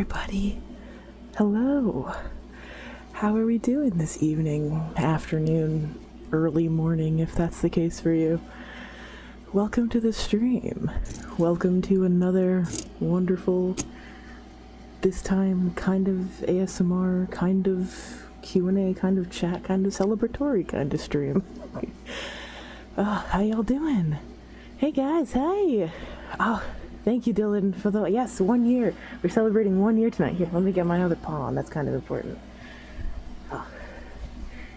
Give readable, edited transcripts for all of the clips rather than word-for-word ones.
everybody. Hello. How are we doing this evening, afternoon, early morning, if that's the case for you? Welcome to the stream. Welcome to another wonderful, this time kind of ASMR, kind of Q&A, kind of chat, kind of celebratory kind of stream. How y'all doing? Hey guys, hey! Oh, thank you, Dylan, for the, yes, 1 year. We're celebrating 1 year tonight. Here, let me get my other paw on. That's kind of important. Oh,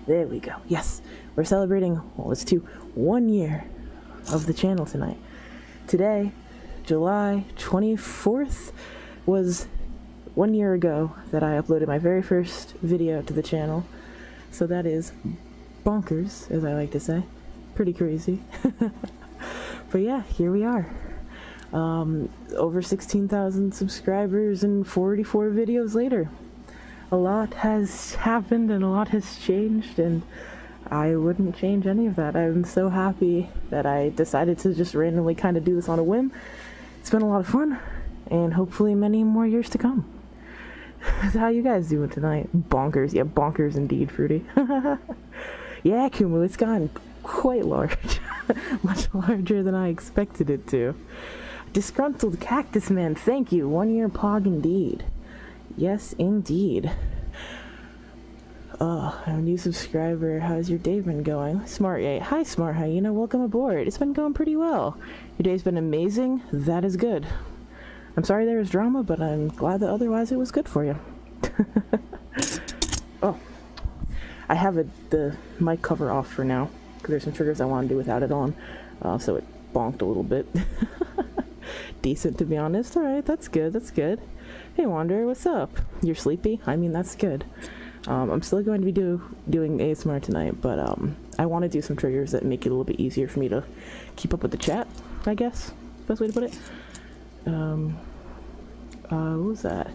there we go. Yes, we're celebrating, well, it's 1 year of the channel tonight. Today, July 24th, was 1 year ago that I uploaded my very first video to the channel. So that is bonkers, as I like to say. Pretty crazy. But yeah, here we are. Over 16,000 subscribers and 44 videos later. A lot has happened and a lot has changed, and I wouldn't change any of that. I'm so happy that I decided to just randomly kind of do this on a whim. It's been a lot of fun, and hopefully many more years to come. How you guys doing tonight? Bonkers. Yeah, bonkers indeed, Fruity. Yeah, Kumu, it's gotten quite large. Much larger than I expected it to. Disgruntled Cactus Man, thank you. 1 year pog indeed. Yes, indeed. I'm a new subscriber. How's your day been going? Smart Hyena. Hi, Smart Hyena. Welcome aboard. It's been going pretty well. Your day's been amazing. That is good. I'm sorry there was drama, but I'm glad that otherwise it was good for you. Oh. I have the mic cover off for now, because there's some triggers I want to do without it on, so it bonked a little bit. Decent, to be honest. Alright, that's good, that's good. Hey Wanderer, what's up? You're sleepy? I mean, that's good. I'm still going to be doing ASMR tonight, but I want to do some triggers that make it a little bit easier for me to keep up with the chat, I guess. Best way to put it. What was that?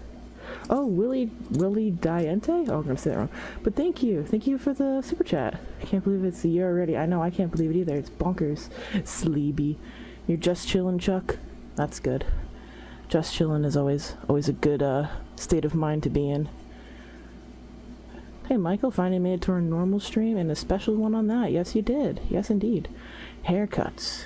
Oh, Willie Diente? Oh, I'm gonna say that wrong. But thank you for the super chat. I can't believe it's a year already. I know, I can't believe it either. It's bonkers. Sleepy. You're just chilling, Chuck? That's good. Just chilling is always a good state of mind to be in. Hey, Michael, finally made it to our normal stream and a special one on that. Yes, you did. Yes, indeed. Haircuts.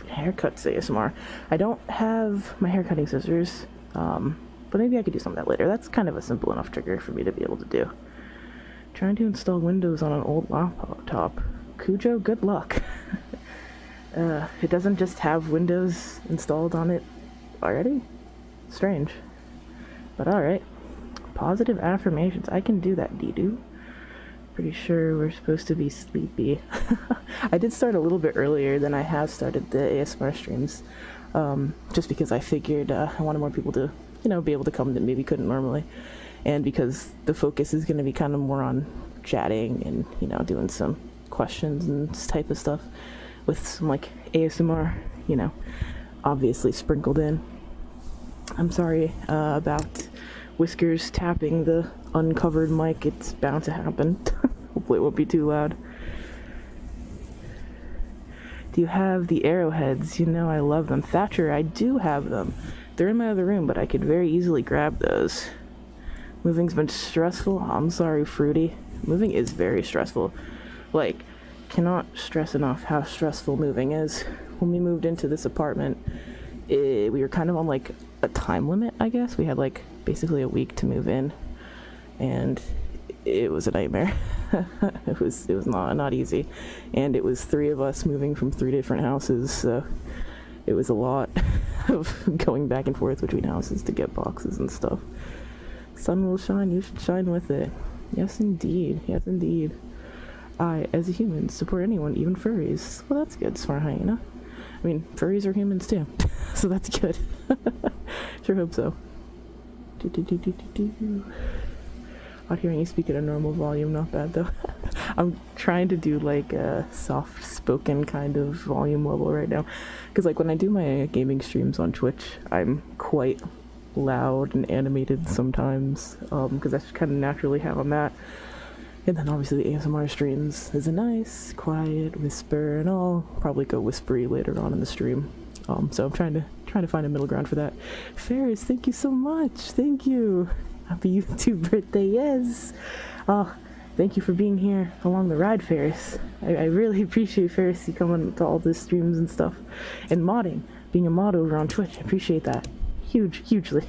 Haircuts ASMR. I don't have my haircutting scissors. But maybe I could do some of that later. That's kind of a simple enough trigger for me to be able to do. Trying to install Windows on an old laptop. Cujo, good luck. It doesn't just have Windows installed on it already? Strange. But alright. Positive affirmations. I can do that, Didu. Pretty sure we're supposed to be sleepy. I did start a little bit earlier than I have started the ASMR streams. Just because I figured I wanted more people to, be able to come that maybe couldn't normally. And because the focus is going to be kind of more on chatting and, doing some questions and this type of stuff with some, ASMR, obviously sprinkled in. I'm sorry about Whiskers tapping the uncovered mic. It's bound to happen. Hopefully it won't be too loud. Do you have the arrowheads? I love them. Thatcher, I do have them. They're in my other room, but I could very easily grab those. Moving's been stressful. I'm sorry, Fruity. Moving is very stressful. Cannot stress enough how stressful moving is. When we moved into this apartment, we were kind of on, a time limit, I guess. We had, basically a week to move in. And it was a nightmare. It was not easy, and it was 3 of us moving from 3 different houses, so it was a lot of going back and forth between houses to get boxes and stuff. Sun will shine, you should shine with it. Yes indeed, yes indeed. I, as a human, support anyone, even furries. Well, that's good, Smart Hyena. I mean, furries are humans too, so that's good. Sure hope so. Out hearing you speak at a normal volume, not bad though. I'm trying to do a soft spoken kind of volume level right now, because when I do my gaming streams on Twitch, I'm quite loud and animated sometimes, because that's kind of naturally how I'm at. And then obviously the ASMR streams is a nice quiet whisper, and I'll probably go whispery later on in the stream. So I'm trying trying to find a middle ground for that. Ferris, thank you so much. Thank you. Happy YouTube birthday, yes. Oh, thank you for being here along the ride, Ferris. I really appreciate Ferris you coming to all the streams and stuff. And modding, being a mod over on Twitch. I appreciate that. Hugely.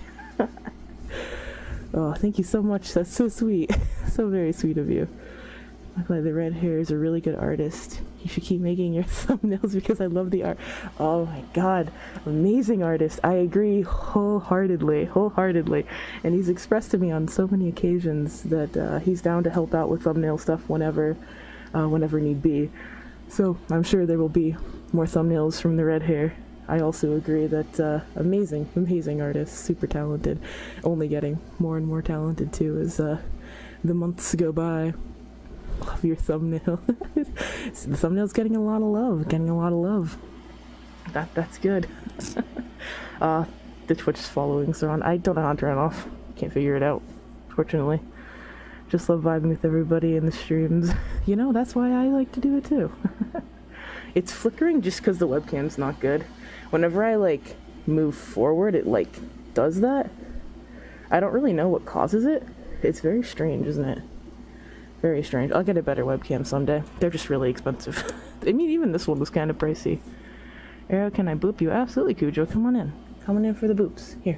Oh, thank you so much. That's so sweet. So very sweet of you. I'm glad TheRedHare is a really good artist. You should keep making your thumbnails because I love the art. Oh my god, amazing artist. I agree wholeheartedly. And he's expressed to me on so many occasions that he's down to help out with thumbnail stuff whenever need be. So I'm sure there will be more thumbnails from TheRedHare. I also agree that amazing artist, super talented, only getting more and more talented too as the months go by. Love your thumbnail. The thumbnail's getting a lot of love. That's good. The Twitch followings are on. I don't know how to turn it off. Can't figure it out, fortunately. Just love vibing with everybody in the streams. You know, that's why I like to do it too. It's flickering just because the webcam's not good. Whenever I like move forward, it like does that. I don't really know what causes it. It's very strange, isn't it? Very strange. I'll get a better webcam someday. They're just really expensive. I mean, even this one was kind of pricey. Arrow, can I boop you? Absolutely, Cujo. Come on in. Coming in for the boops. Here.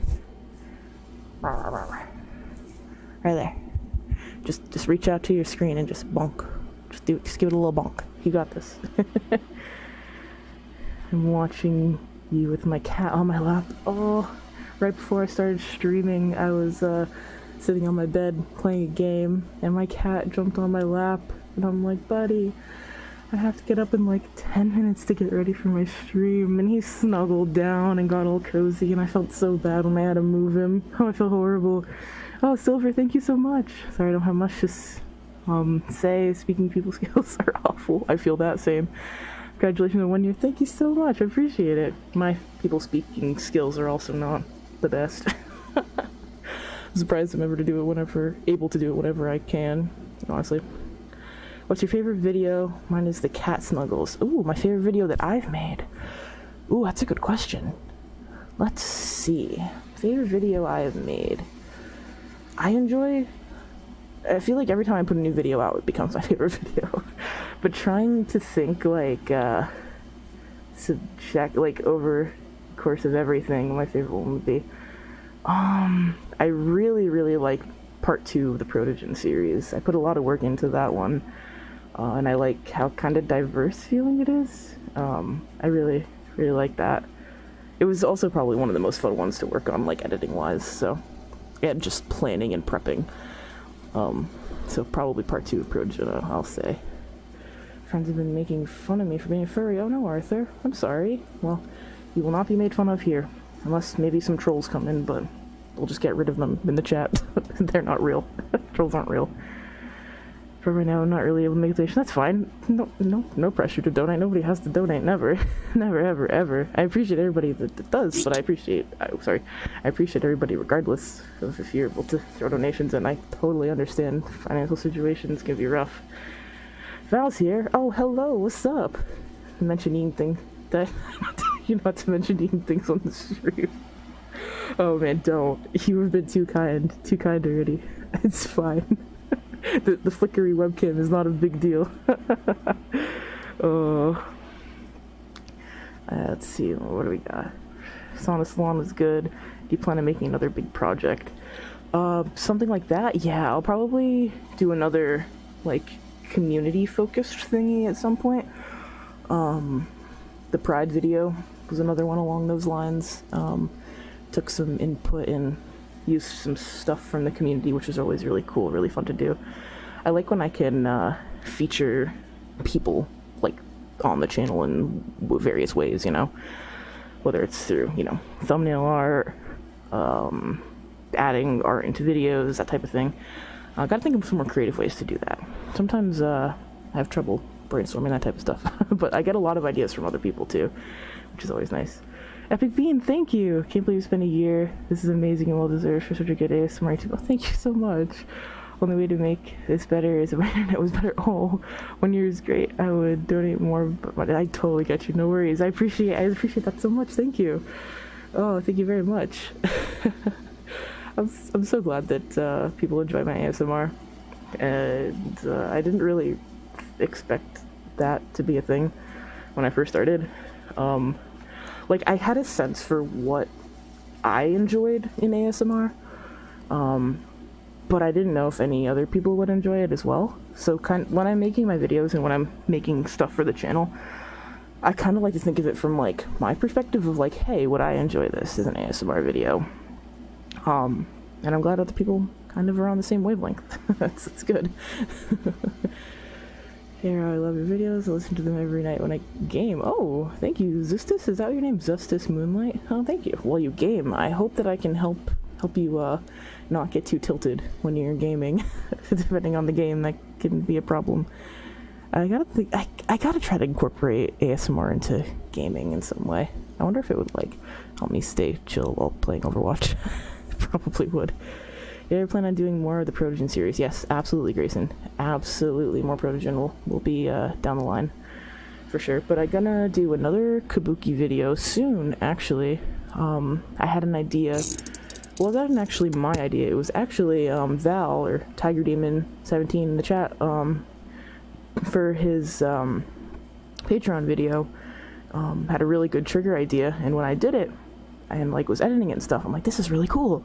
Right there. Just reach out to your screen and just bonk. Just give it a little bonk. You got this. I'm watching you with my cat on my lap. Oh, right before I started streaming, I was sitting on my bed playing a game, and my cat jumped on my lap, and I'm like, buddy, I have to get up in like 10 minutes to get ready for my stream. And he snuggled down and got all cozy, and I felt so bad when I had to move him. Oh, I feel horrible. Oh, Silver, thank you so much. Sorry, I don't have much to say. Speaking people skills are awful. I feel that same. Congratulations on 1 year. Thank you so much. I appreciate it. My people speaking skills are also not the best. I'm surprised I'm able to do it whenever I can, honestly. What's your favorite video? Mine is the cat snuggles. Ooh, my favorite video that I've made. Ooh, that's a good question. Let's see. Favorite video I have made. I feel like every time I put a new video out, it becomes my favorite video. But trying to think like, subject, like over the course of everything, my favorite one would be, I really like part 2 of the Protogen series. I put a lot of work into that one, and I like how kind of diverse feeling it is. I really like that. It was also probably one of the most fun ones to work on, like editing wise, so, and just planning and prepping. So probably part 2 of Protogen, I'll say. Friends have been making fun of me for being a furry. Oh no, Arthur, I'm sorry. Well, you will not be made fun of here, unless maybe some trolls come in, but we'll just get rid of them in the chat. They're not real. Trolls aren't real. For right now, I'm not really able to make a donation. That's fine. No pressure to donate. Nobody has to donate. Never. Never, ever. I appreciate everybody that does, but I appreciate everybody regardless of if you're able to throw donations, and I totally understand financial situations can be rough. Val's here. Oh, hello, what's up? Mention eating thing. You not to mention eating things on the stream. Oh man, don't. You have been too kind already. It's fine. The flickery webcam is not a big deal. Oh. Let's see, what do we got? Sauna Salon was good. Do you plan on making another big project? Something like that? Yeah, I'll probably do another, like, community-focused thingy at some point. The Pride video was another one along those lines. Took some input and used some stuff from the community, which is always really cool, really fun to do. I like when I can feature people like on the channel in various ways, you know, whether it's through, you know, thumbnail art, adding art into videos, that type of thing. I gotta think of some more creative ways to do that. Sometimes I have trouble brainstorming that type of stuff, but I get a lot of ideas from other people too, which is always nice. Epic Bean, thank you. Can't believe it's been a year. This is amazing and well deserved for such a good ASMR too. Oh, thank you so much. Only way to make this better is if my internet was better. Oh, 1 year is great. I would donate more, but I totally get you. No worries. I appreciate that so much. Thank you. Oh, thank you very much. I'm so glad that people enjoy my ASMR, and I didn't really expect that to be a thing when I first started. Like, I had a sense for what I enjoyed in ASMR, but I didn't know if any other people would enjoy it as well. So when I'm making my videos and when I'm making stuff for the channel, I kind of like to think of it from, like, my perspective of, like, hey, would I enjoy this as an ASMR video? And I'm glad other people kind of are on the same wavelength. That's good. Hey, I love your videos. I listen to them every night when I game. Oh, thank you, Zustus. Is that your name, Zustus Moonlight? Oh, thank you. Well, you game. I hope that I can help you not get too tilted when you're gaming. Depending on the game, that can be a problem. I gotta try to incorporate ASMR into gaming in some way. I wonder if it would, like, help me stay chill while playing Overwatch. Probably would. You ever plan on doing more of the Protogen series? Yes, absolutely, Grayson. Absolutely, more Protogen will be down the line, for sure. But I'm gonna do another Kabuki video soon, actually. I had an idea. Well, that wasn't actually my idea. It was actually Val, or Tiger Demon 17 in the chat, for his Patreon video, had a really good trigger idea, and when I did it, and, like, was editing it and stuff, I'm like, this is really cool.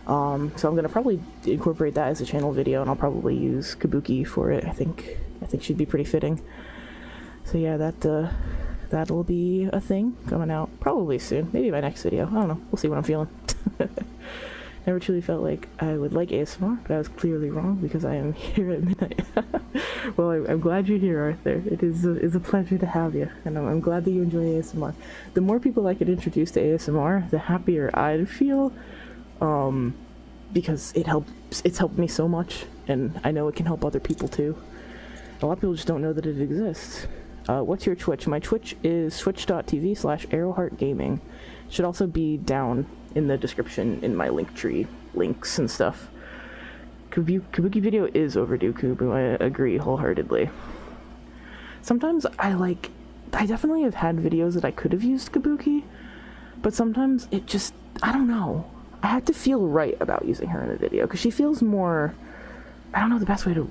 So I'm gonna probably incorporate that as a channel video, and I'll probably use Kabuki for it. I think she'd be pretty fitting. So yeah, that'll be a thing coming out probably soon. Maybe my next video. I don't know. We'll see what I'm feeling. Never truly felt like I would like ASMR, but I was clearly wrong because I am here at midnight. Well, I'm glad you're here, Arthur. It is a pleasure to have you, and I'm glad that you enjoy ASMR. The more people I could introduce to ASMR, the happier I'd feel, because it's helped me so much, and I know it can help other people too. A lot of people just don't know that it exists. What's your Twitch? My Twitch is twitch.tv/arrowheartgaming. Should also be down in the description in my link tree links and stuff. Kabuki video is overdue, Kubu. I agree wholeheartedly. Sometimes I definitely have had videos that I could have used Kabuki, but sometimes it just, I don't know. I had to feel right about using her in a video, because she feels more, I don't know the best way to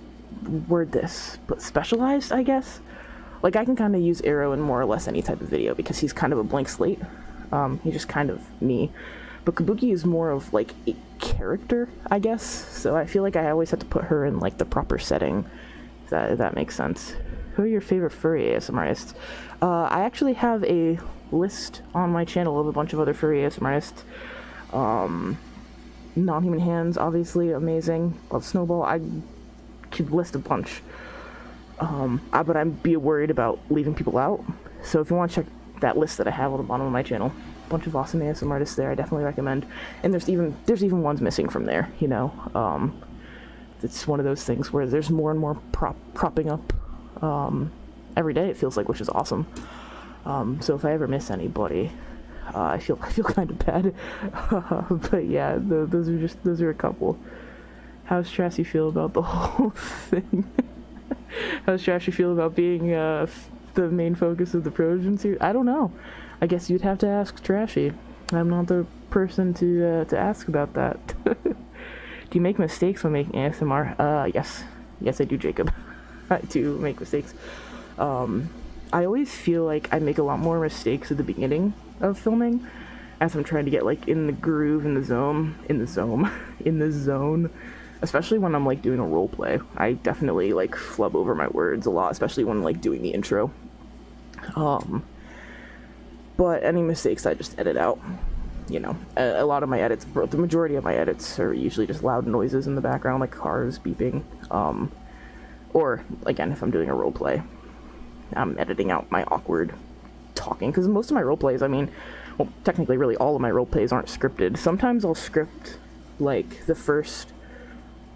word this, but specialized, I guess. Like, I can kind of use Arrow in more or less any type of video, because he's kind of a blank slate. He's just kind of me. But Kabuki is more of, like, a character, I guess, so I feel like I always have to put her in, like, the proper setting, if that makes sense. Who are your favorite furry ASMRists? I actually have a list on my channel of a bunch of other furry ASMRists. Non-Human Hands, obviously, amazing. Love Snowball. I could list a bunch. But I'd be worried about leaving people out. So if you want to check that list that I have on the bottom of my channel, a bunch of awesome ASMR artists there, I definitely recommend. And there's even ones missing from there, you know. It's one of those things where there's more and more propping up every day, it feels like, which is awesome. So if I ever miss anybody, I feel kind of bad. But yeah, those are a couple. How's Trashy feel about the whole thing? How's Trashy feel about being the main focus of the Protogen series? I don't know. I guess you'd have to ask Trashy. I'm not the person to ask about that. Do you make mistakes when making ASMR? Yes I do, Jacob. I do make mistakes. I always feel like I make a lot more mistakes at the beginning of filming, as I'm trying to get, like, in the groove, in the zone, especially when I'm, like, doing a role play. I definitely, like, flub over my words a lot, especially when, like, doing the intro. But any mistakes I just edit out, you know. A lot of my edits, the majority of my edits are usually just loud noises in the background, like cars beeping, or, again, if I'm doing a role play, I'm editing out my awkward talking, because most of my role plays, I mean, well, technically really all of my role plays aren't scripted. Sometimes I'll script, like, the first,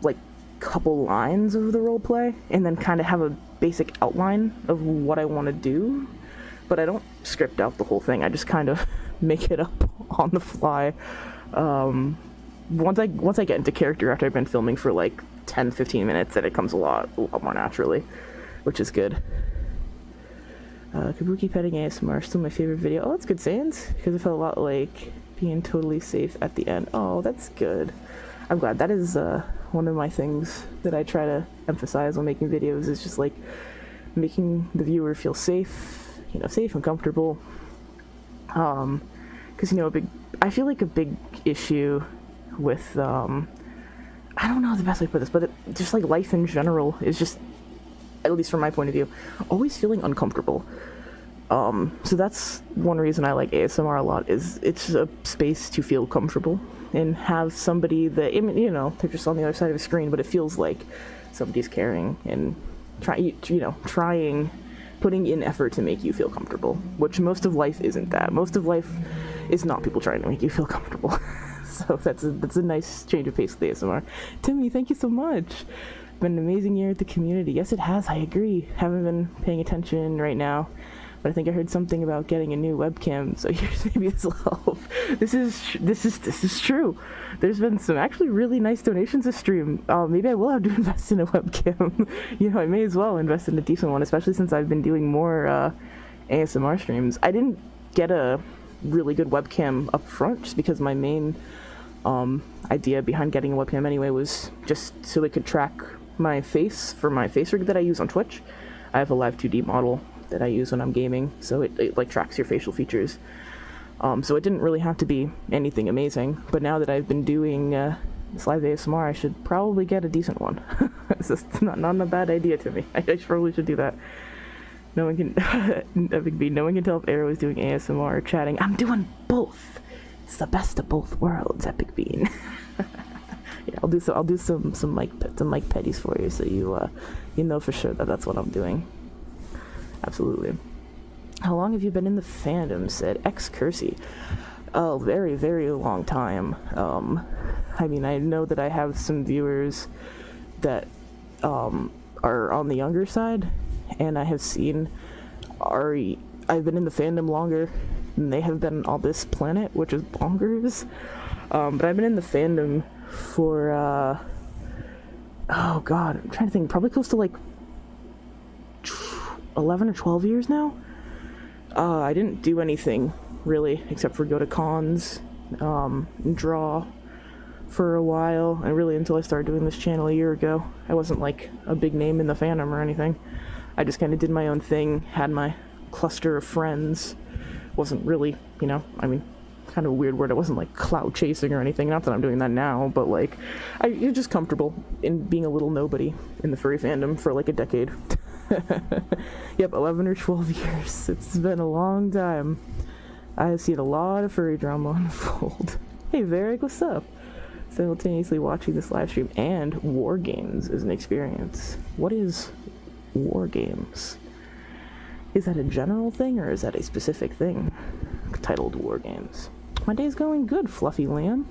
like, couple lines of the role play, and then kind of have a basic outline of what I want to do, but I don't script out the whole thing. I just kind of make it up on the fly. Once I get into character after I've been filming for like 10-15 minutes, then it comes a lot more naturally, which is good. Kabuki petting ASMR, still my favorite video. Oh, that's good, Sans, because it felt a lot like being totally safe at the end. Oh, that's good. I'm glad. That is one of my things that I try to emphasize when making videos, is just like making the viewer feel safe, safe and comfortable. Because I feel like a big issue with I don't know the best way to put this, but just like life in general is just, at least from my point of view, always feeling uncomfortable. So that's one reason I like ASMR a lot, is it's a space to feel comfortable and have somebody that, they're just on the other side of a screen, but it feels like somebody's caring and trying, putting in effort to make you feel comfortable, which most of life isn't that. Most of life is not people trying to make you feel comfortable. So that's a nice change of pace with ASMR. Timmy, thank you so much. Been an amazing year at the community. Yes, it has. I agree. Haven't been paying attention right now, but I think I heard something about getting a new webcam. So here's, maybe this will help. This is true. There's been some actually really nice donations this stream. Maybe I will have to invest in a webcam. I may as well invest in a decent one, especially since I've been doing more ASMR streams. I didn't get a really good webcam up front, just because my main idea behind getting a webcam anyway was just so it could track my face for my face rig that I use on Twitch. I have a live 2D model that I use when I'm gaming, so it like tracks your facial features. So it didn't really have to be anything amazing, but now that I've been doing this live ASMR, I should probably get a decent one. It's just not a bad idea to me. I probably should do that. No one can Epic Bean, no one can tell if Arrow is doing ASMR or chatting. I'm doing both. It's the best of both worlds, Epic Bean. Yeah, I'll do some mic petties for you, so you know for sure that that's what I'm doing. Absolutely. How long have you been in the fandom? Said X Cursey. Oh, very, very long time. I mean, I know that I have some viewers that are on the younger side, and I have seen I've been in the fandom longer than they have been on this planet, which is bonkers. But I've been in the fandom for oh god, I'm trying to think, probably close to like 11 or 12 years now. I didn't do anything really except for go to cons, and draw for a while, and really until I started doing this channel a year ago. I wasn't like a big name in the fandom or anything. I just kind of did my own thing, had my cluster of friends. Wasn't really, I mean, kind of a weird word. I wasn't like cloud chasing or anything. Not that I'm doing that now, but like, you're just comfortable in being a little nobody in the furry fandom for like a decade. Yep, 11 or 12 years. It's been a long time. I have seen a lot of furry drama unfold. Hey, Varric, what's up? Simultaneously watching this live stream and war games is an experience. What is war games? Is that a general thing, or is that a specific thing titled war games? My day's going good, Fluffy Liam.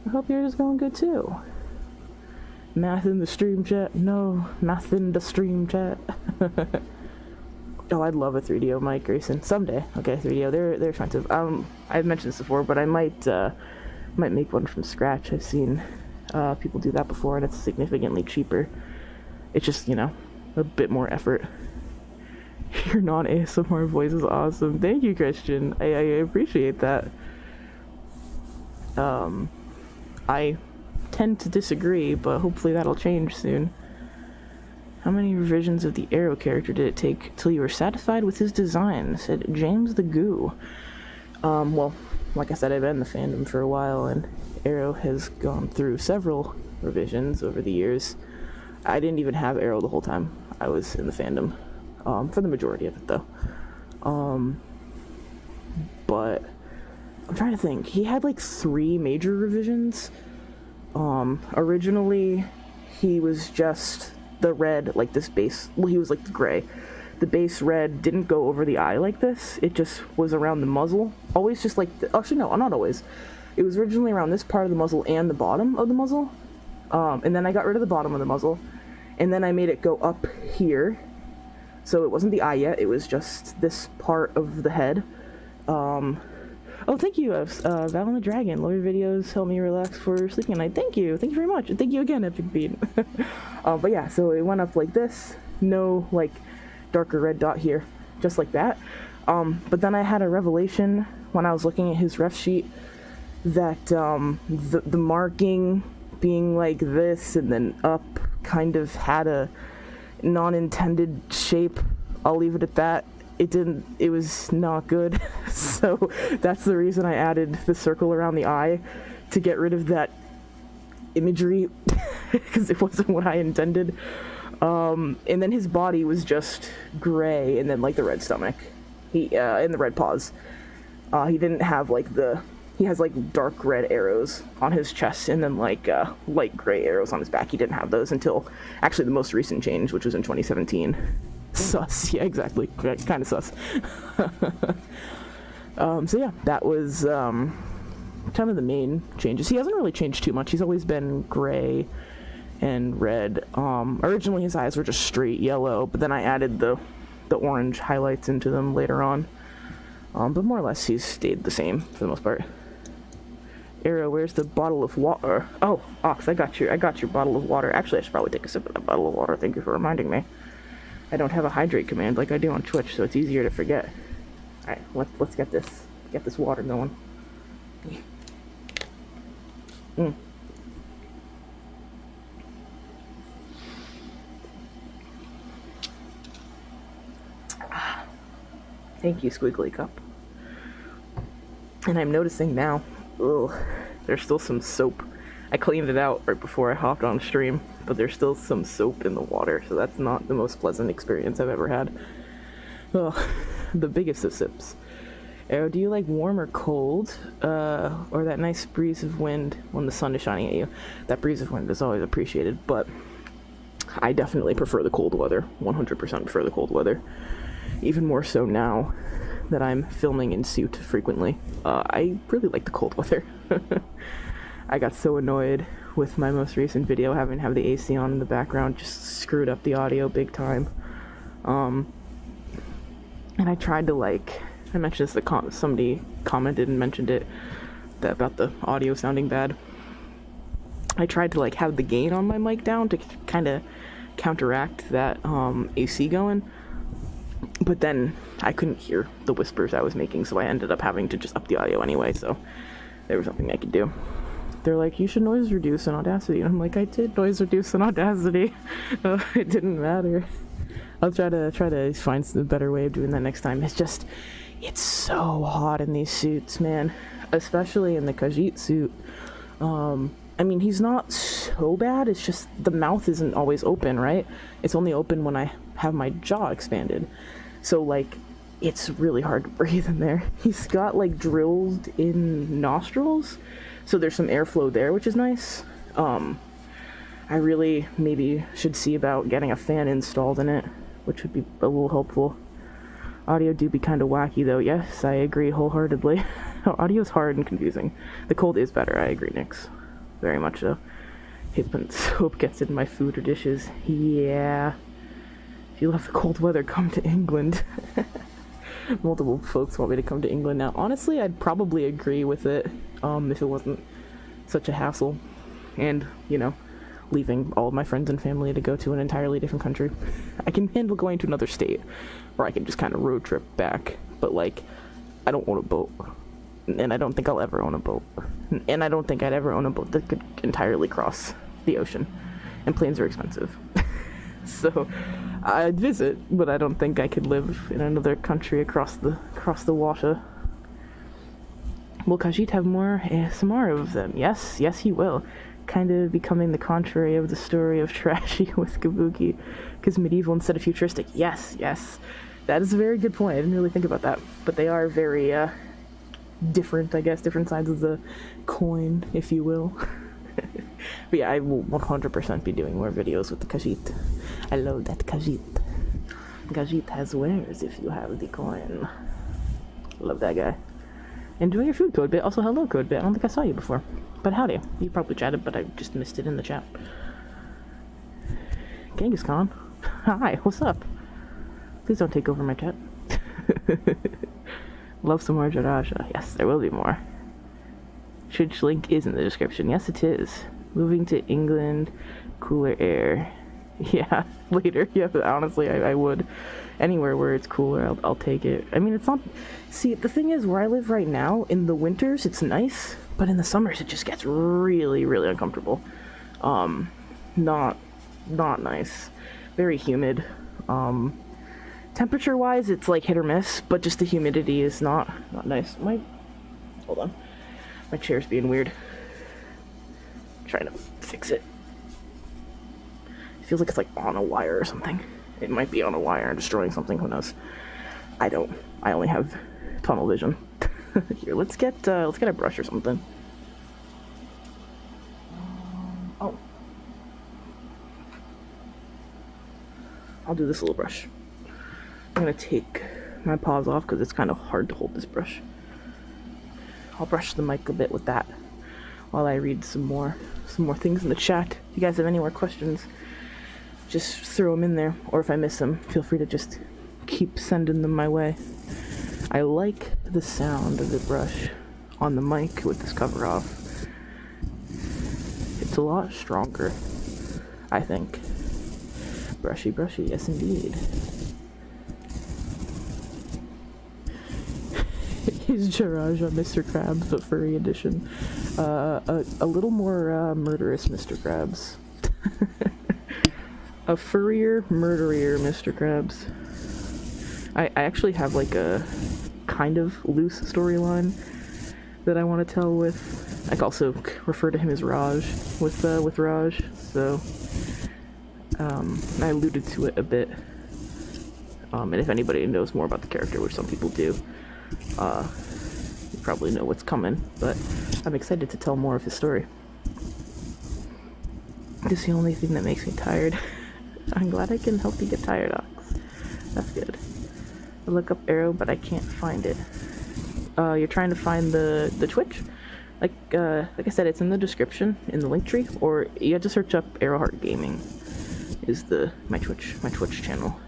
I hope yours is going good too. Math in the stream chat? No, math in the stream chat. Oh, I'd love a 3DO mic, Grayson. Someday. Okay, 3DO, they're expensive. I've mentioned this before, but I might make one from scratch. I've seen people do that before, and it's significantly cheaper. It's just, a bit more effort. Your non-ASMR voice is awesome. Thank you, Christian. I appreciate that. I tend to disagree, but hopefully that'll change soon. How many revisions of the Arrow character did it take till you were satisfied with his design? Said James the Goo. Well, like I said, I've been in the fandom for a while, and Arrow has gone through several revisions over the years. I didn't even have Arrow the whole time I was in the fandom. For the majority of it, though. But I'm trying to think. He had like 3 major revisions. Originally, he was just the red, like this base. Well, he was like the gray. The base red didn't go over the eye like this. It just was around the muzzle. Always just like, actually no, not always. It was originally around this part of the muzzle and the bottom of the muzzle. And then I got rid of the bottom of the muzzle. And then I made it go up here. So it wasn't the eye yet, it was just this part of the head. Oh, thank you, Val and the Dragon. Love your videos, help me relax for sleeping at night. Thank you very much. And thank you again, Epic Bean. But yeah, so it went up like this. No, like, darker red dot here. Just like that. But then I had a revelation when I was looking at his ref sheet that the marking being like this and then up kind of had a non-intended shape. I'll leave it at that. It was not good. So that's the reason I added the circle around the eye, to get rid of that imagery, because it wasn't what I intended. And then his body was just gray, and then like the red stomach, and the red paws. He didn't have like he has like dark red arrows on his chest, and then like light gray arrows on his back. He didn't have those until actually the most recent change, which was in 2017. Sus. Yeah, exactly. Kind of sus. So yeah, that was kind of the main changes. He hasn't really changed too much. He's always been gray and red. Originally his eyes were just straight yellow, but then I added the orange highlights into them later on. But more or less he's stayed the same for the most part. Arrow, where's the bottle of water? Oh, Ox, I got your bottle of water. Actually, I should probably take a sip of that bottle of water. Thank you for reminding me. I don't have a hydrate command like I do on Twitch, so it's easier to forget. Alright, let's get this water going. Thank you, Squiggly Cup. And I'm noticing now, there's still some soap. I cleaned it out right before I hopped on stream, but there's still some soap in the water, so that's not the most pleasant experience I've ever had. The biggest of sips. Arrow, do you like warm or cold? Or that nice breeze of wind when the sun is shining at you? That breeze of wind is always appreciated, but I definitely prefer the cold weather. 100% prefer the cold weather. Even more so now that I'm filming in suit frequently. I really like the cold weather. I got so annoyed with my most recent video having to have the AC on in the background, just screwed up the audio big time. And I tried to I mentioned this, somebody commented and mentioned it, about the audio sounding bad. I tried to have the gain on my mic down to kind of counteract that AC going, but then I couldn't hear the whispers I was making, so I ended up having to just up the audio anyway, so there was nothing I could do. They're like, you should noise reduce in Audacity, and I'm like, I did noise reduce in Audacity. It didn't matter. I'll try to find a better way of doing that next time. It's so hot in these suits, man. Especially in the Khajiit suit. I mean, he's not so bad, it's just the mouth isn't always open, right? It's only open when I have my jaw expanded. So, it's really hard to breathe in there. He's got, drilled in nostrils, so there's some airflow there, which is nice. I really maybe should see about getting a fan installed in it, which would be a little helpful. Audio do be kind of wacky, though. Yes, I agree wholeheartedly. Audio's hard and confusing. The cold is better, I agree, Nix. Very much so. Hate when soap gets in my food or dishes. Yeah. If you love the cold weather, come to England. Multiple folks want me to come to England now. Honestly, I'd probably agree with it, if it wasn't such a hassle. And, leaving all of my friends and family to go to an entirely different country. I can handle going to another state, or I can just kind of road trip back. But, I don't own a boat. And I don't think I'll ever own a boat. And I don't think I'd ever own a boat that could entirely cross the ocean. And planes are expensive. So, I'd visit, but I don't think I could live in another country across the water. Will Khajiit have more ASMR of them? Yes, he will. Kind of becoming the contrary of the story of Trashy with Kabuki. Because medieval instead of futuristic. Yes. That is a very good point. I didn't really think about that. But they are very, different, I guess. Different sides of the coin, if you will. But yeah, I will 100% be doing more videos with the Khajiit. I love that Khajiit. Khajiit has wares if you have the coin. Love that guy. Enjoy your food, Codebit. Also, hello, Codebit. I don't think I saw you before. But howdy. You probably chatted, but I just missed it in the chat. Genghis Khan. Hi, what's up? Please don't take over my chat. Love some more Jaraja. Yes, there will be more. Which link is in the description. Yes, it is. Moving to England, cooler air. Yeah, later. Yeah, but honestly, I would. Anywhere where it's cooler, I'll take it. I mean, it's not... See, the thing is, where I live right now, in the winters, it's nice, but in the summers, it just gets really, really uncomfortable. Not nice. Very humid. Temperature-wise, it's like hit or miss, but just the humidity is not nice. Hold on. My chair's being weird. I'm trying to fix it. It feels like it's like on a wire or something. It might be on a wire and destroying something, who knows. I don't. I only have tunnel vision. Here, let's get a brush or something. Oh. I'll do this little brush. I'm gonna take my paws off because it's kind of hard to hold this brush. I'll brush the mic a bit with that while I read some more things in the chat. If you guys have any more questions, just throw them in there, or if I miss them, feel free to just keep sending them my way. I like the sound of the brush on the mic with this cover off. It's a lot stronger, I think. Brushy, brushy, yes indeed. Is Jiraj on Mr. Krabs, but furry edition. A little more murderous Mr. Krabs. A furrier, murderier Mr. Krabs. I actually have like a kind of loose storyline that I want to tell with. I also refer to him as Raj with Raj. So I alluded to it a bit. And if anybody knows more about the character, which some people do, you probably know what's coming. But I'm excited to tell more of his story. It's the only thing that makes me tired. I'm glad I can help you get tired, Ox. That's good. I look up Arrow, but I can't find it. You're trying to find the Twitch? Like I said, it's in the description, in the link tree, or you have to search up Arrowheart Gaming is my Twitch channel.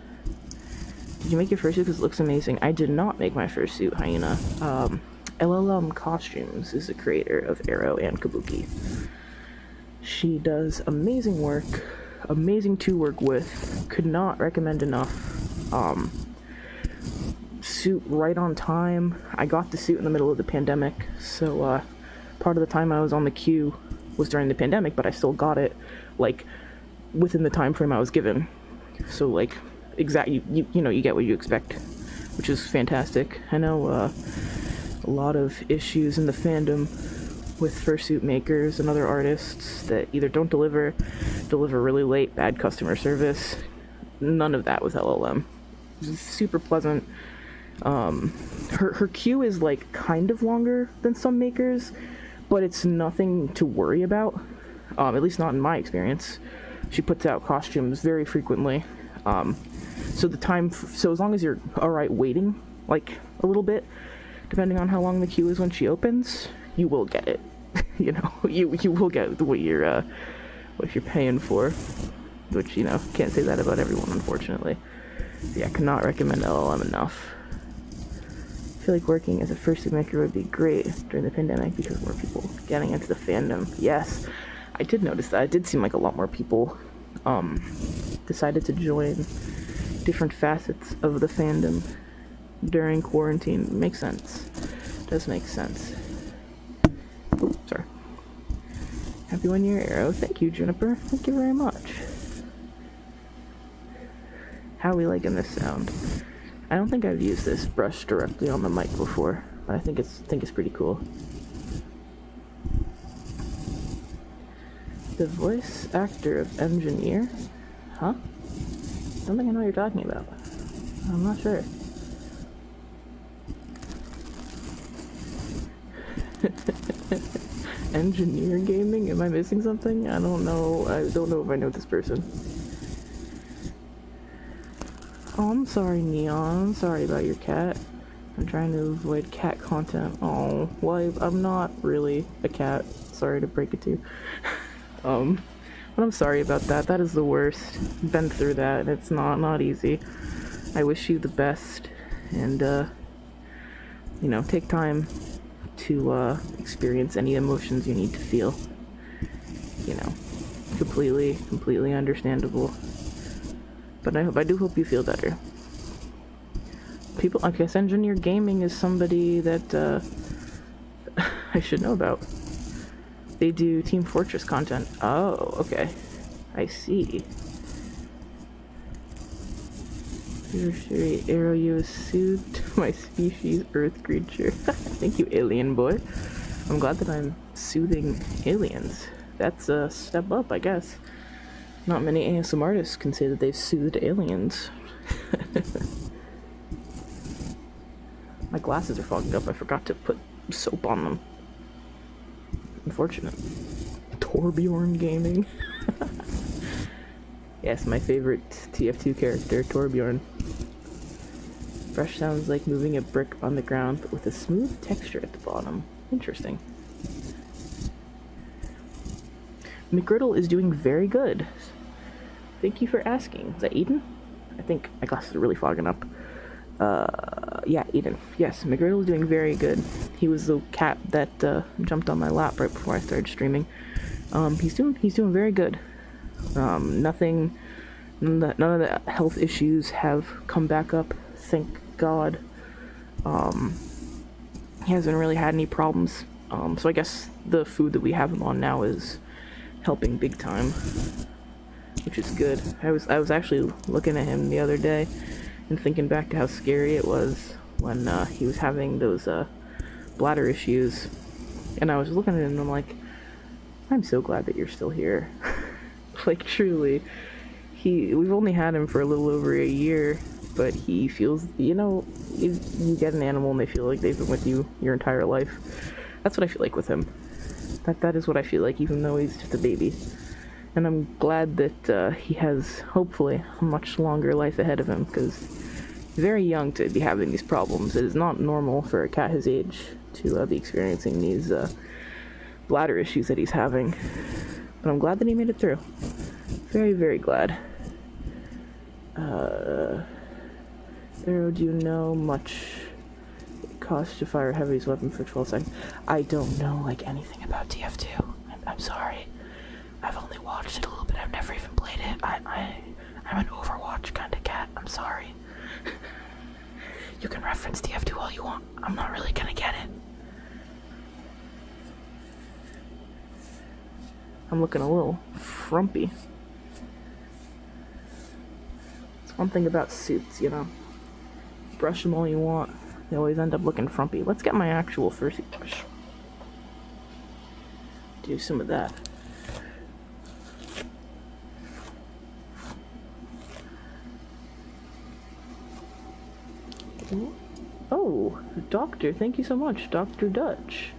Did you make your fursuit? Because it looks amazing. I did not make my fursuit, Hyena. LLM Costumes is the creator of Arrow and Kabuki. She does amazing work, amazing to work with, could not recommend enough. Suit right on time. I got the suit in the middle of the pandemic, so part of the time I was on the queue was during the pandemic, but I still got it, like, within the time frame I was given. So, like, you get what you expect, which is fantastic. I know a lot of issues in the fandom with fursuit makers and other artists that either don't deliver really late, bad customer service. None of that with LLM. Super pleasant. Her queue is like kind of longer than some makers, but it's nothing to worry about. At least not in my experience. She puts out costumes very frequently. So as long as you're alright waiting, like a little bit, depending on how long the queue is when she opens, you will get it. You will get what you're paying for, which, can't say that about everyone, unfortunately. Yeah, I cannot recommend LLM enough. I feel like working as a fursuit maker would be great during the pandemic because more people getting into the fandom. Yes, I did notice that. It did seem like a lot more people decided to join different facets of the fandom during quarantine. Makes sense. Does make sense. Oh, sorry. Happy 1 year, Arrow. Thank you, Juniper. Thank you very much. How are we liking this sound? I don't think I've used this brush directly on the mic before, but I think it's pretty cool. The voice actor of Engineer? Huh? Don't think I know what you're talking about. I'm not sure. Engineer Gaming? Am I missing something? I don't know. I don't know if I know this person. Oh, I'm sorry, Neon. I'm sorry about your cat. I'm trying to avoid cat content. Oh, well, I'm not really a cat. Sorry to break it to you. But I'm sorry about that. That is the worst. Been through that, and it's not easy. I wish you the best, and, take time to, experience any emotions you need to feel. Completely understandable. But I do hope you feel better. people, I guess Engineer Gaming is somebody that I should know about. They do Team Fortress content. Oh, okay. I see. Arrow, you a suit to my species, Earth creature. Thank you, alien boy. I'm glad that I'm soothing aliens. That's a step up, I guess. Not many ASM artists can say that they've soothed aliens. My glasses are fogging up. I forgot to put soap on them. Unfortunate. Torbjorn Gaming. Yes, my favorite TF2 character, Torbjorn. Brush sounds like moving a brick on the ground, but with a smooth texture at the bottom. Interesting. McGriddle is doing very good. Thank you for asking. Is that Eden? I think my glasses are really fogging up. Yeah, Eden. Yes, McGriddle is doing very good. He was the cat that jumped on my lap right before I started streaming. He's doing very good. None of the health issues have come back up. Thank God. He hasn't really had any problems. So I guess the food that we have him on now is helping big time, which is good. I was actually looking at him the other day and thinking back to how scary it was when he was having those bladder issues, and I was looking at him and I'm like, I'm so glad that you're still here. Like, truly, we've only had him for a little over a year, but he feels, you know, you get an animal and they feel like they've been with you your entire life. That's what I feel like with him. That is what I feel like, even though he's just a baby. And I'm glad that he has, hopefully, a much longer life ahead of him, because he's very young to be having these problems. It is not normal for a cat his age to be experiencing these bladder issues that he's having. But I'm glad that he made it through. Very, very glad. Arrow, do you know much it costs to fire a heavy's weapon for 12 seconds? I don't know, like, anything about TF2. I'm sorry. I've only watched it a little bit. I've never even played it. I'm an Overwatch kind of cat. I'm sorry. You can reference TF2 all you want. I'm not really gonna get it. I'm looking a little frumpy. It's one thing about suits, you know. Brush them all you want. They always end up looking frumpy. Let's get my actual Fursuit brush. Do some of that. Oh, Doctor, thank you so much, Dr. Dutch.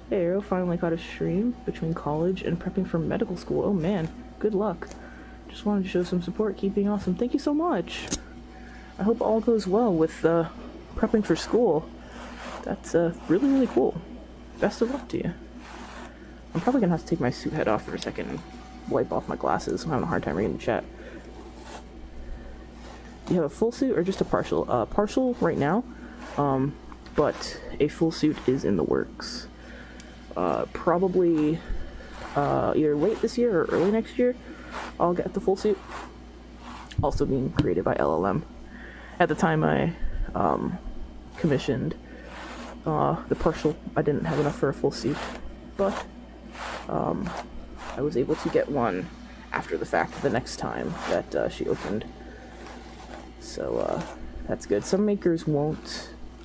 Hey, Arrow finally caught a stream between college and prepping for medical school. Oh man, good luck. Just wanted to show some support, keeping awesome. Thank you so much. I hope all goes well with prepping for school. That's really, really cool. Best of luck to you. I'm probably gonna have to take my suit head off for a second and wipe off my glasses. I'm having a hard time reading the chat. Do you have a full suit or just a partial? Partial right now, but a full suit is in the works. Probably either late this year or early next year, I'll get the full suit. Also being created by LLM. At the time I commissioned the partial, I didn't have enough for a full suit, but I was able to get one after the fact the next time that she opened. So that's good. Some makers will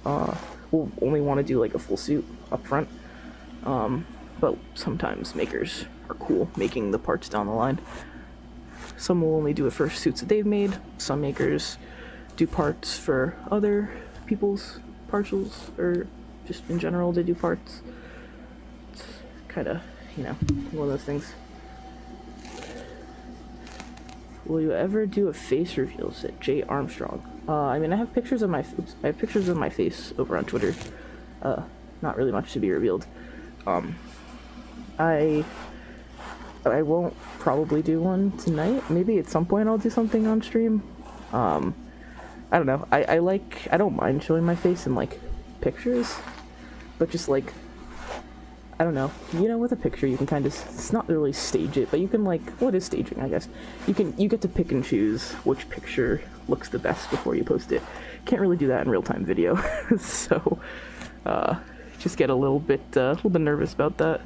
only want to do like a full suit up front, but sometimes makers are cool making the parts down the line. Some will only do it for suits that they've made. Some makers do parts for other people's partials, or just in general they do parts. It's kind of, you know, one of those things. Will you ever do a face reveal? Said Jay Armstrong. I mean, I have pictures of my face over on Twitter. Not really much to be revealed. I won't probably do one tonight. Maybe at some point I'll do something on stream. I don't know. I don't mind showing my face in like pictures, but just like, I don't know. You know, with a picture, you can kind of, it's not really stage it, but you can, like, what is staging, I guess? You get to pick and choose which picture looks the best before you post it. Can't really do that in real-time video, so, just get a little bit nervous about that.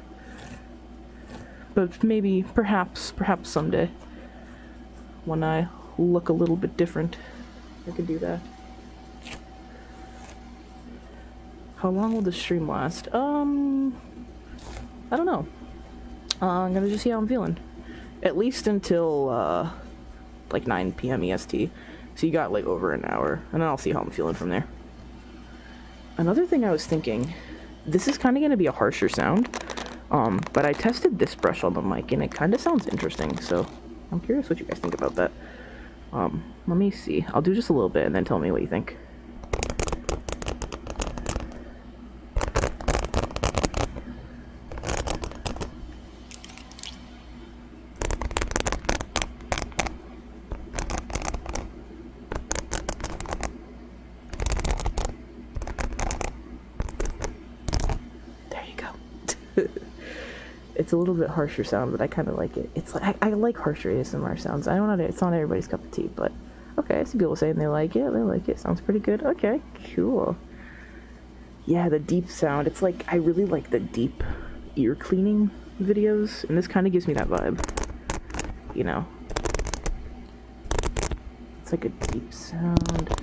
But maybe, perhaps someday, when I look a little bit different, I could do that. How long will the stream last? I don't know. I'm gonna just see how I'm feeling. At least until, like 9 p.m. EST. So you got, like, over an hour. And then I'll see how I'm feeling from there. Another thing I was thinking, this is kind of gonna be a harsher sound. But I tested this brush on the mic, and it kind of sounds interesting. So I'm curious what you guys think about that. Let me see. I'll do just a little bit, and then tell me what you think. It's a little bit harsher sound, but I kind of like it. It's like I like harsher ASMR sounds. I don't know, it's not everybody's cup of tea, but okay, I see people saying they like it. They like it. Sounds pretty good. Okay, cool. Yeah, the deep sound. It's like I really like the deep ear cleaning videos, and this kind of gives me that vibe. You know, it's like a deep sound.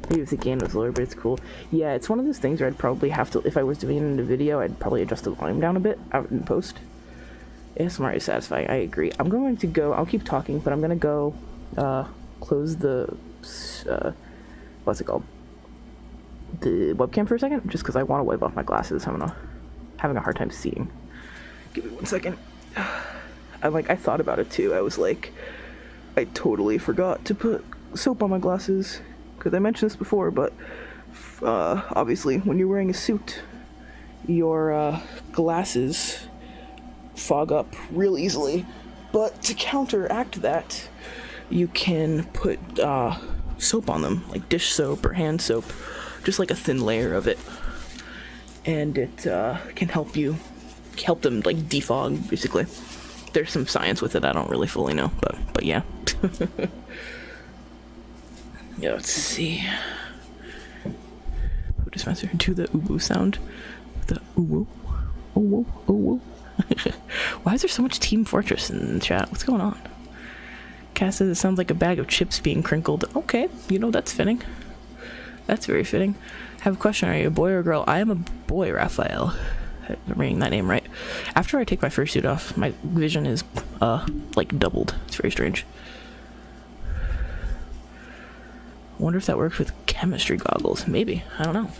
Maybe if the gain was lower, but it's cool. Yeah, it's one of those things where I'd probably have to, if I was doing it in a video, I'd probably adjust the volume down a bit out in post. ASMR is satisfying, I agree. I'm going to go, I'll keep talking, but I'm going to go close the, what's it called? The webcam for a second, just because I want to wipe off my glasses. I'm having a hard time seeing. Give me 1 second. I thought about it too. I was like, I totally forgot to put soap on my glasses. Because I mentioned this before, but obviously when you're wearing a suit, your glasses fog up real easily. But to counteract that, you can put soap on them, like dish soap or hand soap, just like a thin layer of it. And it can help them like defog, basically. There's some science with it, I don't really fully know, but yeah. Yeah, let's see. Food dispenser, do the ooh sound. The ooh ooh ooh. Why is there so much Team Fortress in the chat? What's going on? Cass says it sounds like a bag of chips being crinkled. Okay, you know, that's fitting. That's very fitting. I have a question, are you a boy or a girl? I am a boy, Raphael. I'm reading that name right. After I take my fursuit off, my vision is, like doubled. It's very strange. I wonder if that works with chemistry goggles. Maybe. I don't know.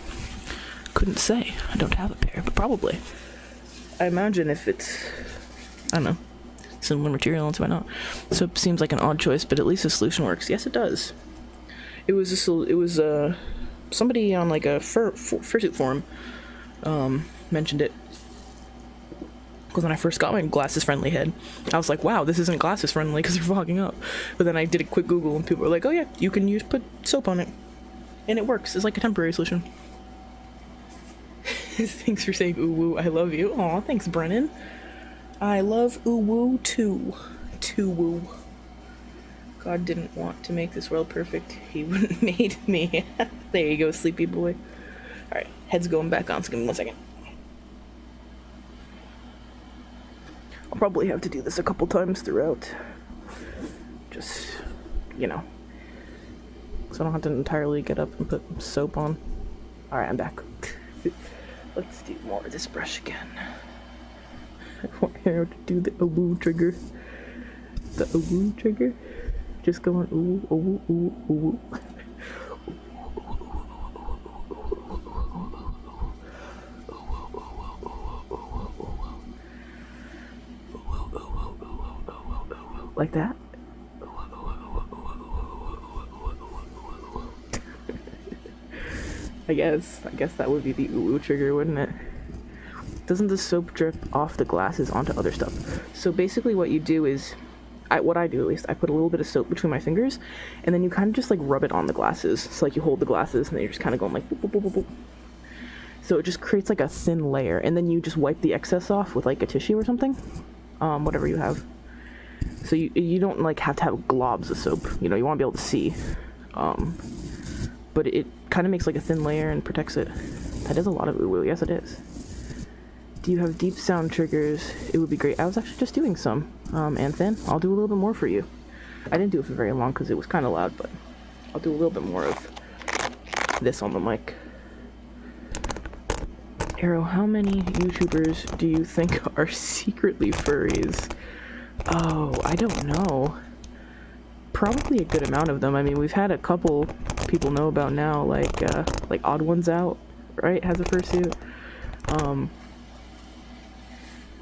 Couldn't say. I don't have a pair, but probably. I imagine if it's, I don't know, similar material, why not? So it seems like an odd choice, but at least the solution works. Yes, it does. It was somebody on like a fursuit forum mentioned it. Because when I first got my glasses friendly head, I was like, wow, this isn't glasses friendly because they're fogging up. But then I did a quick Google and people were like, oh yeah, you can put soap on it. And it works. It's like a temporary solution. Thanks for saying ooh woo, I love you. Aw, thanks Brennan. I love ooh woo too. Too woo. God didn't want to make this world perfect. He wouldn't have made me. There you go, sleepy boy. Alright, head's going back on, so give me 1 second. I'll probably have to do this a couple times throughout. Just, you know. So I don't have to entirely get up and put soap on. Alright, I'm back. Let's do more of this brush again. I want Harold to do the ooh trigger. The ooh trigger. Just going ooh, ooh, ooh, ooh. Like that. I guess that would be the ooh trigger, wouldn't it? Doesn't the soap drip off the glasses onto other stuff? So basically what you do is, what I do at least, I put a little bit of soap between my fingers, and then you kind of just like rub it on the glasses. So like you hold the glasses, and then you're just kind of going like boop, boop, boop, boop, boop. So it just creates like a thin layer, and then you just wipe the excess off with like a tissue or something, whatever you have. So you don't like have to have globs of soap, you know, you want to be able to see, but it kind of makes like a thin layer and protects it. That is a lot of ooh-woo. Yes, it is. Do you have deep sound triggers? It would be great. I was actually just doing some, Anthan. I'll do a little bit more for you. I didn't do it for very long because it was kind of loud, but I'll do a little bit more of this on the mic. Arrow, how many YouTubers do you think are secretly furries? Oh, I don't know. Probably a good amount of them. I mean, we've had a couple people know about now, like Odd Ones Out, right? Has a fursuit.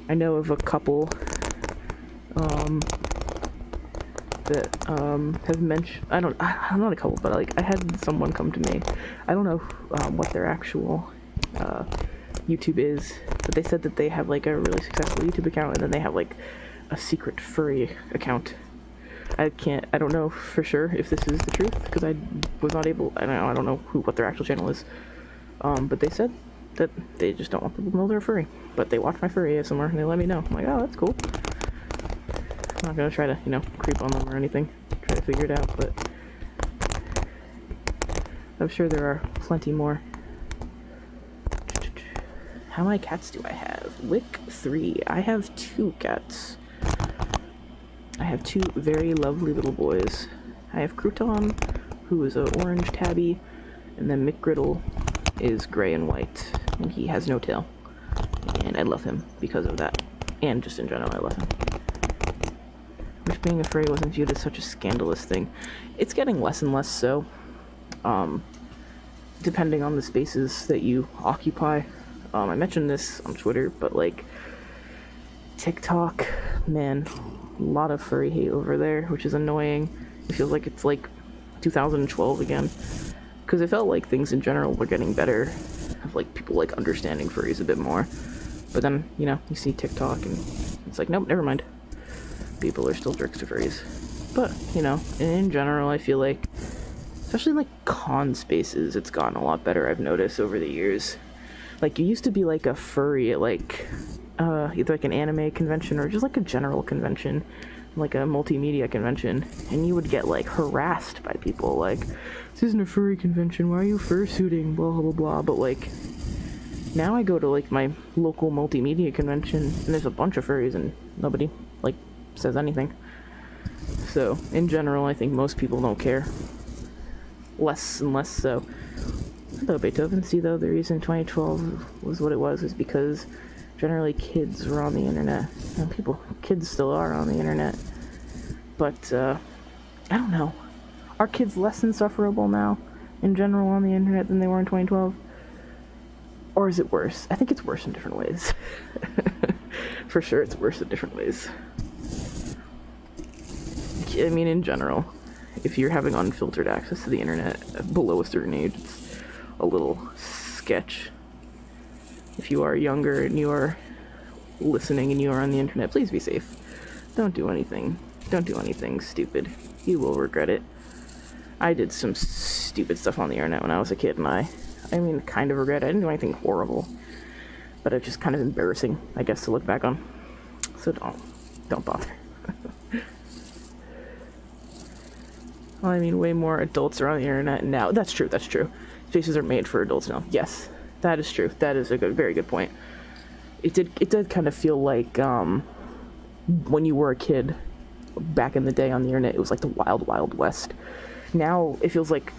I know of a couple that have mentioned. I'm not a couple, but like I had someone come to me. I don't know what their actual YouTube is, but they said that they have like a really successful YouTube account, and then they have like a secret furry account. I don't know for sure if this is the truth, because I was not able, I don't know what their actual channel is, but they said that they just don't want people to know they're furry, but they watch my furry ASMR and they let me know. I'm like, oh, that's cool. I'm not gonna try to, you know, creep on them or anything, try to figure it out, but I'm sure there are plenty more. How many cats do I have? Wick 3. I have 2 cats. I have 2 very lovely little boys. I have Crouton, who is an orange tabby, and then McGriddle is gray and white, and he has no tail. And I love him because of that, and just in general, I love him. I wish being a furry wasn't viewed as such a scandalous thing. It's getting less and less so, depending on the spaces that you occupy. I mentioned this on Twitter, but like TikTok, man, a lot of furry hate over there, which is annoying. It feels like it's like 2012 again, because it felt like things in general were getting better, of like people like understanding furries a bit more. But then, you know, you see TikTok and it's like, nope, never mind. People are still jerks to furries. But, you know, in general, I feel like, especially in like con spaces, it's gotten a lot better, I've noticed over the years. Like, it used to be like a furry at like either like an anime convention or just like a general convention, like a multimedia convention, and you would get like harassed by people like, this isn't a furry convention, why are you fursuiting, blah blah blah. But like now I go to like my local multimedia convention and there's a bunch of furries and nobody like says anything. So in general, I think most people don't care, less and less so. Hello Beethoven. See, though, the reason 2012 was what it was because generally kids were on the internet, and kids still are on the internet, but I don't know, are kids less insufferable now in general on the internet than they were in 2012, or is it worse? I think it's worse in different ways. For sure it's worse in different ways. I mean, in general, if you're having unfiltered access to the internet below a certain age, it's a little sketch. If you are younger and you are listening and you are on the internet, please be safe. Don't do anything stupid. You will regret it. I did some stupid stuff on the internet when I was a kid, and I mean, kind of regret it. I didn't do anything horrible, but it's just kind of embarrassing, I guess, to look back on. So don't bother. Well, I mean, way more adults are on the internet now. That's true. Spaces are made for adults now. Yes, that is true. That is a very good point. It did kind of feel like when you were a kid back in the day on the internet, it was like the wild west. Now it feels like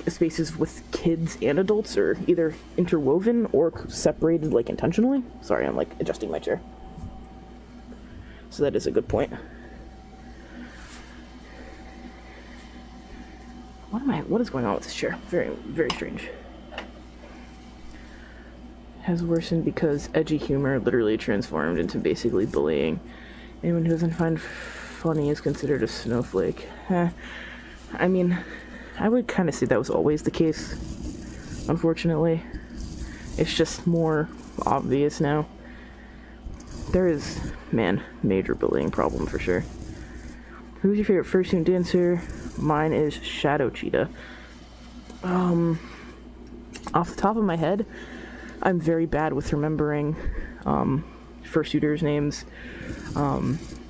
spaces with kids and adults are either interwoven or separated like intentionally. Sorry, I'm like adjusting my chair. So that is a good point. What is going on with this chair? Very, very strange. Has worsened because edgy humor literally transformed into basically bullying. Anyone who doesn't find funny is considered a snowflake. I mean, I would kind of say that was always the case, unfortunately. It's just more obvious now. There is, man, major bullying problem for sure. Who's your favorite fursuit dancer? Mine is Shadow Cheetah. Off the top of my head, I'm very bad with remembering fursuiters' names.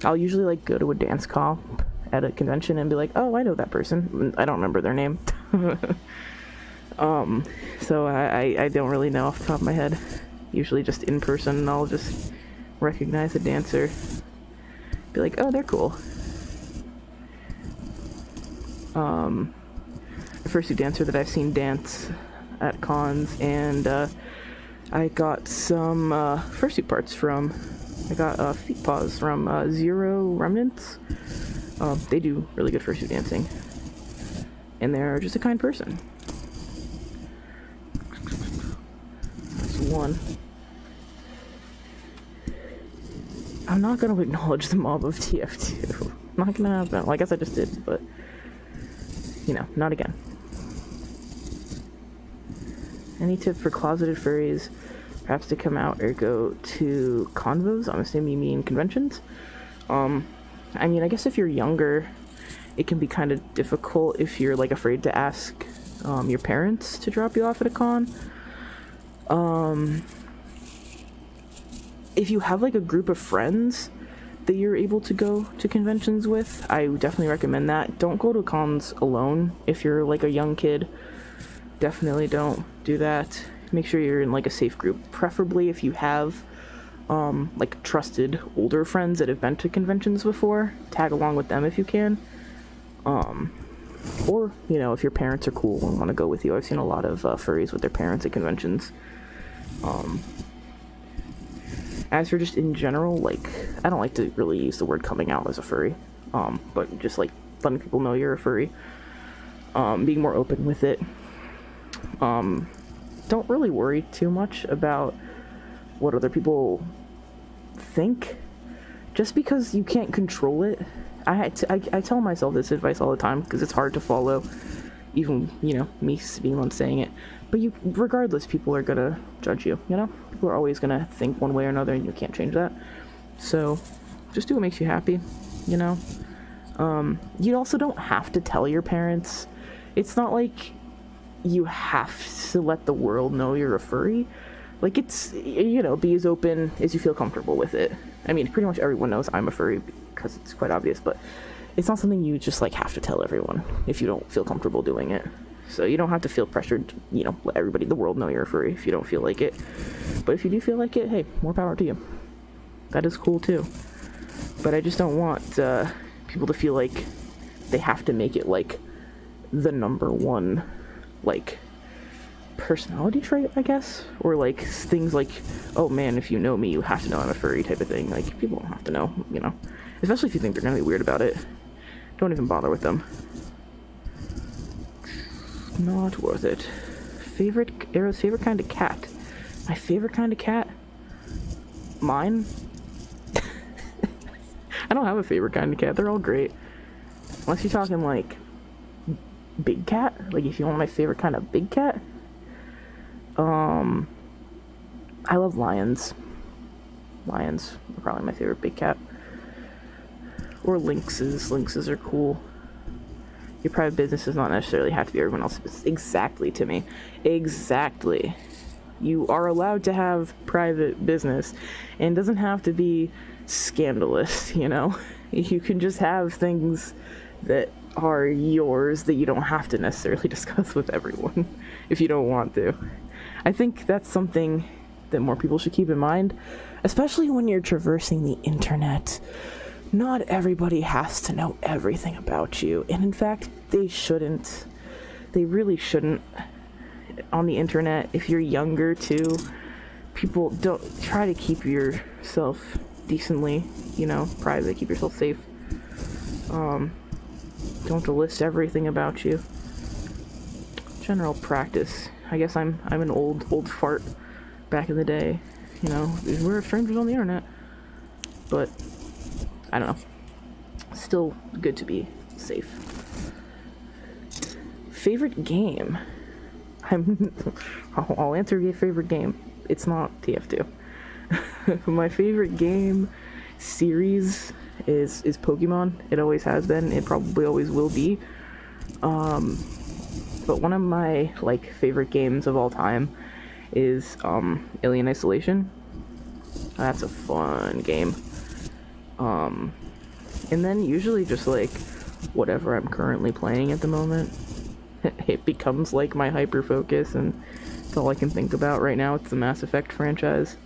I'll usually like go to a dance comp at a convention and be like, oh, I know that person. I don't remember their name. So I don't really know off the top of my head. Usually just in person, I'll just recognize a dancer. Be like, oh, they're cool. The fursuit dancer that I've seen dance at cons, and I got some fursuit parts from. I got feet paws from Zero Remnants. They do really good fursuit dancing, and they're just a kind person. That's one. I'm not going to acknowledge the mob of TF2. Not going to happen. Well, I guess I just did, but, you know, not again. Any tip for closeted furries, perhaps to come out or go to convos? I'm assuming you mean conventions. I mean, I guess if you're younger, it can be kind of difficult if you're, like, afraid to ask your parents to drop you off at a con. If you have, like, a group of friends that you're able to go to conventions with, I would definitely recommend that. Don't go to cons alone if you're, like, a young kid. Definitely don't do that. Make sure you're in, like, a safe group. Preferably if you have, like, trusted older friends that have been to conventions before. Tag along with them if you can. Or, you know, if your parents are cool and want to go with you. I've seen a lot of furries with their parents at conventions. As for just in general, like, I don't like to really use the word coming out as a furry, but just, like, letting people know you're a furry, being more open with it. Don't really worry too much about what other people think, just because you can't control it. I tell myself this advice all the time, because it's hard to follow, even, you know, me being the one saying it. But regardless, people are gonna judge you, you know? People are always gonna think one way or another, and you can't change that. So, just do what makes you happy, you know? You also don't have to tell your parents. It's not like you have to let the world know you're a furry. Like, it's, you know, be as open as you feel comfortable with it. I mean, pretty much everyone knows I'm a furry, because it's quite obvious, but it's not something you just, like, have to tell everyone if you don't feel comfortable doing it. So you don't have to feel pressured, you know, let everybody in the world know you're a furry if you don't feel like it. But if you do feel like it, hey, more power to you. That is cool too. But I just don't want people to feel like they have to make it, like, the number one, like, personality trait, I guess? Or, like, things like, oh man, if you know me, you have to know I'm a furry type of thing. Like, people don't have to know, you know? Especially if you think they're gonna be weird about it. Don't even bother with them. Not worth it. Arrow's favorite kind of cat. My favorite kind of cat? Mine? I don't have a favorite kind of cat. They're all great. Unless you're talking, like, big cat. Like, if you want my favorite kind of big cat. I love lions. Lions are probably my favorite big cat. Or lynxes. Lynxes are cool. Your private business does not necessarily have to be everyone else's. Exactly, Timmy. Exactly. You are allowed to have private business, and it doesn't have to be scandalous, you know? You can just have things that are yours that you don't have to necessarily discuss with everyone if you don't want to. I think that's something that more people should keep in mind, especially when you're traversing the internet. Not everybody has to know everything about you, and in fact, they shouldn't. They really shouldn't. On the internet, if you're younger too, people don't try to keep yourself decently, you know, private, keep yourself safe. Don't list everything about you. General practice. I guess I'm an old fart back in the day, you know, we're strangers on the internet, but I don't know. Still good to be safe. Favorite game? I'll answer your favorite game. It's not TF2. My favorite game series is Pokemon. It always has been. It probably always will be. But one of my, like, favorite games of all time is Alien Isolation. That's a fun game. And then usually just like whatever I'm currently playing at the moment. It becomes like my hyper focus, and it's all I can think about right now. It's the Mass Effect franchise.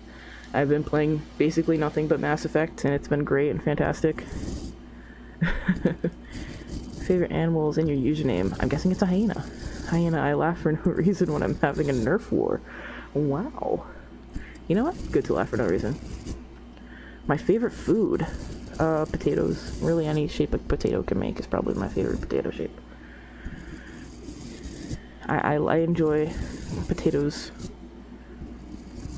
I've been playing basically nothing but Mass Effect, and it's been great and fantastic. Favorite animals in your username? I'm guessing it's a hyena. Hyena, I laugh for no reason when I'm having a Nerf war. Wow. You know what? Good to laugh for no reason. My favorite food? Potatoes. Really, any shape a potato can make is probably my favorite potato shape. I enjoy potatoes.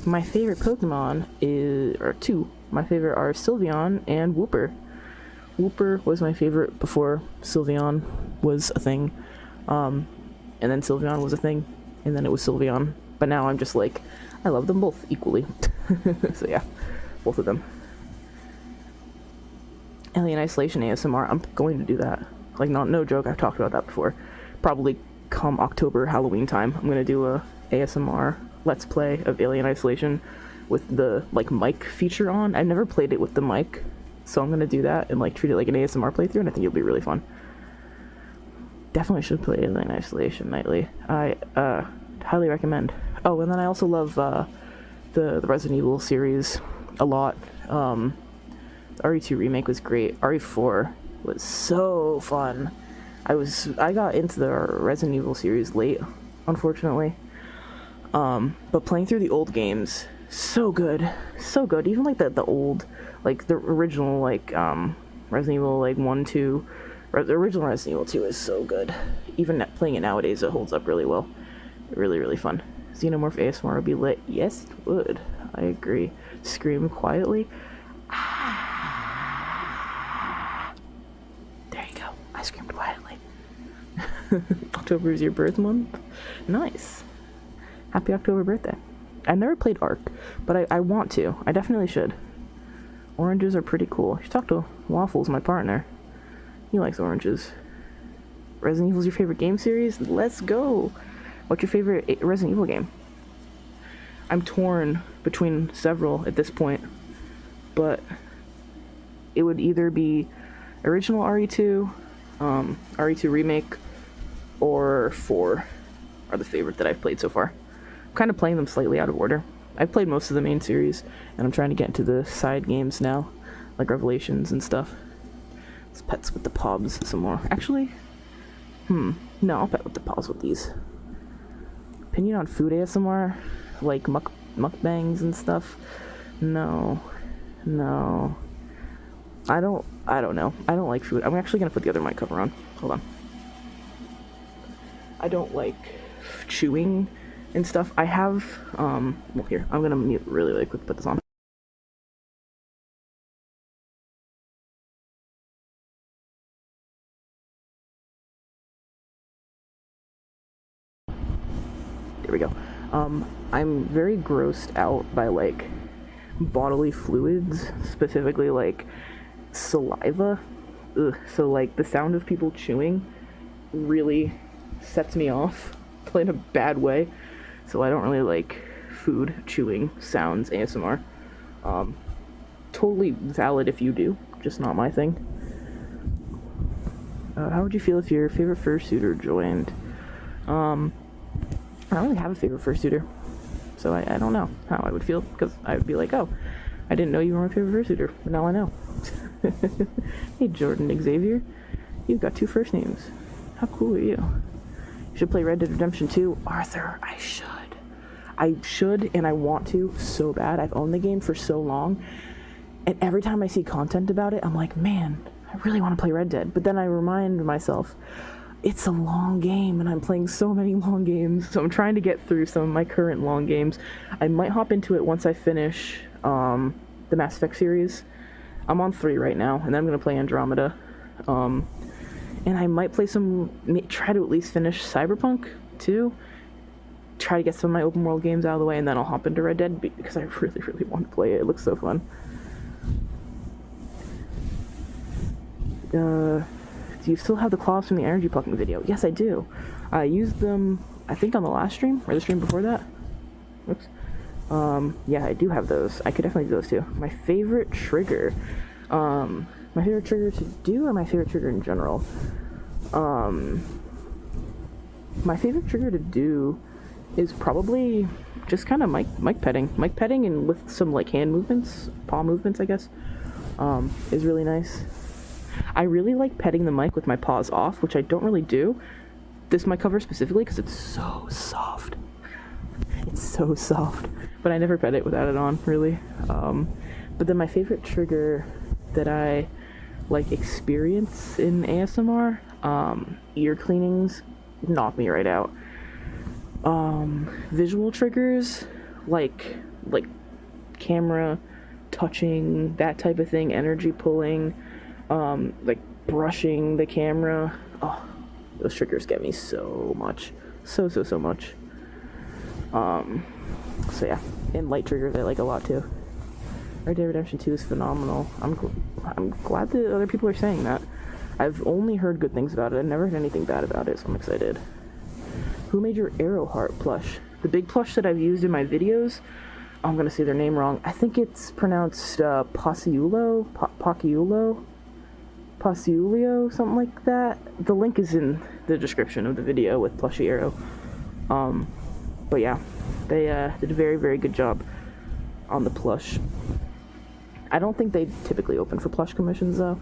My favorite Pokemon are two. My favorite are Sylveon and Wooper. Wooper was my favorite before Sylveon was a thing. And then Sylveon was a thing. And then it was Sylveon. But now I'm just like, I love them both equally. So yeah, both of them. Alien Isolation ASMR, I'm going to do that. Like, no joke, I've talked about that before. Probably come October, Halloween time, I'm going to do a ASMR Let's Play of Alien Isolation with the, like, mic feature on. I've never played it with the mic, so I'm going to do that and, like, treat it like an ASMR playthrough, and I think it'll be really fun. Definitely should play Alien Isolation nightly. I, highly recommend. Oh, and then I also love, the Resident Evil series a lot. The RE2 remake was great. RE4 was so fun. I got into the Resident Evil series late, unfortunately. But playing through the old games, so good. So good. Even like the old, like the original, like, Resident Evil, like 1, 2, the original Resident Evil 2 is so good. Even playing it nowadays, it holds up really well. Really, really fun. Xenomorph ASMR would be lit. Yes, it would. I agree. Scream quietly. There you go. I screamed quietly. October is your birth month? Nice. Happy October birthday. I never played Ark, but I want to. I definitely should. Oranges are pretty cool. You should talk to Waffles, my partner. He likes oranges. Resident Evil's your favorite game series? Let's go! What's your favorite Resident Evil game? I'm torn between several at this point, but it would either be original RE2, RE2 remake, or 4 are the favorite that I've played so far. I'm kind of playing them slightly out of order. I've played most of the main series, and I'm trying to get into the side games now, like Revelations and stuff. Let's pets with the pobs some more. Actually, no, I'll pet with the paws with these. Opinion on food ASMR? Like mukbangs and stuff? No. I don't know. I don't like food. I'm actually gonna put the other mic cover on. Hold on. I don't like chewing and stuff. I have, well, here, I'm gonna mute really quick, put this on. There we go. I'm very grossed out by, like, bodily fluids, specifically, like, saliva. Ugh. So, like, the sound of people chewing really sets me off in a bad way. So I don't really like food chewing sounds ASMR. Totally valid if you do, just not my thing. How would you feel if your favorite fursuiter joined? I don't really have a favorite fursuiter, so I don't know how I would feel, because I would be like, oh, I didn't know you were my favorite fursuiter, but now I know. Hey, Jordan Xavier, you've got 2 first names. How cool are you? You should play Red Dead Redemption 2. Arthur, I should, and I want to so bad. I've owned the game for so long, and every time I see content about it, I'm like, man, I really want to play Red Dead. But then I remind myself, it's a long game, and I'm playing so many long games, so I'm trying to get through some of my current long games. I might hop into it once I finish the Mass Effect series. I'm on 3 right now, and then I'm going to play Andromeda. And I might play try to at least finish Cyberpunk 2. Try to get some of my open world games out of the way, and then I'll hop into Red Dead, because I really want to play it. It looks so fun. Do you still have the claws from the energy plucking video? Yes, I do. I used them, I think, on the last stream, or the stream before that. Oops. Yeah, I do have those. I could definitely do those too. My favorite trigger. My favorite trigger to do, or my favorite trigger in general? My favorite trigger to do is probably just kind of mic petting, and with some like hand movements, paw movements, I guess, is really nice. I really like petting the mic with my paws off, which I don't really do this mic cover specifically because it's so soft. It's so soft, but I never pet it without it on, really. But then my favorite trigger that I like experience in ASMR, ear cleanings knock me right out. Visual triggers like camera touching, that type of thing, energy pulling, like brushing the camera. Oh, those triggers get me so much, so much. So yeah, and light triggers I like a lot too. Red Dead Redemption 2 is phenomenal. I'm glad that other people are saying that. I've only heard good things about it. I've never heard anything bad about it, so I'm excited. Who made your Arrow Heart plush? The big plush that I've used in my videos, I'm gonna say their name wrong. I think it's pronounced Pasiulo, Pasiulio, something like that. The link is in the description of the video with Plushy Arrow. But yeah, they did a very, very good job on the plush. I don't think they typically open for plush commissions though.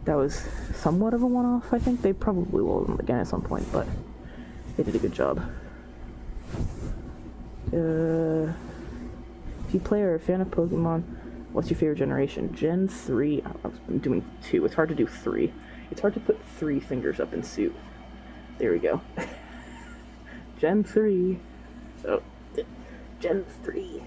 That was somewhat of a one-off, I think. They probably will again at some point, but they did a good job. If you play or are a fan of Pokemon, what's your favorite generation? Gen 3? I'm doing 2. It's hard to do 3. It's hard to put 3 fingers up in suit. There we go. Gen 3. So, Gen 3.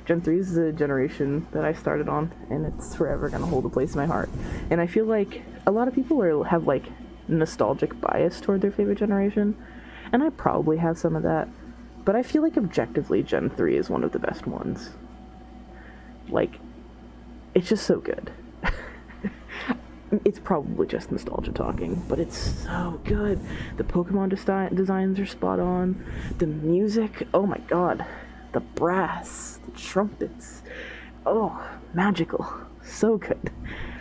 Gen 3 is the generation that I started on, and it's forever gonna hold a place in my heart. And I feel like a lot of people have like nostalgic bias toward their favorite generation, and I probably have some of that, but I feel like objectively Gen 3 is one of the best ones. Like, it's just so good. It's probably just nostalgia talking, but it's so good. The Pokemon designs are spot on. The music, oh my god. The brass, the trumpets, oh, magical, so good.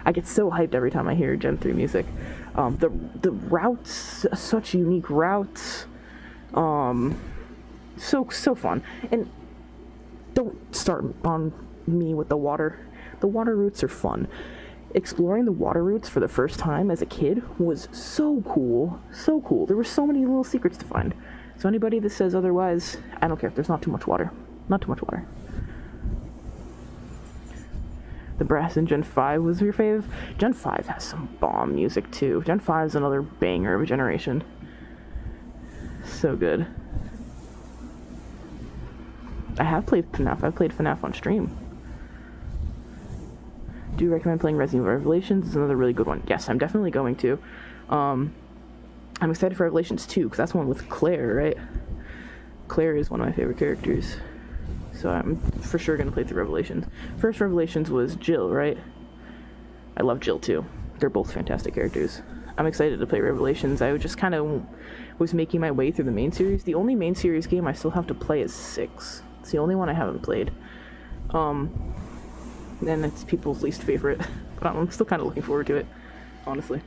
I get so hyped every time I hear Gen 3 music. The routes, such unique routes, so fun. And don't start on me with the water. The water routes are fun. Exploring the water routes for the first time as a kid was so cool, so cool. There were so many little secrets to find. So anybody that says otherwise, I don't care. There's not too much water. Not too much water. The brass in Gen 5 was your fave? Gen 5 has some bomb music too. Gen 5 is another banger of a generation. So good. I have played FNAF. I've played FNAF on stream. Do you recommend playing Resident Evil Revelations? It's another really good one. Yes, I'm definitely going to. I'm excited for Revelations 2, because that's one with Claire, right? Claire is one of my favorite characters. So I'm for sure going to play through Revelations. First Revelations was Jill, right? I love Jill too. They're both fantastic characters. I'm excited to play Revelations. I just kind of was making my way through the main series. The only main series game I still have to play is 6. It's the only one I haven't played. And it's people's least favorite. But I'm still kind of looking forward to it, honestly.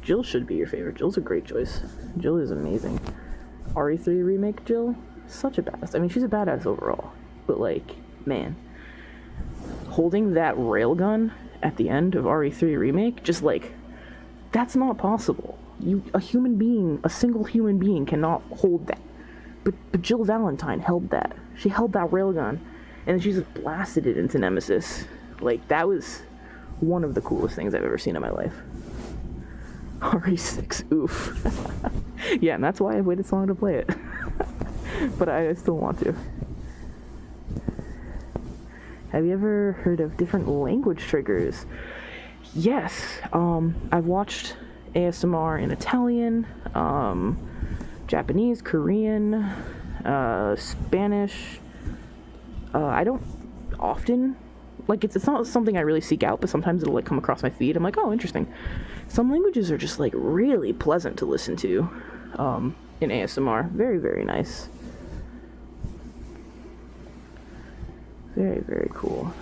Jill should be your favorite. Jill's a great choice. Jill is amazing. RE3 remake Jill, such a badass. I mean, she's a badass overall, but like, man, holding that railgun at the end of RE3 remake, just like, that's not possible. A human being, a single human being cannot hold that. But Jill Valentine held that. She held that railgun, and she just blasted it into Nemesis. Like, that was one of the coolest things I've ever seen in my life. RE6, oof. Yeah, and that's why I've waited so long to play it. But I still want to. Have you ever heard of different language triggers? Yes. I've watched ASMR in Italian, Japanese, Korean, Spanish. I don't often, like, it's not something I really seek out, but sometimes it'll like come across my feed. I'm like, oh, interesting. Some languages are just like really pleasant to listen to in ASMR. Very, very nice. Very, very cool.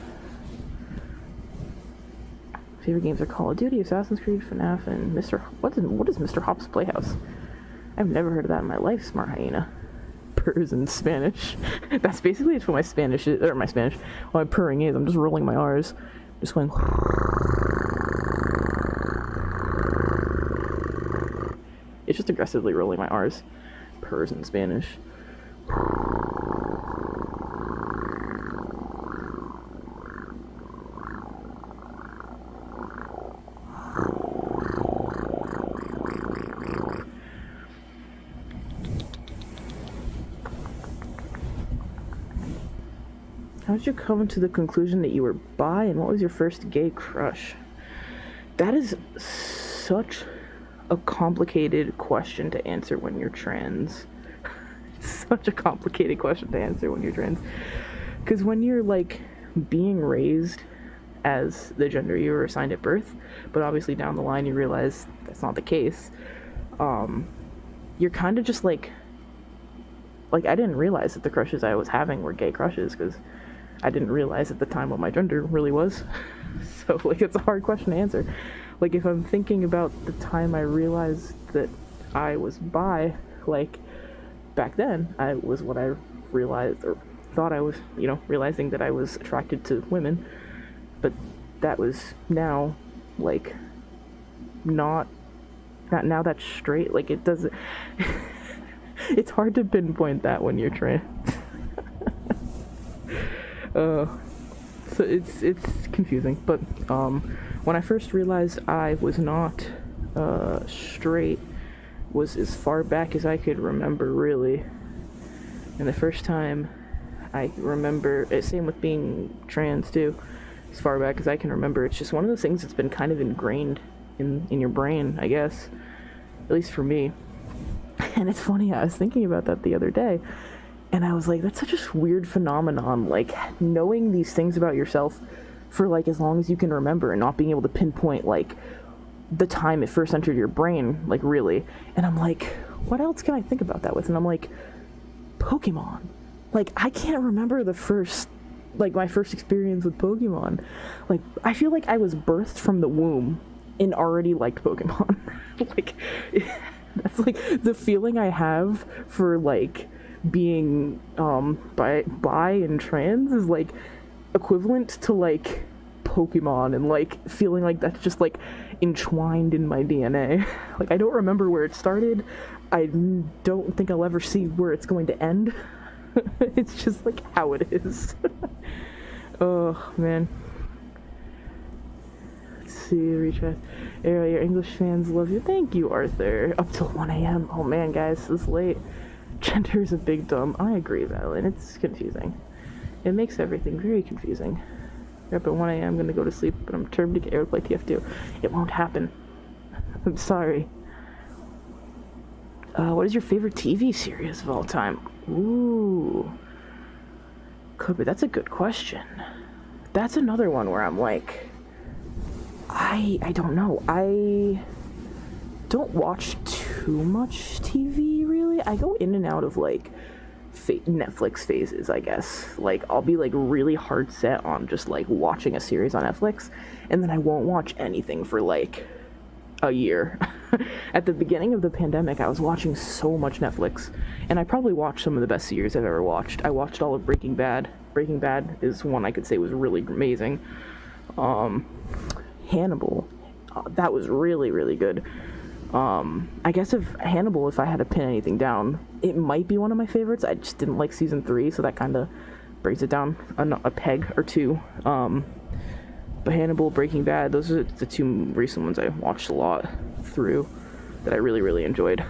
Favorite games are Call of Duty, Assassin's Creed, FNAF, and what is Mr. Hop's Playhouse? I've never heard of that in my life, smart hyena. Purrs in Spanish. That's basically what my Spanish is, or my Spanish. Well, my purring is. I'm just rolling my R's. Just going. It's just aggressively rolling my R's. Purrs in Spanish. How did you come to the conclusion that you were bi, and what was your first gay crush? That is such a complicated question to answer when you're trans. Such a complicated question to answer when you're trans. Because when you're, like, being raised as the gender you were assigned at birth, but obviously down the line you realize that's not the case, you're kind of just, like, I didn't realize that the crushes I was having were gay crushes, because I didn't realize at the time what my gender really was. So, like, it's a hard question to answer. Like, if I'm thinking about the time I realized that I was bi, like, back then, I was what I realized, or thought I was, realizing that I was attracted to women. But that was now, like, not now that's straight. Like, it doesn't... It's hard to pinpoint that when you're trans. So it's confusing, but when I first realized I was not straight was as far back as I could remember, really. And the first time I remember, same with being trans too, as far back as I can remember, it's just one of those things that's been kind of ingrained in your brain, I guess, at least for me. And it's funny, I was thinking about that the other day, and I was like, that's such a weird phenomenon, like, knowing these things about yourself for, like, as long as you can remember, and not being able to pinpoint, like, the time it first entered your brain, like, really. And I'm like, what else can I think about that with? And I'm like, Pokemon. Like, I can't remember my first experience with Pokemon. Like, I feel like I was birthed from the womb and already liked Pokemon. Like, that's, like, the feeling I have for, like, being bi and trans is, like, equivalent to, like, Pokemon, and, like, feeling like that's just, like, entwined in my DNA. Like, I don't remember where it started. I don't think I'll ever see where it's going to end. It's just, like, how it is. Oh, man. Let's see, retry. Ariel, your English fans love you. Thank you, Arthur. Up till 1 a.m. Oh, man, guys, this is late. Gender is a big dumb. I agree, Valen. It's confusing. It makes everything very confusing. Up at 1 a.m. I'm gonna go to sleep, but I'm determined to get air to play TF2. It won't happen. I'm sorry. What is your favorite TV series of all time? Ooh. Could be. That's a good question. That's another one where I'm like, I don't know. I don't watch too much TV, really. I go in and out of, like, Netflix phases, I guess. Like, I'll be, like, really hard set on just, like, watching a series on Netflix, and then I won't watch anything for, like, a year. At the beginning of the pandemic, I was watching so much Netflix, and I probably watched some of the best series I've ever watched. I watched all of Breaking Bad. Breaking Bad is one I could say was really amazing. Hannibal, that was really, really good. I guess if Hannibal, if I had to pin anything down, it might be one of my favorites. I just didn't like season 3, so that kind of brings it down a peg or two. But Hannibal, Breaking Bad, those are the two recent ones I watched a lot through that I really, really enjoyed.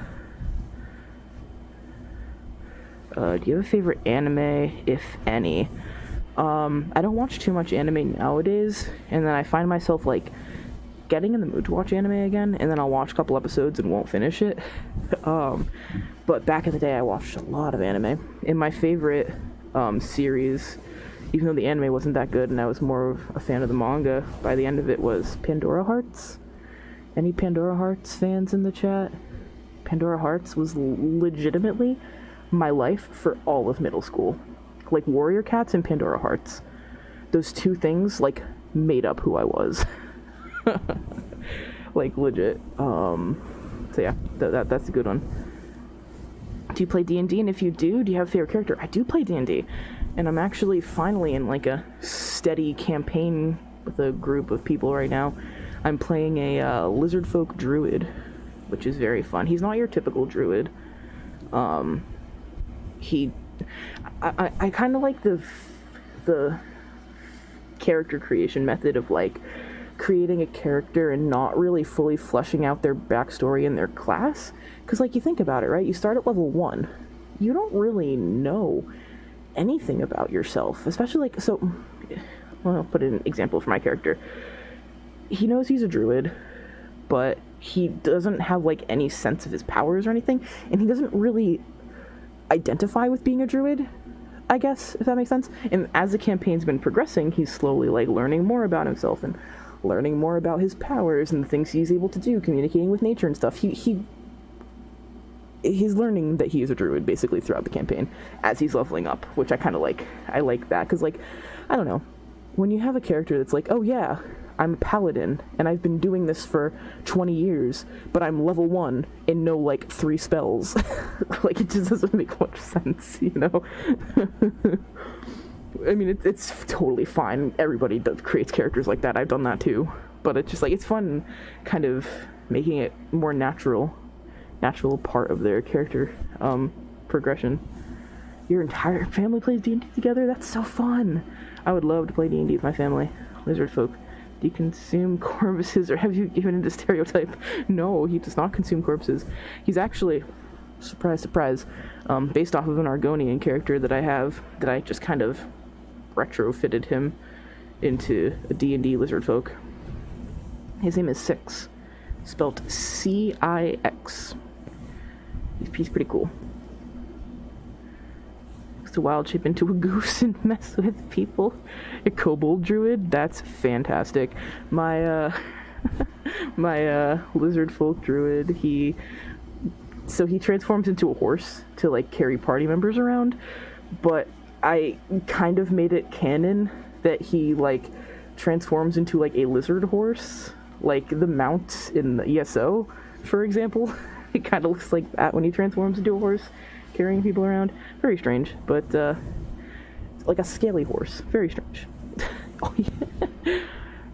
Do you have a favorite anime, if any? I don't watch too much anime nowadays, and then I find myself, like, getting in the mood to watch anime again, and then I'll watch a couple episodes and won't finish it. But back in the day, I watched a lot of anime. And my favorite series, even though the anime wasn't that good and I was more of a fan of the manga, by the end of it was Pandora Hearts. Any Pandora Hearts fans in the chat? Pandora Hearts was legitimately my life for all of middle school. Like, Warrior Cats and Pandora Hearts those two things, like, made up who I was. Like, legit. So yeah, that's a good one. Do you play D&D? And if you do you have a favorite character? I do play D&D. And I'm actually finally in, like, a steady campaign with a group of people right now. I'm playing a lizard folk druid, which is very fun. He's not your typical druid. I kind of like the character creation method of, like, creating a character and not really fully fleshing out their backstory in their class. Because, like, you think about it, right? You start at level 1. You don't really know anything about yourself. Especially, like, so... Well, I'll put an example for my character. He knows he's a druid, but he doesn't have, like, any sense of his powers or anything. And he doesn't really identify with being a druid, I guess, if that makes sense. And as the campaign's been progressing, he's slowly, like, learning more about himself and learning more about his powers and the things he's able to do, communicating with nature and stuff. He's learning that he is a druid, basically, throughout the campaign, as he's leveling up, which I kind of like. I like that, because, like, I don't know, when you have a character that's like, oh yeah, I'm a paladin, and I've been doing this for 20 years, but I'm level 1 and know, like, 3 spells. Like, it just doesn't make much sense, you know? I mean, it's totally fine. Everybody creates characters like that. I've done that too. But it's just, like, it's fun kind of making it more natural part of their character progression. Your entire family plays D&D together? That's so fun! I would love to play D&D with my family. Lizard folk. Do you consume corpses, or have you given into stereotype? No, he does not consume corpses. He's actually, surprise, surprise, based off of an Argonian character that I have, that I just kind of retrofitted him into a D&D lizard folk. His name is Six, spelled C-I-X. He's pretty cool. To wild shape into a goose and mess with people. A kobold druid? That's fantastic. My my lizard folk druid, he transforms into a horse to, like, carry party members around, but I kind of made it canon that he, like, transforms into, like, a lizard horse, like the mount in the ESO, for example. It kind of looks like that when he transforms into a horse, carrying people around. Very strange, but like a scaly horse. Very strange. Oh yeah.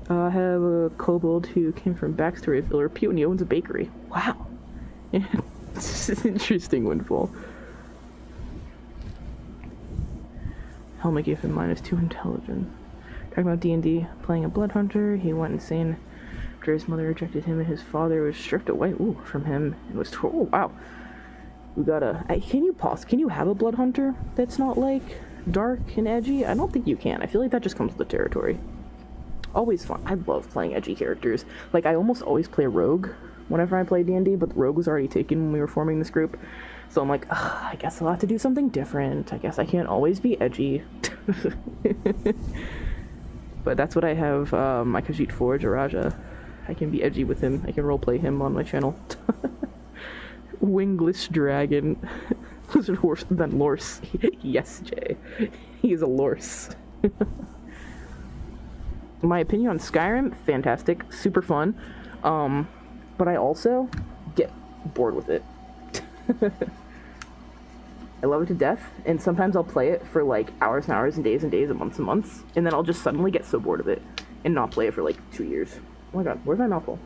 I have a kobold who came from backstory of ill repute and he owns a bakery. Wow. Yeah, it's an interesting windfall. Helmet gave him -2 intelligence. Talking about D&D, playing a blood hunter, he went insane after his mother rejected him and his father was stripped away from him and was oh wow. We gotta... Can you have a blood hunter that's not, like, dark and edgy? I don't think you can. I feel like that just comes with the territory. Always fun. I love playing edgy characters. Like, I almost always play rogue whenever I play D&D, but rogue was already taken when we were forming this group. So I'm like, I guess I'll have to do something different. I guess I can't always be edgy. But that's what I have my Khajiit Forge, Araja. I can be edgy with him. I can roleplay him on my channel. Wingless dragon. Lizard horse, then lorse. Yes, Jay. He is a lorse. My opinion on Skyrim, fantastic. Super fun. But I also get bored with it. I love it to death, and sometimes I'll play it for, like, hours and hours and days and months, and then I'll just suddenly get so bored of it and not play it for, like, 2 years. Oh my god, where's my mouthful?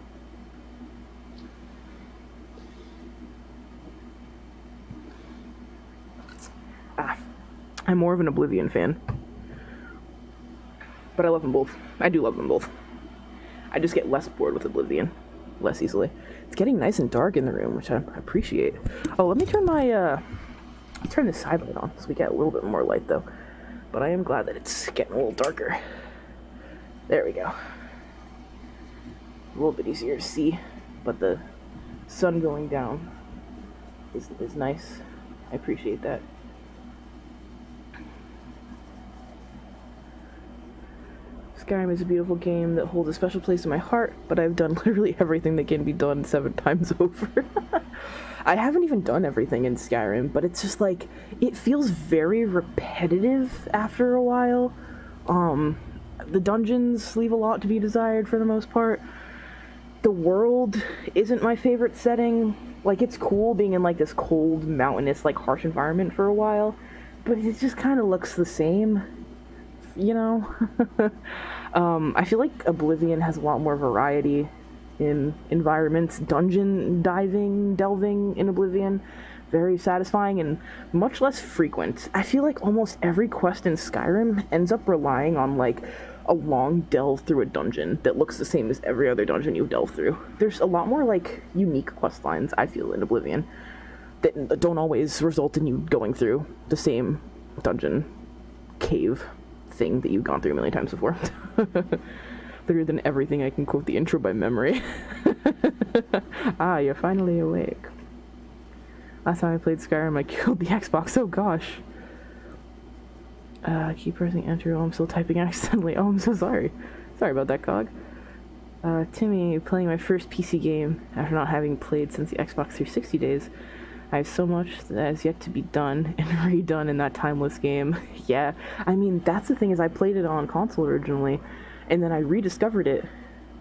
I'm more of an Oblivion fan. But I love them both. I do love them both. I just get less bored with Oblivion. Less easily. It's getting nice and dark in the room, which I appreciate. Oh, let me turn my, turn this side light on, so we get a little bit more light, though. But I am glad that it's getting a little darker. There we go. A little bit easier to see, but the sun going down is nice. I appreciate that. Skyrim is a beautiful game that holds a special place in my heart, but I've done literally everything that can be done 7 times over. I haven't even done everything in Skyrim, but it's just like, it feels very repetitive after a while. The dungeons leave a lot to be desired for the most part. The world isn't my favorite setting. Like, it's cool being in, like, this cold, mountainous, like, harsh environment for a while, but it just kind of looks the same, you know? I feel like Oblivion has a lot more variety in environments. Dungeon delving in Oblivion, very satisfying and much less frequent. I feel like almost every quest in Skyrim ends up relying on, like, a long delve through a dungeon that looks the same as every other dungeon you delve through. There's a lot more, like, unique quest lines, I feel, in Oblivion that don't always result in you going through the same dungeon cave thing that you've gone through a million times before. Better than everything, I can quote the intro by memory. Ah, you're finally awake. Last time I played Skyrim, I killed the Xbox. Oh gosh. Keep pressing enter while I'm still typing accidentally. Oh, I'm so sorry. Sorry about that, Cog. Timmy, playing my first PC game after not having played since the Xbox 360 days. I have so much that has yet to be done and redone in that timeless game. Yeah, I mean, that's the thing, is I played it on console originally, and then I rediscovered it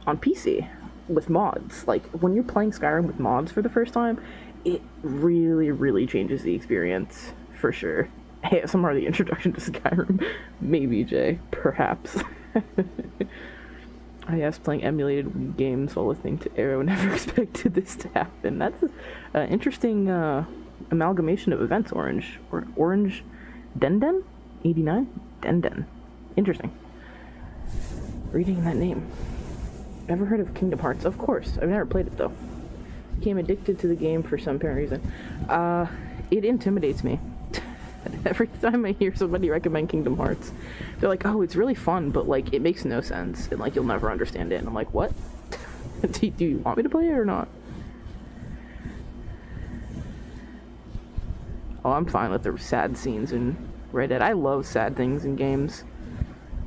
on PC with mods. Like, when you're playing Skyrim with mods for the first time, it really, really changes the experience, for sure. ASMR, the introduction to Skyrim. Maybe, Jay. Perhaps. I guess playing emulated Wii games while listening to Arrow. Never expected this to happen. That's an interesting amalgamation of events, Orange. Or Orange Denden? 89? Denden. Interesting. Reading that name. Ever heard of Kingdom Hearts? Of course. I've never played it, though. Became addicted to the game for some apparent reason. It intimidates me. Every time I hear somebody recommend Kingdom Hearts, they're like, oh, it's really fun, but, like, it makes no sense, and, like, you'll never understand it. And I'm like, what? Do you want me to play it or not? Oh, I'm fine with the sad scenes in Red Dead. I love sad things in games.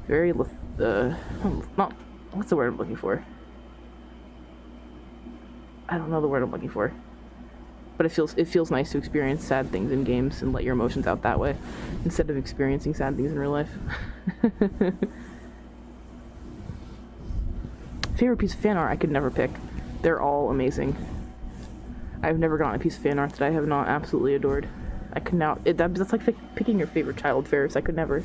Very, not, what's the word I'm looking for? I don't know the word I'm looking for. But it feels nice to experience sad things in games and let your emotions out that way, instead of experiencing sad things in real life. Favorite piece of fan art I could never pick. They're all amazing. I've never gotten a piece of fan art that I have not absolutely adored. I could now... that's like picking your favorite child, Ferris. I could never.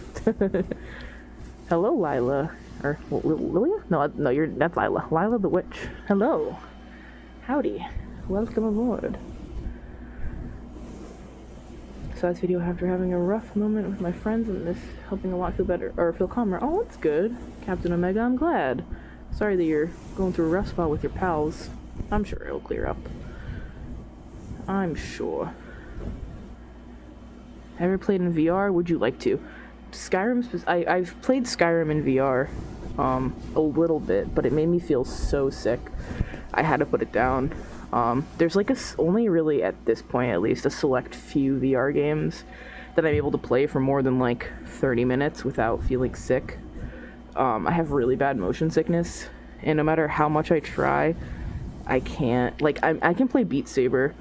Hello, Lila. Or, Lilia? No, that's Lila. Lila the Witch. Hello. Howdy. Welcome aboard. Saw this video after having a rough moment with my friends and this helping a lot feel better, or feel calmer. Oh, that's good. Captain Omega, I'm glad. Sorry that you're going through a rough spot with your pals. I'm sure it'll clear up. I'm sure. Ever played in VR? Would you like to? I've played Skyrim in VR a little bit, but it made me feel so sick. I had to put it down. There's like only really at this point at least a select few VR games that I'm able to play for more than like 30 minutes without feeling sick. I have really bad motion sickness, and no matter how much I try, I can't. Like, I can play Beat Saber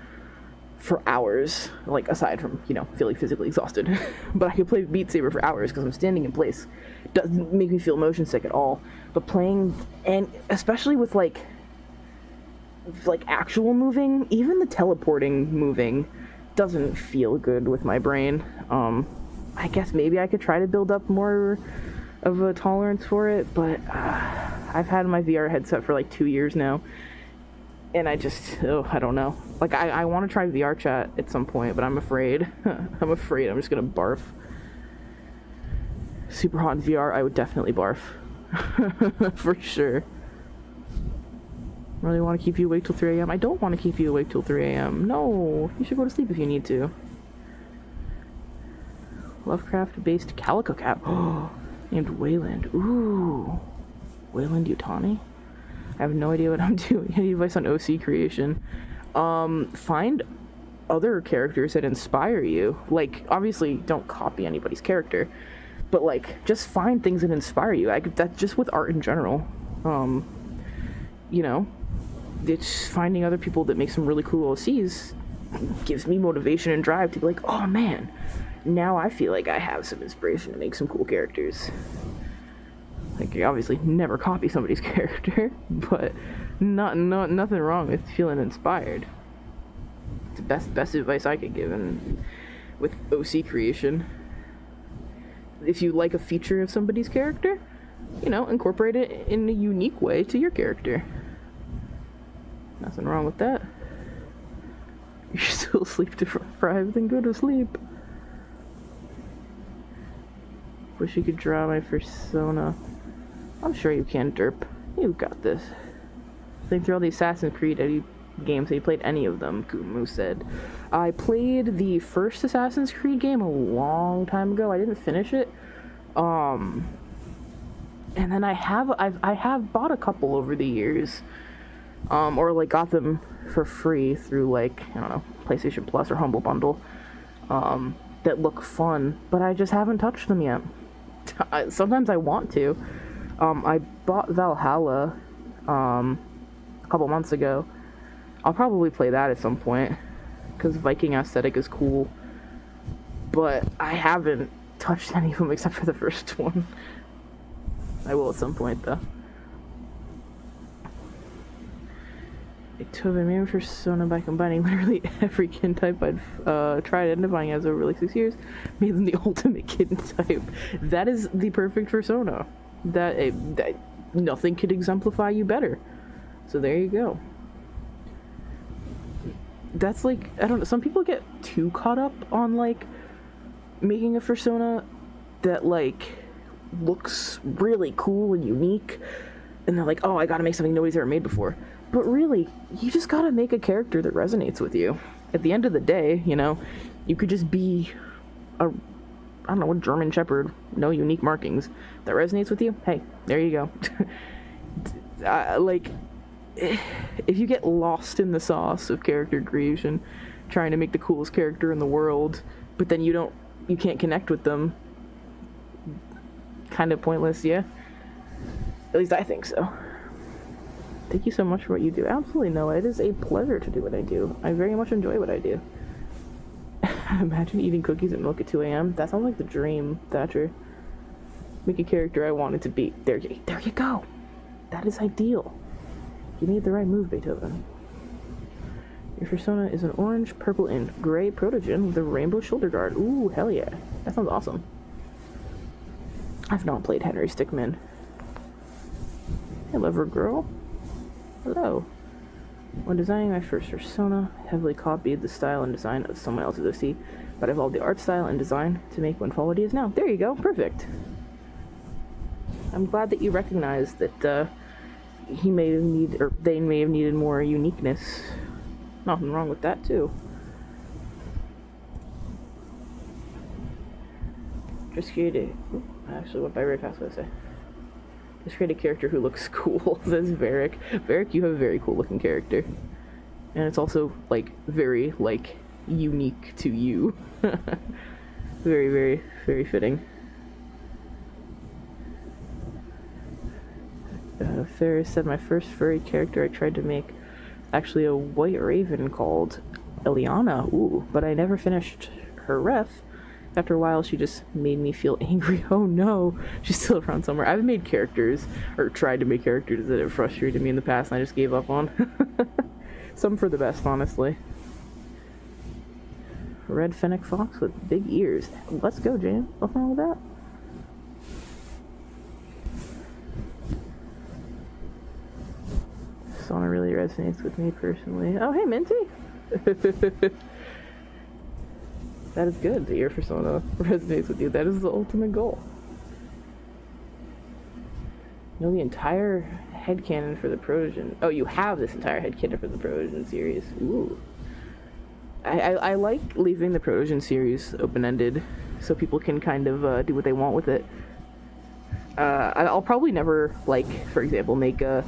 for hours, like, aside from, you know, feeling physically exhausted. But I can play Beat Saber for hours because I'm standing in place. It doesn't make me feel motion sick at all. But playing, and especially with like actual moving, even the teleporting moving doesn't feel good with my brain. I guess maybe I could try to build up more of a tolerance for it, but I've had my VR headset for like 2 years now, and I don't know. Like, I want to try VR chat at some point, but I'm afraid. I'm afraid I'm just gonna barf. Super hot in VR, I would definitely barf. For sure. Really want to keep you awake till 3 a.m.? I don't want to keep you awake till 3 a.m. No, you should go to sleep if you need to. Lovecraft-based Calico Cat. Oh, named Wayland. Ooh. Wayland Yutani? I have no idea what I'm doing. Any advice on OC creation? Find other characters that inspire you. Like, obviously, don't copy anybody's character, but, like, just find things that inspire you. That's just with art in general. You know, it's finding other people that make some really cool OCs gives me motivation and drive to be like, oh man, now I feel like I have some inspiration to make some cool characters. Like, you obviously never copy somebody's character, but nothing wrong with feeling inspired. It's the best advice I could give with OC creation. If you like a feature of somebody's character, you know, incorporate it in a unique way to your character. Nothing wrong with that. You're still sleep deprived, then go to sleep. Wish you could draw my Fursona. I'm sure you can, Derp. You've got this. Think through all the Assassin's Creed games. Have you played any of them? Kumu said. I played the first Assassin's Creed game a long time ago. I didn't finish it. And then I have bought a couple over the years. Or like got them for free through like, I don't know, PlayStation Plus or Humble Bundle. That look fun, but I just haven't touched them yet. Sometimes I want to. I bought Valhalla a couple months ago. I'll probably play that at some point because Viking aesthetic is cool, but I haven't touched any of them except for the first one. I will at some point though. I totally made a Fursona by combining literally every kin type I'd tried identifying as over like 6 years. Made them the ultimate kin type. That is the perfect Fursona. That nothing could exemplify you better. So there you go. That's like, I don't know, some people get too caught up on like making a Fursona that like looks really cool and unique, and they're like, oh, I gotta make something nobody's ever made before. But really, you just gotta make a character that resonates with you. At the end of the day, you know, you could just be a German Shepherd, no unique markings, that resonates with you. Hey, there you go. Like, if you get lost in the sauce of character creation, trying to make the coolest character in the world, but then you can't connect with them, kind of pointless, yeah? At least I think so. Thank you so much for what you do. Absolutely no, it is a pleasure to do what I do. I very much enjoy what I do. Imagine eating cookies and milk at 2 a.m. That sounds like the dream, Thatcher. Make a character I wanted to be. There you go. That is ideal. You made the right move, Beethoven. Your Fursona is an orange, purple, and gray Protogen with a rainbow shoulder guard. Ooh, hell yeah. That sounds awesome. I've not played Henry Stickmin. Hey, lover girl. Hello. When designing my first Fursona, I heavily copied the style and design of someone else's OC, but I evolved the art style and design to make one fall what he is now. There you go. Perfect. I'm glad that you recognize that they may have needed more uniqueness. Nothing wrong with that, too. Just create I actually went by very fast, what I say. Just create a character who looks cool, says Varric. Varric, you have a very cool looking character. And it's also, like, very, like, unique to you. Very, very, very fitting. Ferris said my first furry character I tried to make actually a white raven called Eliana. Ooh, but I never finished her ref. After a while, she just made me feel angry. Oh no, she's still around somewhere. I've made characters, or tried to make characters that have frustrated me in the past, and I just gave up on. Some for the best, honestly. Red fennec fox with big ears. Let's go, Jam. What's wrong with that? Sauna really resonates with me personally. Oh, hey, Minty! That is good that your Fursona resonates with you. That is the ultimate goal. You know the entire headcanon for the Protogen. Oh, you have this entire headcanon for the Protogen series. Ooh. I like leaving the Protogen series open-ended so people can kind of do what they want with it. I'll probably never, like, for example, make a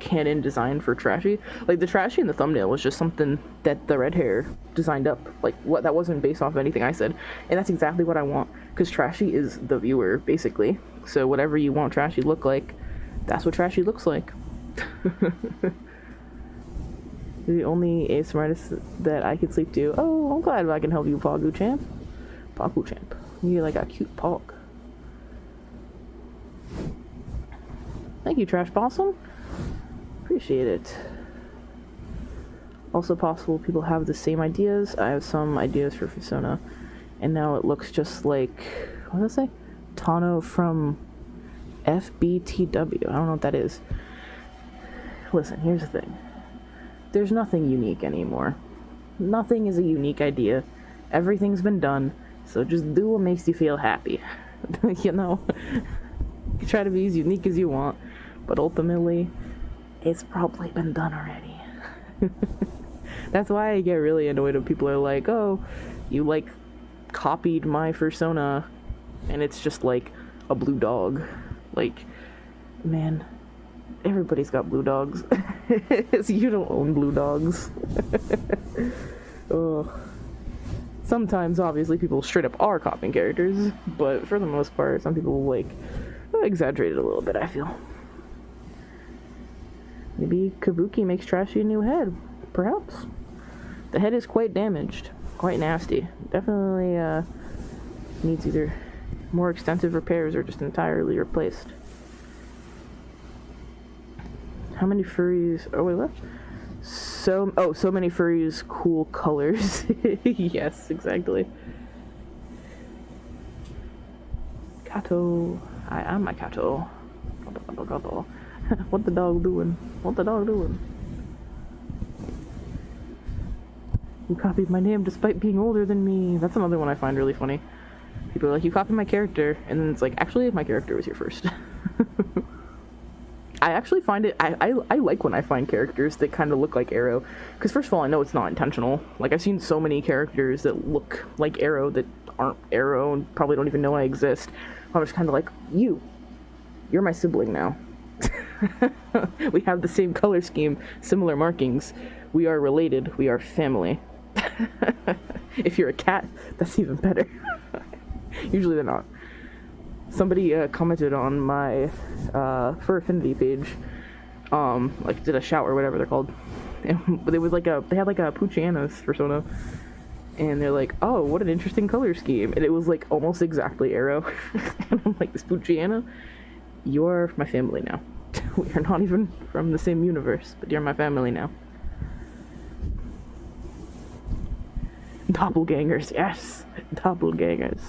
canon design for Trashy. Like, the Trashy in the thumbnail was just something that TheRedHare designed up. Like, what, that wasn't based off of anything I said. And that's exactly what I want, because Trashy is the viewer, basically. So whatever you want Trashy to look like, that's what Trashy looks like. You're the only ASMR artist that I can sleep to. Oh, I'm glad I can help you, Pogu Champ. Pogu Champ. You're like a cute pog. Thank you, Trash Possum. Appreciate it. Also possible people have the same ideas. I have some ideas for Fursona, and now it looks just like, what did I say? Tano from FBTW. I don't know what that is. Listen, here's the thing. There's nothing unique anymore. Nothing is a unique idea. Everything's been done, so just do what makes you feel happy. You know? You try to be as unique as you want, but ultimately, it's probably been done already. That's why I get really annoyed when people are like, oh, you, like, copied my Fursona, and it's just, like, a blue dog. Like, man, everybody's got blue dogs. So you don't own blue dogs. Oh. Sometimes, obviously, people straight up are copying characters, but for the most part, some people, like, exaggerate it a little bit, I feel. Maybe Kabuki makes Trashy a new head. Perhaps. The head is quite damaged. Quite nasty. Definitely, needs either more extensive repairs or just entirely replaced. How many furries... Oh, wait, what? So many furries, cool colors. Yes, exactly. Kato. I am my Kato. Kato. What the dog doing? What the dog doing? You copied my name despite being older than me. That's another one I find really funny. People are like, you copied my character, and then it's like, actually, my character was here first. I actually find it, I like when I find characters that kind of look like Arrow, because first of all, I know it's not intentional. Like, I've seen so many characters that look like Arrow that aren't Arrow, and probably don't even know I exist. I'm just kind of like, you're my sibling now. We have the same color scheme, similar markings. We are related. We are family. If you're a cat, that's even better. Usually they're not. Somebody commented on my Fur Affinity page, like did a shout or whatever they're called, and it was like they had like a Poochiana's persona, and they're like, oh, what an interesting color scheme, and it was like almost exactly Arrow. And I'm like, this Poochiana, you're my family now. We are not even from the same universe, but you're my family now. Doppelgangers, yes, doppelgangers.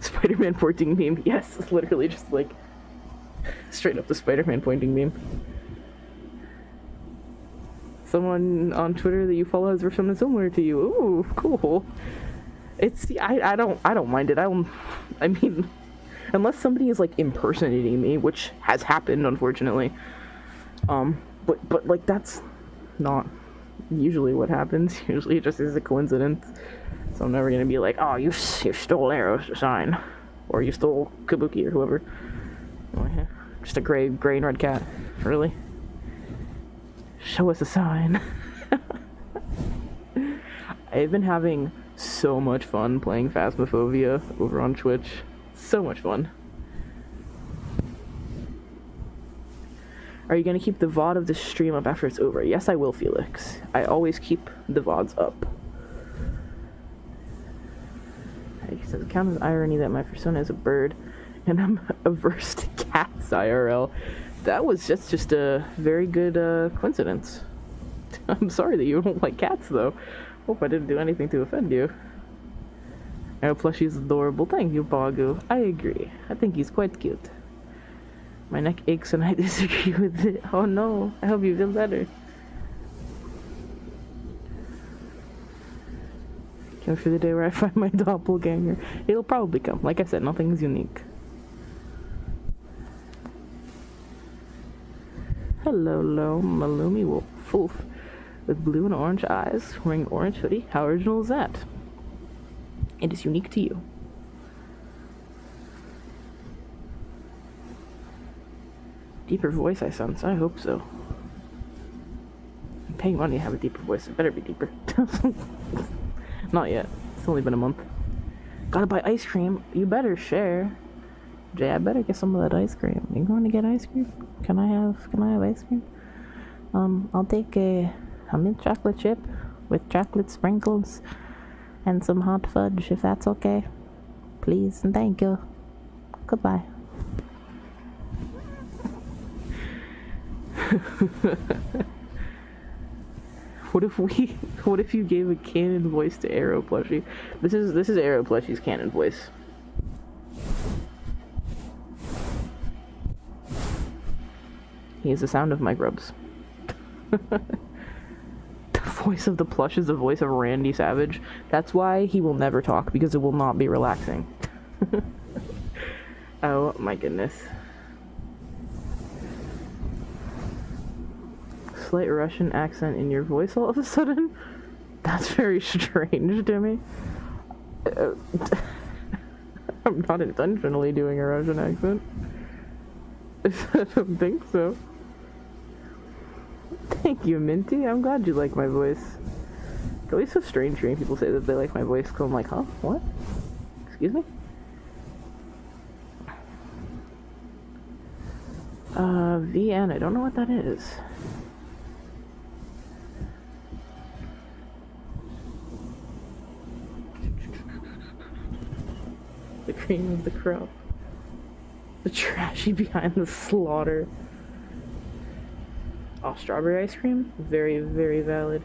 Spider-Man pointing meme, yes, it's literally just like straight up the Spider-Man pointing meme. Someone on Twitter that you follow has something similar to you. Ooh, cool. It's I don't mind it. I mean, unless somebody is like impersonating me, which has happened unfortunately. But like that's not usually what happens. Usually it just is a coincidence. So I'm never gonna be like, oh, you stole Arrow's sign, or you stole Kabuki or whoever. Oh, yeah. Just a gray and red cat. Really? Show us a sign. I've been having so much fun playing Phasmophobia over on Twitch. So much fun. Are you gonna keep the VOD of the stream up after it's over? Yes, I will, Felix. I always keep the VODs up. He says, it counts as irony that my persona is a bird, and I'm averse to cats IRL. That was just a very good coincidence. I'm sorry that you don't like cats, though. Hope I didn't do anything to offend you. Oh, Plushie's adorable. Thank you, Bagu. I agree. I think he's quite cute. My neck aches and I disagree with it. Oh no, I hope you feel better. Can't for the day where I find my doppelganger. It'll probably come. Like I said, nothing's unique. Hello, Malumi Wolf with blue and orange eyes, wearing an orange hoodie. How original is that? It is unique to you. Deeper voice, I sense. I hope so. I'm paying money to have a deeper voice. It better be deeper. Not yet. It's only been a month. Gotta buy ice cream. You better share. Jay, I better get some of that ice cream. You going to get ice cream? Can I have ice cream? I'll take a mint chocolate chip with chocolate sprinkles and some hot fudge, if that's okay. Please and thank you. Goodbye. What if you gave a canon voice to Arrow plushie? This is Arrow plushie's canon voice. He is the sound of microbes. The voice of the plush is the voice of Randy Savage. That's why he will never talk, because it will not be relaxing. Oh my goodness. Slight Russian accent in your voice all of a sudden? That's very strange to me. I'm not intentionally doing a Russian accent. I don't think so. Thank you, Minty. I'm glad you like my voice. It's always so strange hearing people say that they like my voice, because I'm like, huh? What? Excuse me? VN, I don't know what that is. The cream of the crop. The trashy behind the slaughter. Oh, strawberry ice cream? Very, very valid.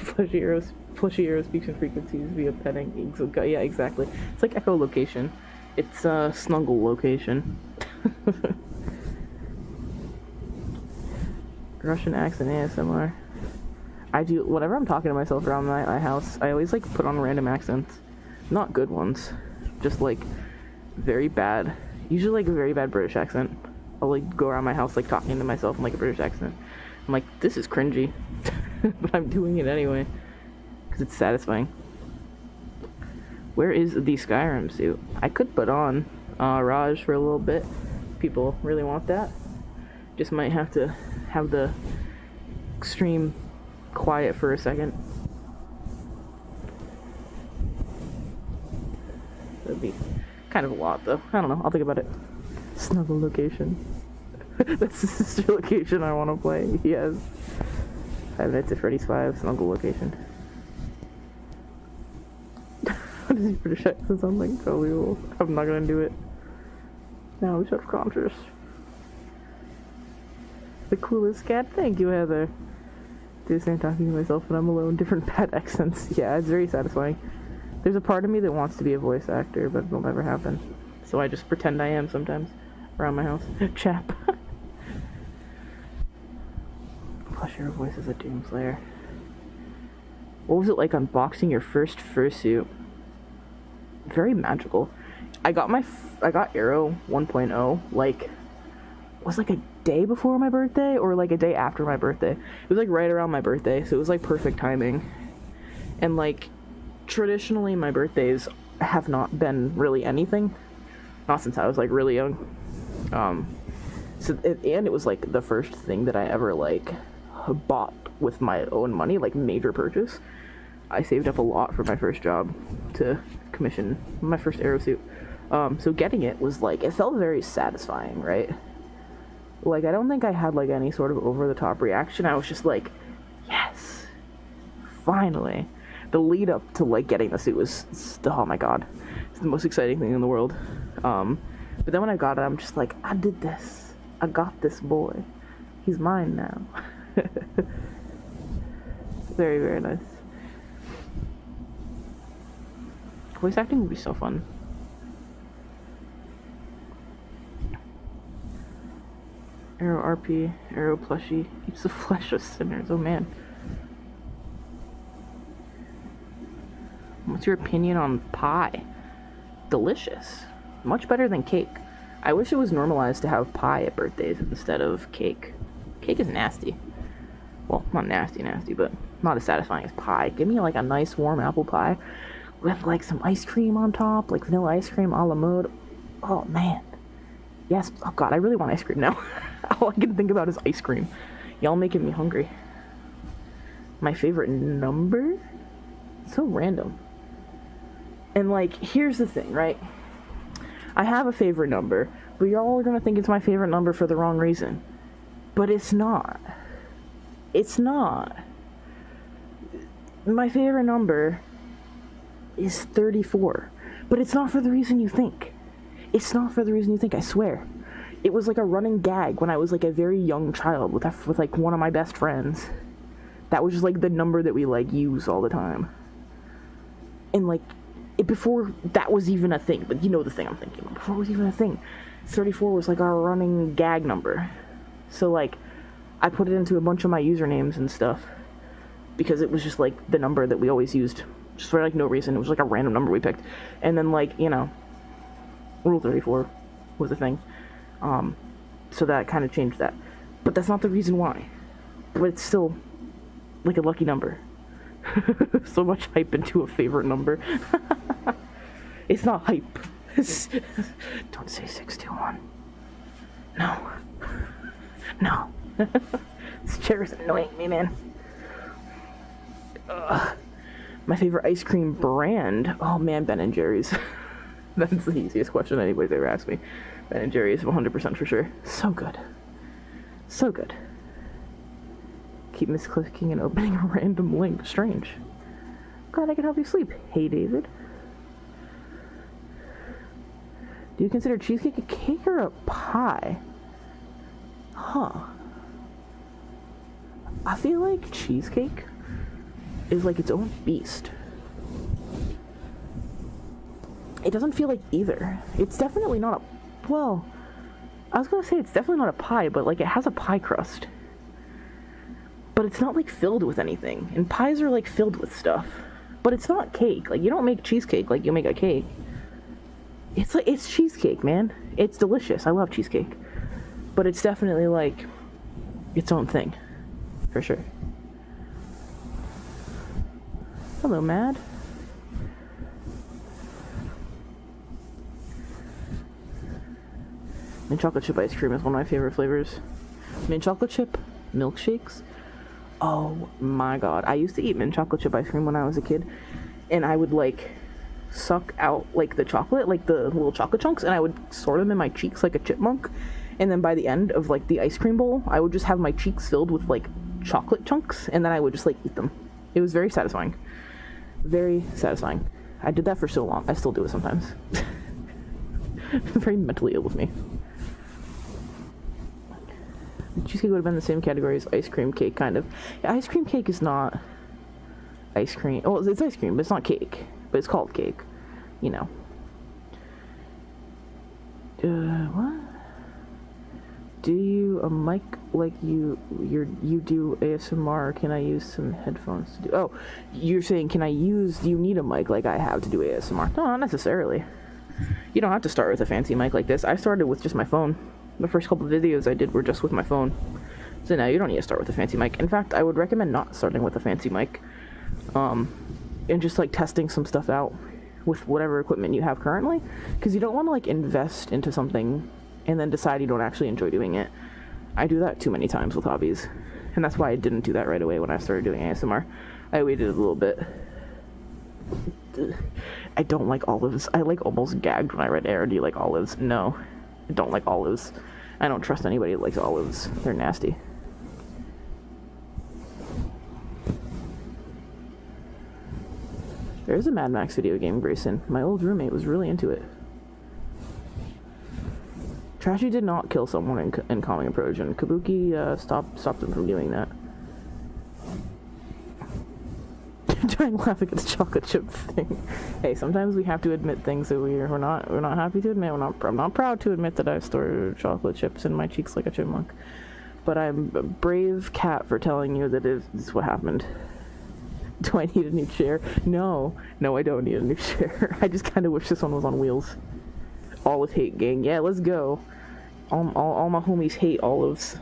Plushy arrow speaks in frequencies via petting. Yeah, exactly. It's like echolocation. It's snuggle location. Russian accent ASMR. I do, whenever I'm talking to myself around my house, I always like put on random accents. Not good ones. Just like very bad. Usually like a very bad British accent. I'll like go around my house like talking to myself in like a British accent. I'm like, this is cringy. But I'm doing it anyway. Because it's satisfying. Where is the Skyrim suit? I could put on Raj for a little bit. People really want that. Just might have to have the extreme quiet for a second. That'd be kind of a lot though. I don't know, I'll think about it. Snuggle location. That's the sister location I want to play. Yes. 5 minutes to Freddy's 5, snuggle location. What does he British accent sound like? Unbelievable. I'm not gonna do it. Now I'm self-conscious. The coolest cat. Thank you, Heather. Do the same talking to myself when I'm alone. Different bad accents. Yeah, it's very satisfying. There's a part of me that wants to be a voice actor, but it'll never happen. So I just pretend I am sometimes around my house. Chap. Plus your voice is a doomslayer. What was it like unboxing your first fursuit? Very magical. I got Arrow 1.0 like, was like a day before my birthday or like a day after my birthday. It was like right around my birthday, so it was like perfect timing. And like traditionally my birthdays have not been really anything, not since I was like really young. And it was like the first thing that I ever like bought with my own money, like major purchase. I saved up a lot for my first job to commission my first Arrow suit. So getting it was like, it felt very satisfying, right? Like, I don't think I had like any sort of over-the-top reaction. I was just like, yes, finally. The lead up to like getting the suit was, oh my god, it's the most exciting thing in the world. But then when I got it, I'm just like, I did this. I got this boy. He's mine now. Very, very nice. Voice acting would be so fun. Arrow RP, Arrow plushie, eats the flesh of sinners. Oh man. What's your opinion on pie? Delicious. Much better than cake. I wish it was normalized to have pie at birthdays instead of cake. Cake is nasty. Well, not nasty, but not as satisfying as pie. Give me like a nice warm apple pie with like some ice cream on top, like vanilla ice cream a la mode. Oh man. Yes. Oh god, I really want ice cream now. All I can think about is ice cream. Y'all making me hungry. My favorite number? So random. And like, here's the thing, right? I have a favorite number, but y'all are gonna think it's my favorite number for the wrong reason. But it's not. It's not. My favorite number is 34. But it's not for the reason you think. It's not for the reason you think, I swear. It was like a running gag when I was like a very young child with like one of my best friends. That was just like the number that we like use all the time. And like, before that was even a thing, but you know the thing I'm thinking of. Before it was even a thing, 34 was like our running gag number. So like, I put it into a bunch of my usernames and stuff because it was just like the number that we always used, just for like no reason. It was like a random number we picked. And then like, you know, Rule 34 was a thing. So that kind of changed that. But that's not the reason why. But it's still like a lucky number. So much hype into a favorite number. It's not hype. Don't say 621. No. No. This chair is annoying me, man. My favorite ice cream brand? Oh man, Ben & Jerry's. That's the easiest question anybody's ever asked me. Ben & Jerry's 100% for sure. So good. So good. Keep misclicking and opening a random link. Strange. Glad I can help you sleep. Hey, David. Do you consider cheesecake a cake or a pie? Huh. I feel like cheesecake is like its own beast. It doesn't feel like either. It's definitely not a... Well, I was gonna say it's definitely not a pie, but like it has a pie crust. But it's not like filled with anything. And pies are like filled with stuff. But it's not cake. Like you don't make cheesecake like you make a cake. It's like, it's cheesecake, man. It's delicious. I love cheesecake. But it's definitely like its own thing. For sure. Hello, Mad. Mint chocolate chip ice cream is one of my favorite flavors. Mint chocolate chip milkshakes. Oh my god. I used to eat mint chocolate chip ice cream when I was a kid. And I would like suck out like the chocolate, like the little chocolate chunks, and I would sort them in my cheeks like a chipmunk. And then by the end of like the ice cream bowl, I would just have my cheeks filled with like chocolate chunks, and then I would just like eat them. It was very satisfying. Very satisfying. I did that for so long. I still do it sometimes. Very mentally ill with me. Cheesecake would have been the same category as ice cream cake, kind of. Yeah, ice cream cake is not ice cream. Oh, it's ice cream, but it's not cake. But it's called cake. You know. What? Do you a mic like you do ASMR? Can I use some headphones to do? Oh, you're saying do you need a mic like I have to do ASMR? No, not necessarily. You don't have to start with a fancy mic like this. I started with just my phone. The first couple of videos I did were just with my phone. So now you don't need to start with a fancy mic. In fact, I would recommend not starting with a fancy mic. And just like testing some stuff out with whatever equipment you have currently. Because you don't want to like invest into something and then decide you don't actually enjoy doing it. I do that too many times with hobbies. And that's why I didn't do that right away when I started doing ASMR. I waited a little bit. I don't like olives. I like almost gagged when I read Air. Do you like olives? No. I don't like olives. I don't trust anybody that likes olives. They're nasty. There's a Mad Max video game, Grayson. My old roommate was really into it. Trashy did not kill someone in calling a Protogen. Kabuki stopped him from doing that. Trying to laugh at the chocolate chip thing. Hey, sometimes we have to admit things that we're not happy to admit. I'm not proud to admit that I store chocolate chips in my cheeks like a chipmunk. But I'm a brave cat for telling you that it's what happened. Do I need a new chair? No, I don't need a new chair. I just kind of wish this one was on wheels. Olive hate gang. Yeah, let's go. All my homies hate olives.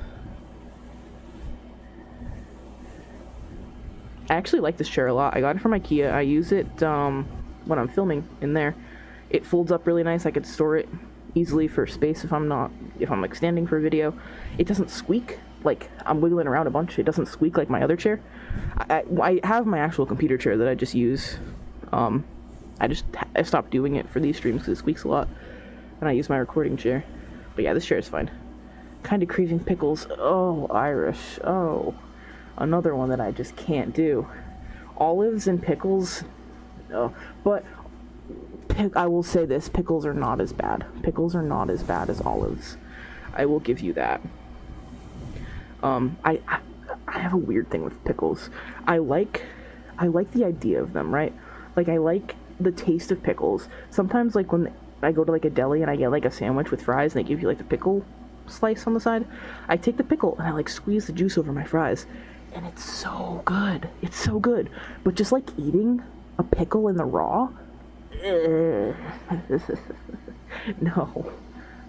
I actually like this chair a lot. I got it from IKEA. I use it when I'm filming in there. It folds up really nice. I could store it easily for space if I'm like standing for a video. It doesn't squeak. Like I'm wiggling around a bunch. It doesn't squeak like my other chair. I have my actual computer chair that I just use. I stopped doing it for these streams because it squeaks a lot, and I use my recording chair. But yeah, this chair is fine. Kind of craving pickles. Oh, Irish. Oh, another one that I just can't do. Olives and pickles. Oh, but I will say this, pickles are not as bad. Pickles are not as bad as olives. I will give you that. I have a weird thing with pickles. I like the idea of them, right? Like, I like the taste of pickles. Sometimes, like, when I go to, like, a deli and I get, like, a sandwich with fries and they give you, like, the pickle slice on the side, I take the pickle and I, like, squeeze the juice over my fries. And it's so good. It's so good. But just, like, eating a pickle in the raw?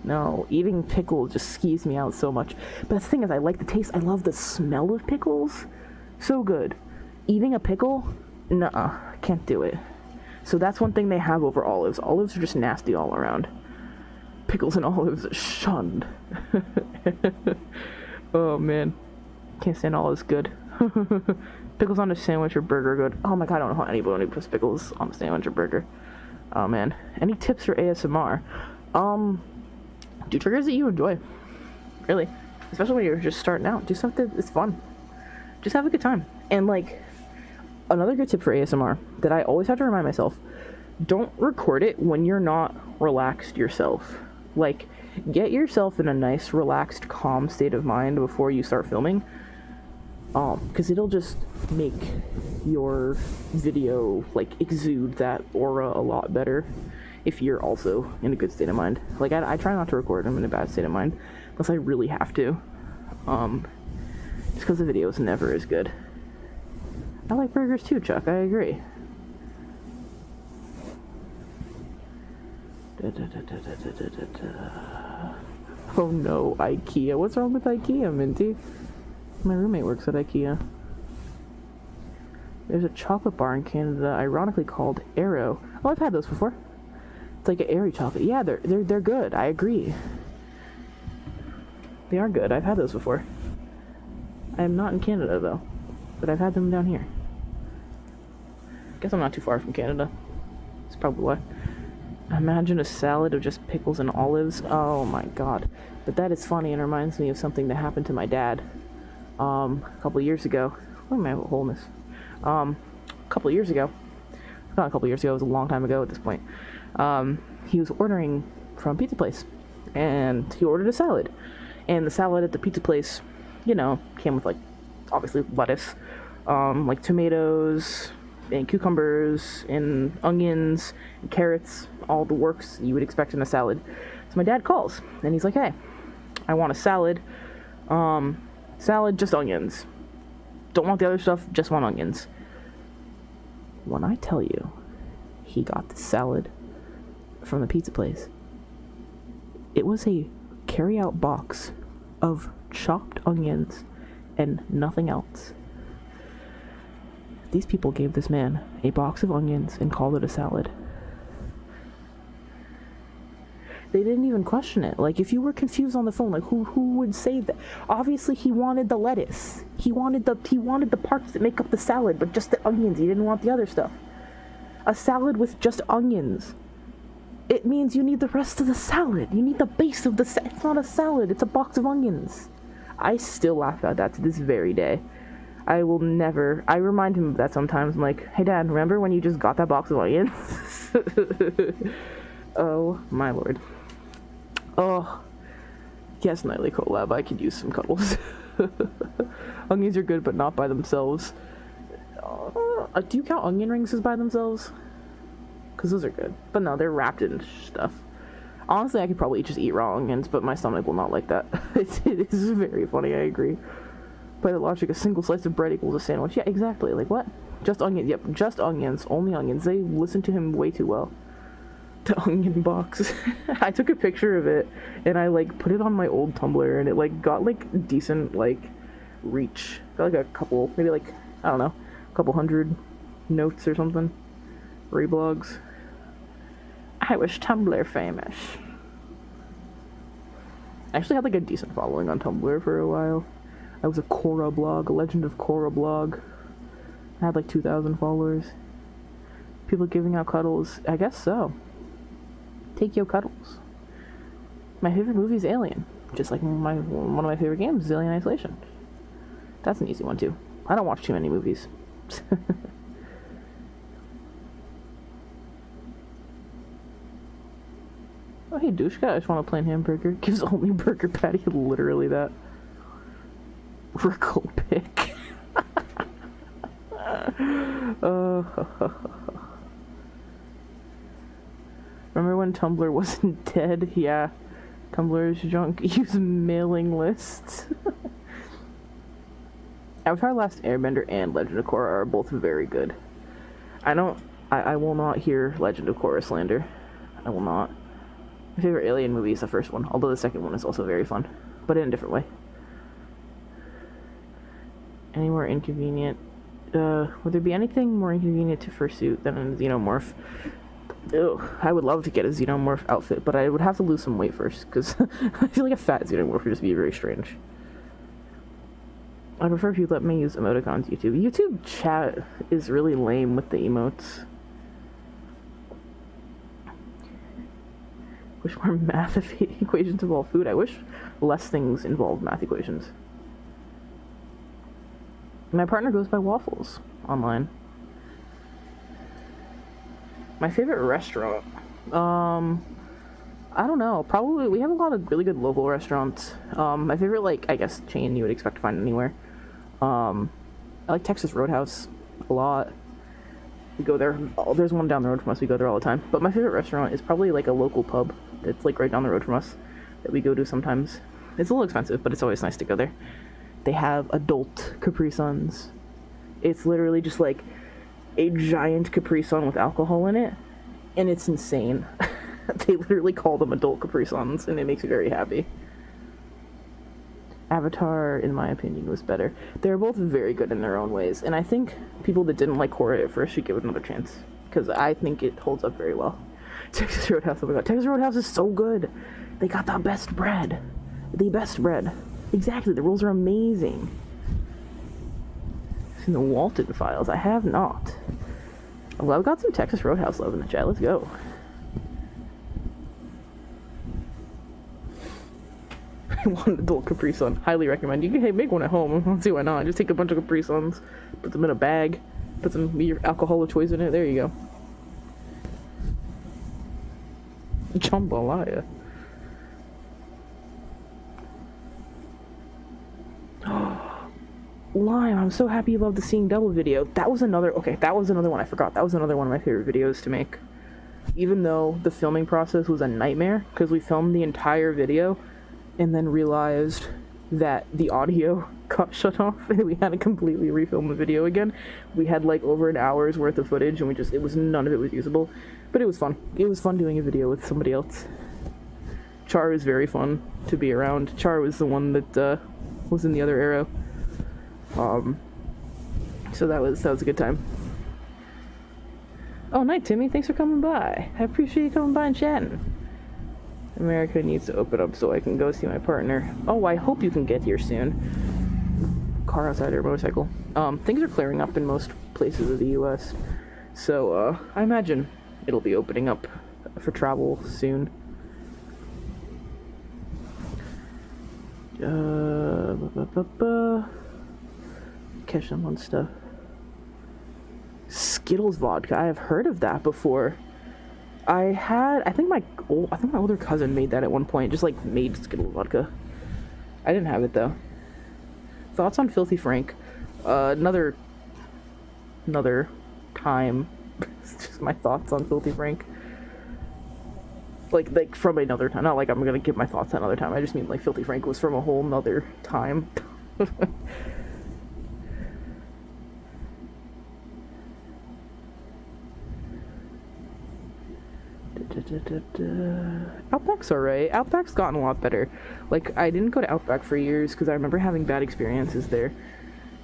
No. Eating pickle just skeeves me out so much. But the thing is, I like the taste. I love the smell of pickles. So good. Eating a pickle? Nuh-uh. Can't do it. So that's one thing they have over olives. Olives are just nasty all around. Pickles and olives are shunned. Oh, man. Can't stand olives. Good. Pickles on a sandwich or burger, good. Oh my god, I don't know how anybody puts pickles on a sandwich or burger. Oh, man. Any tips for ASMR? Do triggers that you enjoy. Really. Especially when you're just starting out. Do something that's fun. Just have a good time. And, like, another good tip for ASMR that I always have to remind myself, don't record it when you're not relaxed yourself. Like, get yourself in a nice, relaxed, calm state of mind before you start filming. Because it'll just make your video, like, exude that aura a lot better if you're also in a good state of mind. Like, I try not to record them in a bad state of mind unless I really have to. Just because the video is never as good. I like burgers too, Chuck. I agree. Oh no, IKEA. What's wrong with IKEA, Minty? My roommate works at IKEA. There's a chocolate bar in Canada, ironically called Aero. Oh, I've had those before. It's like an airy chocolate. Yeah, they're good. I agree. They are good. I've had those before. I am not in Canada though, but I've had them down here. Guess I'm not too far from Canada. That's probably why. Imagine a salad of just pickles and olives. Oh my god. But that is funny and reminds me of something that happened to my dad. A couple years ago. Where am I wholeness? A couple years ago. Not a couple years ago, it was a long time ago at this point. He was ordering from a pizza place. And he ordered a salad. And the salad at the pizza place, you know, came with, like, obviously lettuce, like tomatoes, and cucumbers, and onions, and carrots, all the works you would expect in a salad. So my dad calls, and he's like, hey, I want a salad. Salad, just onions. Don't want the other stuff, just want onions. When I tell you, he got the salad from the pizza place, it was a carry-out box of chopped onions and nothing else. These people gave this man a box of onions and called it a salad. They didn't even question it. Like, if you were confused on the phone, like, who would say that? Obviously, he wanted the lettuce. He wanted the parts that make up the salad, but just the onions. He didn't want the other stuff. A salad with just onions. It means you need the rest of the salad. You need the base of the salad. It's not a salad. It's a box of onions. I still laugh at that to this very day. I will never... I remind him of that sometimes. I'm like, hey, Dad, remember when you just got that box of onions? Oh, my lord. Oh. Yes, Nightly collab. I could use some cuddles. Onions are good, but not by themselves. Do you count onion rings as by themselves? Because those are good. But no, they're wrapped in stuff. Honestly, I could probably just eat raw onions, but my stomach will not like that. It is very funny, I agree. By the logic, a single slice of bread equals a sandwich. Yeah, exactly. Like, what? Just onions. Yep, just onions. Only onions. They listen to him way too well. The onion box. I took a picture of it, and I, like, put it on my old Tumblr, and it, like, got, like, decent, like, reach. Got, like, a couple, maybe, like, I don't know, a couple hundred notes or something. Reblogs. I was Tumblr famous. I actually had, like, a decent following on Tumblr for a while. I was a Korra blog, a Legend of Korra blog. I had, like, 2,000 followers. People giving out cuddles. I guess so. Take your cuddles. My favorite movie is Alien. Just like one of my favorite games is Alien Isolation. That's an easy one, too. I don't watch too many movies. Oh, hey, douchebag, I just want a plain hamburger. Gives only burger patty, literally that. Rickle pick. Remember when Tumblr wasn't dead? Yeah. Tumblr is junk. Use mailing lists. Avatar Last Airbender and Legend of Korra are both very good. I will not hear Legend of Korra slander. I will not. My favorite Alien movie is the first one, although the second one is also very fun, but in a different way. Any more inconvenient? Would there be anything more inconvenient to Fursuit than a xenomorph? Ugh, I would love to get a xenomorph outfit, but I would have to lose some weight first, because I feel like a fat xenomorph would just be very strange. I prefer if you let me use emoticons YouTube. YouTube chat is really lame with the emotes. Wish more math equations involve food. I wish less things involved math equations. My partner goes by Waffles online. My favorite restaurant? I don't know. Probably, we have a lot of really good local restaurants. My favorite, like, I guess, chain you would expect to find anywhere. I like Texas Roadhouse a lot. We go there. Oh, there's one down the road from us. We go there all the time. But my favorite restaurant is probably, like, a local pub that's, like, right down the road from us that we go to sometimes. It's a little expensive, but it's always nice to go there. They have adult Capri Suns. It's literally just, like, a giant Capri Sun with alcohol in it, and it's insane. They literally call them adult Capri Suns, and it makes me very happy. Avatar, in my opinion, was better. They're both very good in their own ways, and I think people that didn't like Korra at first should give it another chance, because I think it holds up very well. Texas Roadhouse, oh my god, Texas Roadhouse is so good! They got the best bread. The best bread. Exactly, the rolls are amazing. In the Walton Files, I have not. Well, I've got some Texas Roadhouse love in the chat. Let's go. I want an adult Capri Sun. Highly recommend. You can, hey, make one at home. Let's see why not. Just take a bunch of Capri Suns, put them in a bag, put some your alcohol of choice in it. There you go. Jambalaya. Lime, I'm so happy you loved the Seeing Double video. That was another one I forgot. That was another one of my favorite videos to make. Even though the filming process was a nightmare, because we filmed the entire video and then realized that the audio got shut off and we had to completely refilm the video again. We had like over an hour's worth of footage and none of it was usable. But it was fun. It was fun doing a video with somebody else. Char was very fun to be around. Char was the one that was in the other arrow. So that was a good time. Oh, night, Timmy. Thanks for coming by. I appreciate you coming by and chatting. America needs to open up so I can go see my partner. Oh, I hope you can get here soon. Car outside or motorcycle. Things are clearing up in most places of the U.S. So, I imagine it'll be opening up for travel soon. Catch them on stuff. Skittles vodka. I have heard of that before. I think my older cousin made that at one point. Just like made Skittles vodka. I didn't have it though. Thoughts on Filthy Frank? Another time. It's just my thoughts on Filthy Frank. Like from another time. Not like I'm gonna give my thoughts another time. I just mean like Filthy Frank was from a whole nother time. Outback's alright. Outback's gotten a lot better. Like, I didn't go to Outback for years because I remember having bad experiences there.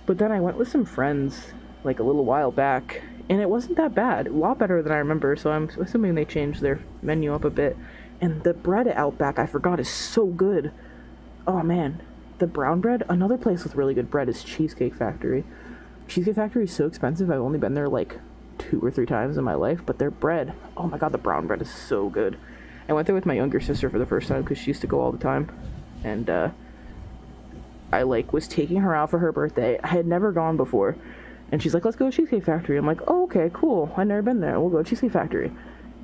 But then I went with some friends, like, a little while back, and it wasn't that bad. A lot better than I remember, so I'm assuming they changed their menu up a bit. And the bread at Outback, I forgot, is so good. Oh, man. The brown bread? Another place with really good bread is Cheesecake Factory. Cheesecake Factory is so expensive, I've only been there, like, 2 or 3 times in my life, but their bread, oh my god, the brown bread is so good. I went there with my younger sister for the first time because she used to go all the time, and I like was taking her out for her birthday. I had never gone before, and she's like, let's go to Cheesecake Factory. I'm like, oh, okay, cool, I've never been there, we'll go to Cheesecake Factory.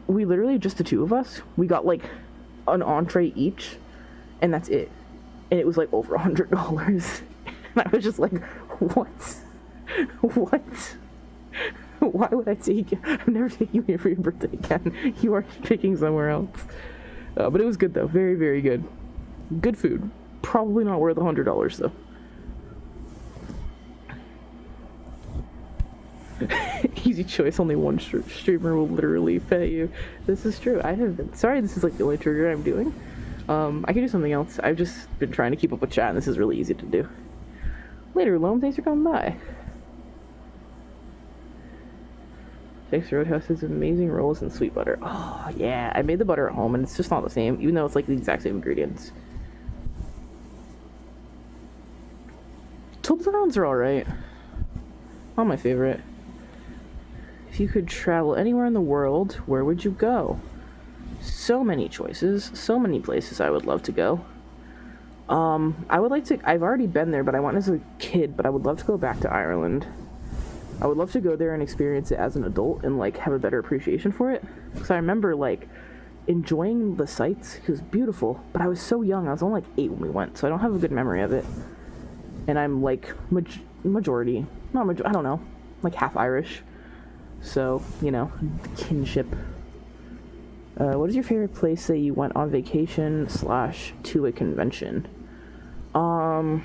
We literally, just the two of us, we got like an entree each, and that's it. And it was like over $100. And I was just like, what? What? Why would I take you? I'm never taking you here for your birthday again. You are picking somewhere else. But it was good though. Very, very good. Good food. Probably not worth $100 though. Easy choice. Only one streamer will literally pay you. This is true. I have been. Sorry, this is like the only trigger I'm doing. I can do something else. I've just been trying to keep up with chat, and this is really easy to do. Later, Loam. Thanks for coming by. Texas Roadhouse has amazing rolls and sweet butter. Oh, yeah. I made the butter at home, and it's just not the same, even though it's like the exact same ingredients. Toblerones are alright. Not my favorite. If you could travel anywhere in the world, where would you go? So many choices, so many places I would love to go. I would like to, I've already been there, but I went as a kid, but I would love to go back to Ireland. I would love to go there and experience it as an adult and, like, have a better appreciation for it. Because I remember, like, enjoying the sights. It was beautiful, but I was so young. I was only, like, 8 when we went, so I don't have a good memory of it. And I'm, like, majority, I don't know, like, half Irish. So, you know, kinship. What is your favorite place that you went on vacation / to a convention? I'm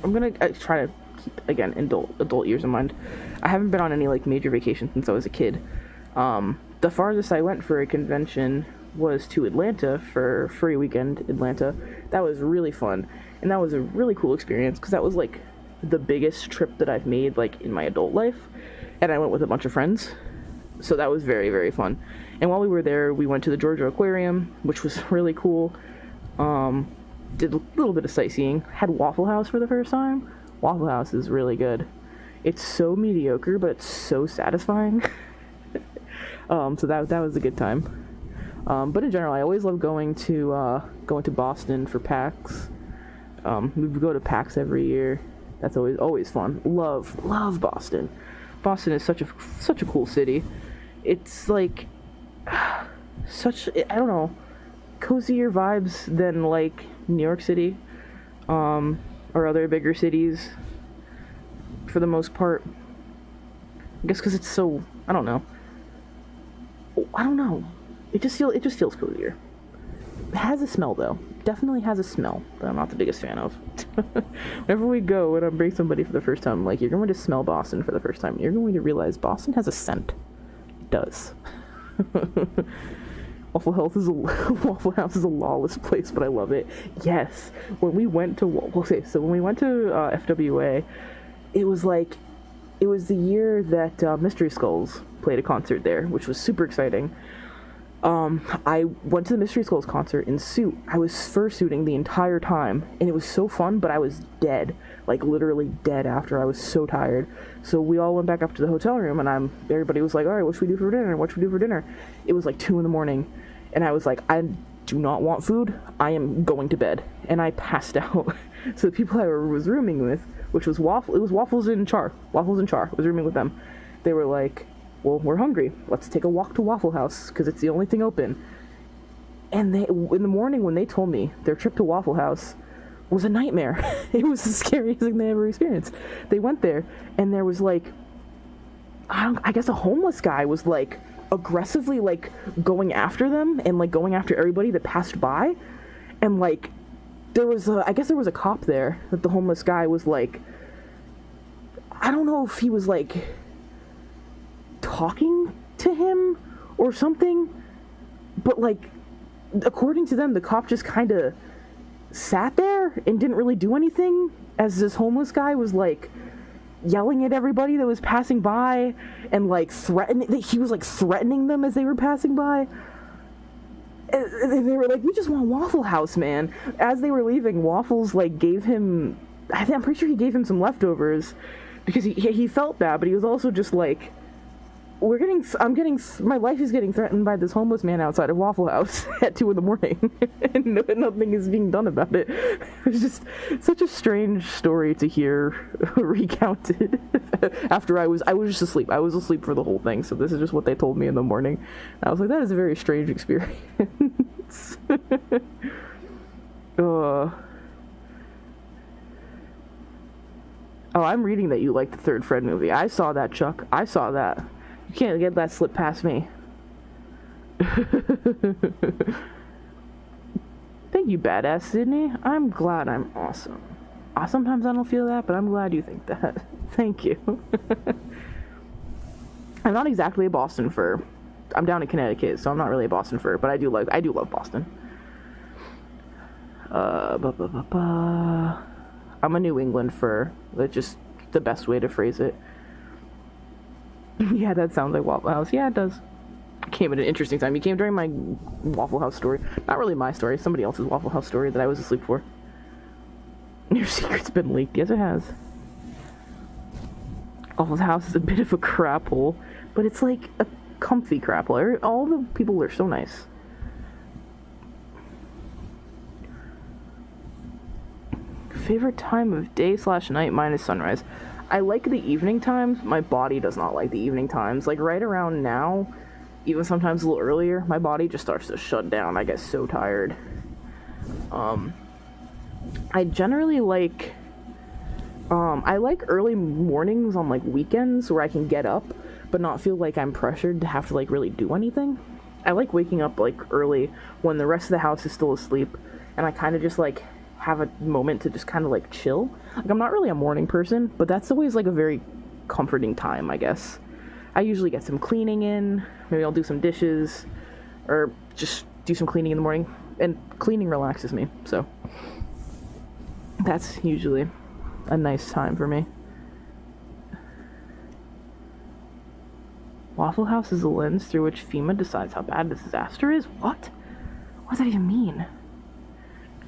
gonna try to keep, again, adult years in mind. I haven't been on any, like, major vacation since I was a kid. The farthest I went for a convention was to Atlanta for Furry Weekend, Atlanta. That was really fun, and that was a really cool experience, because that was, like, the biggest trip that I've made, like, in my adult life, and I went with a bunch of friends, so that was very, very fun. And while we were there, we went to the Georgia Aquarium, which was really cool. Did a little bit of sightseeing. Had Waffle House for the first time. Waffle House is really good. It's so mediocre, but it's so satisfying. So that was a good time. But in general, I always love going to Boston for PAX. We go to PAX every year. That's always fun. Love Boston. Boston is such a cool city. It's like I don't know, cozier vibes than, like, New York City, or other bigger cities, for the most part. I guess because it's so, I don't know. It just feels cozier. It has a smell, though. Definitely has a smell that I'm not the biggest fan of. Whenever we go and I bring somebody for the first time, like, you're going to smell Boston for the first time, you're going to realize Boston has a scent. It does. Waffle House is a lawless place, but I love it. Yes, when we went to FWA, it was the year that Mystery Skulls played a concert there, which was super exciting. I went to the Mystery Skulls concert in suit. I was fursuiting the entire time, and it was so fun, but I was dead, like, literally dead after. I was so tired. So we all went back up to the hotel room, and everybody was like, all right, what should we do for dinner? It was like 2 a.m, and I was like, I do not want food. I am going to bed. And I passed out. So the people I was rooming with, which was Waffles and Char. I was rooming with them. They were like, well, we're hungry. Let's take a walk to Waffle House, because it's the only thing open. And in the morning, when they told me their trip to Waffle House was a nightmare. It was the scariest thing they ever experienced. They went there, and there was, like, I guess a homeless guy was, like, aggressively, like, going after them, and, like, going after everybody that passed by. And, like, I guess there was a cop there that the homeless guy was, like, I don't know if he was, like, talking to him or something, but, like, according to them, the cop just kind of sat there and didn't really do anything, as this homeless guy was, like, yelling at everybody that was passing by, and, like, he was, like, threatening them as they were passing by, and they were like, we just want Waffle House, man. As they were leaving, Waffles, like, I'm pretty sure he gave him some leftovers, because he felt bad, but he was also just like, my life is getting threatened by this homeless man outside of Waffle House at 2 a.m, and nothing is being done about it. It's just such a strange story to hear recounted after I was just asleep. I was asleep for the whole thing, so this is just what they told me in the morning. And I was like, that is a very strange experience. words. Oh, I'm reading that you like the third Fred movie. I saw that, Chuck. I saw that. You can't get that slip past me. Thank you, badass Sydney. I'm glad I'm awesome. Sometimes I don't feel that, but I'm glad you think that. Thank you. I'm not exactly a Boston fur. I'm down in Connecticut, so I'm not really a Boston fur, but I do love Boston. I'm a New England fur. That's just the best way to phrase it. Yeah, that sounds like Waffle House. Yeah, it does. Came at an interesting time. You came during my Waffle House story. Not really my story, somebody else's Waffle House story that I was asleep for. Your secret's been leaked. Yes, it has. Waffle House is a bit of a crap hole, but it's like a comfy crap hole. All the people are so nice. Favorite time of day / night minus sunrise. I like the evening times. My body does not like the evening times. Like right around now, even sometimes a little earlier, my body just starts to shut down. I get so tired. I generally like I like early mornings on like weekends where I can get up but not feel like I'm pressured to have to like really do anything. I like waking up like early when the rest of the house is still asleep and I kind of just like have a moment to just kind of like chill. Like I'm not really a morning person, but that's always like a very comforting time, I guess. I usually get some cleaning in. Maybe I'll do some dishes or just do some cleaning in the morning, and cleaning relaxes me, so that's usually a nice time for me. Waffle House is a lens through which FEMA decides how bad the disaster is? What? What does that even mean?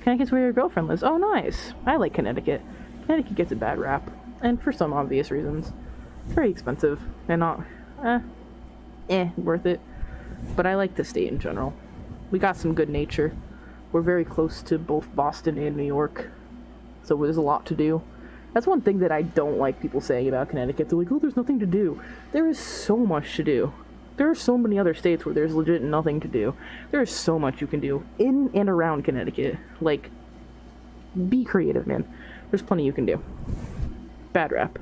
Connecticut's where your girlfriend lives. Oh, nice. I like Connecticut. Connecticut gets a bad rap, and for some obvious reasons. It's very expensive, and not, worth it. But I like the state in general. We got some good nature. We're very close to both Boston and New York, so there's a lot to do. That's one thing that I don't like people saying about Connecticut. They're like, oh, there's nothing to do. There is so much to do. There are so many other states where there's legit nothing to do. There is so much you can do in and around Connecticut. Like, be creative, man. There's plenty you can do. Bad rap.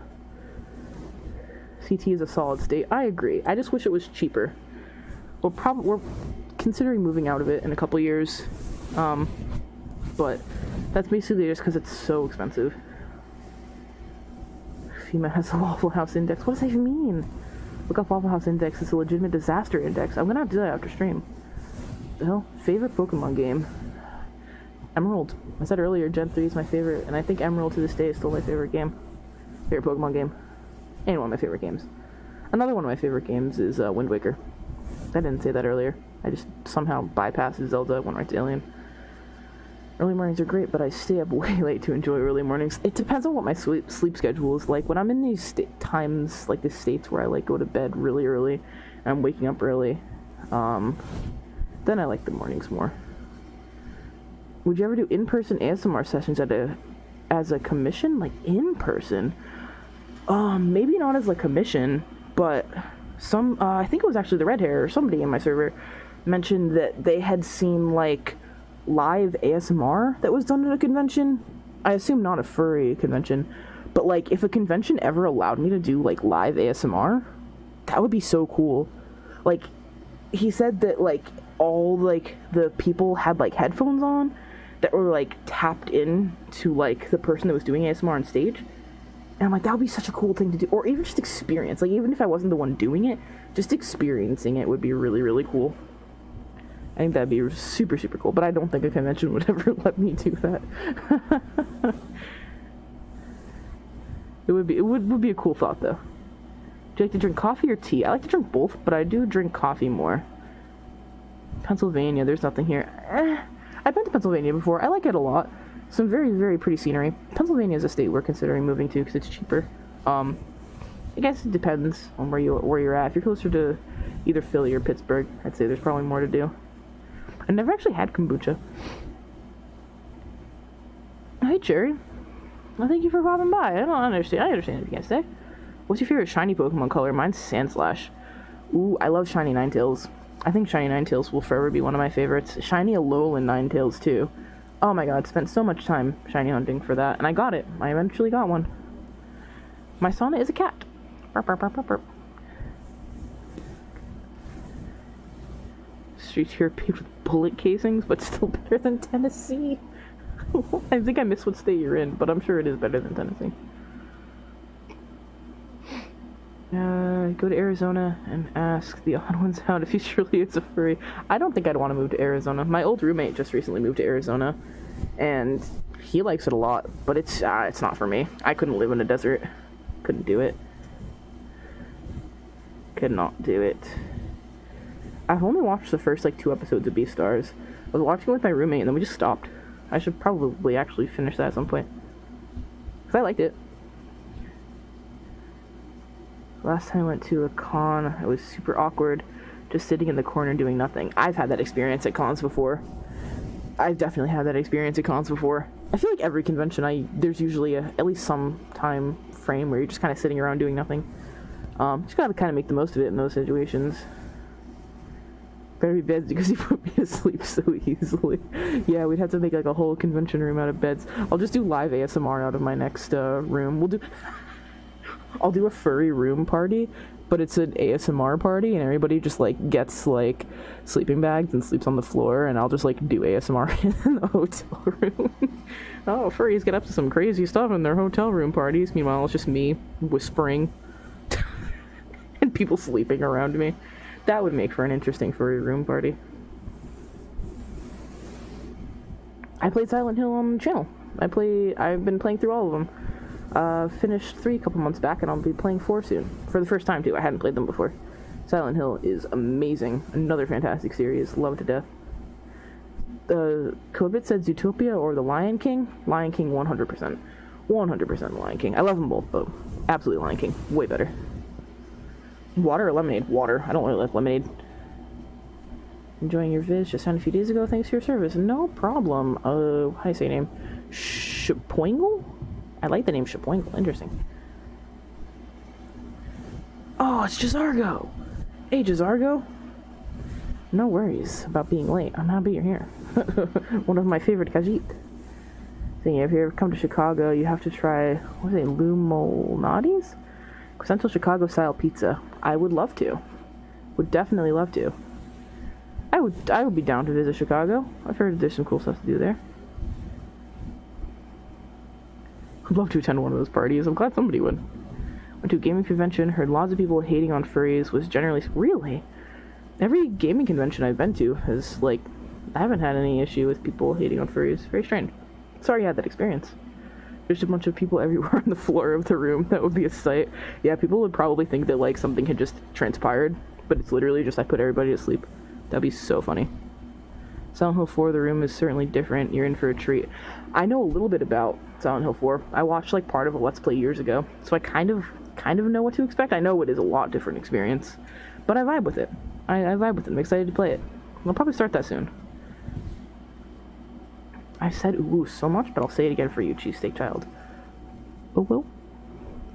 CT is a solid state. I agree. I just wish it was cheaper. We're considering moving out of it in a couple years. But that's basically just because it's so expensive. FEMA has a Waffle House index. What does that even mean? Look up Waffle House index. It's a legitimate disaster index. I'm gonna have to do that after stream. The hell? Favorite Pokemon game? Emerald. I said earlier, Gen 3 is my favorite, and I think Emerald to this day is still my favorite game. Favorite Pokemon game. And one of my favorite games. Another one of my favorite games is Wind Waker. I didn't say that earlier. I just somehow bypassed Zelda, went right to Alien. Early mornings are great, but I stay up way late to enjoy early mornings. It depends on what my sleep schedule is like. When I'm in these times, like the states where I like go to bed really early, and I'm waking up early, then I like the mornings more. Would you ever do in-person ASMR sessions as a commission? Like in person? Maybe not as a commission, but I think it was actually TheRedHare or somebody in my server mentioned that they had seen like live ASMR that was done at a convention. I assume not a furry convention, but like if a convention ever allowed me to do like live ASMR, that would be so cool. Like he said that like all like the people had like headphones on that were like tapped in to like the person that was doing ASMR on stage. And I'm like, that would be such a cool thing to do. Or even just experience. Like, even if I wasn't the one doing it, just experiencing it would be really, really cool. I think that'd be super, super cool. But I don't think a convention would ever let me do that. It would be a cool thought, though. Do you like to drink coffee or tea? I like to drink both, but I do drink coffee more. Pennsylvania, there's nothing here. I've been to Pennsylvania before. I like it a lot. Some very, very pretty scenery. Pennsylvania is a state we're considering moving to because it's cheaper. I guess it depends on where you're at. If you're closer to either Philly or Pittsburgh, I'd say there's probably more to do. I never actually had kombucha. Hey, Cherry. Well, thank you for popping by. I understand if you can't stay. What's your favorite shiny Pokemon color? Mine's Sandslash. Ooh, I love shiny Ninetales. I think Shiny Ninetales will forever be one of my favorites. Shiny Alolan Ninetales, too. Oh my god, spent so much time shiny hunting for that, and I got it. I eventually got one. My Sona is a cat. Burp, burp, burp, burp, burp. Streets here paved with bullet casings, but still better than Tennessee. I think I missed what state you're in, but I'm sure it is better than Tennessee. Go to Arizona and ask the odd ones out if he surely is a furry. I don't think I'd want to move to Arizona. My old roommate just recently moved to Arizona, and he likes it a lot, but it's not for me. I couldn't live in a desert. Couldn't do it. Could not do it. I've only watched the first, 2 episodes of Beastars. I was watching it with my roommate, and then we just stopped. I should probably actually finish that at some point. Because I liked it. Last time I went to a con, it was super awkward, just sitting in the corner doing nothing. I've had that experience at cons before. I've definitely had that experience at cons before. I feel like every convention, there's usually at least some time frame where you're just kind of sitting around doing nothing. Just gotta kind of make the most of it in those situations. Better be beds because you put me to sleep so easily. Yeah, we'd have to make a whole convention room out of beds. I'll just do live ASMR out of my next room. I'll do a furry room party, but it's an ASMR party, and everybody just gets sleeping bags and sleeps on the floor, and I'll just do ASMR in the hotel room. Oh, furries get up to some crazy stuff in their hotel room parties. Meanwhile, it's just me whispering and people sleeping around me. That would make for an interesting furry room party. I played Silent Hill on the channel. I've been playing through all of them. Finished 3 a couple months back, and I'll be playing 4 soon. For the first time, too. I hadn't played them before. Silent Hill is amazing. Another fantastic series. Love it to death. Codebit said Zootopia or The Lion King. Lion King 100%. 100% Lion King. I love them both, but absolutely Lion King. Way better. Water or lemonade? Water. I don't really like lemonade. Enjoying your viz. Just signed a few days ago. Thanks for your service. No problem. How do you say your name? Shapoingle? I like the name Shapoingle. Interesting. Oh, it's Jazargo. Hey, Jazargo. No worries about being late. I'm happy you're here. One of my favorite Khajiit. Thing, if you ever come to Chicago, you have to try, what are they, Lumonati's? Central Chicago style pizza. I would love to. Would definitely love to. I would be down to visit Chicago. I've heard there's some cool stuff to do there. I'd love to attend one of those parties. I'm glad somebody would. Went to a gaming convention, heard lots of people hating on furries, was generally... Really? Every gaming convention I've been to has, I haven't had any issue with people hating on furries. Very strange. Sorry you had that experience. There's a bunch of people everywhere on the floor of the room. That would be a sight. Yeah, people would probably think that, something had just transpired, but it's literally just I put everybody to sleep. That'd be so funny. Silent Hill 4, the room is certainly different. You're in for a treat. I know a little bit about Silent Hill 4. I watched, part of a Let's Play years ago, so I kind of know what to expect. I know it is a lot different experience, but I vibe with it. I vibe with it. I'm excited to play it. I'll probably start that soon. I said ooh so much, but I'll say it again for you, cheesesteak child. Oh well.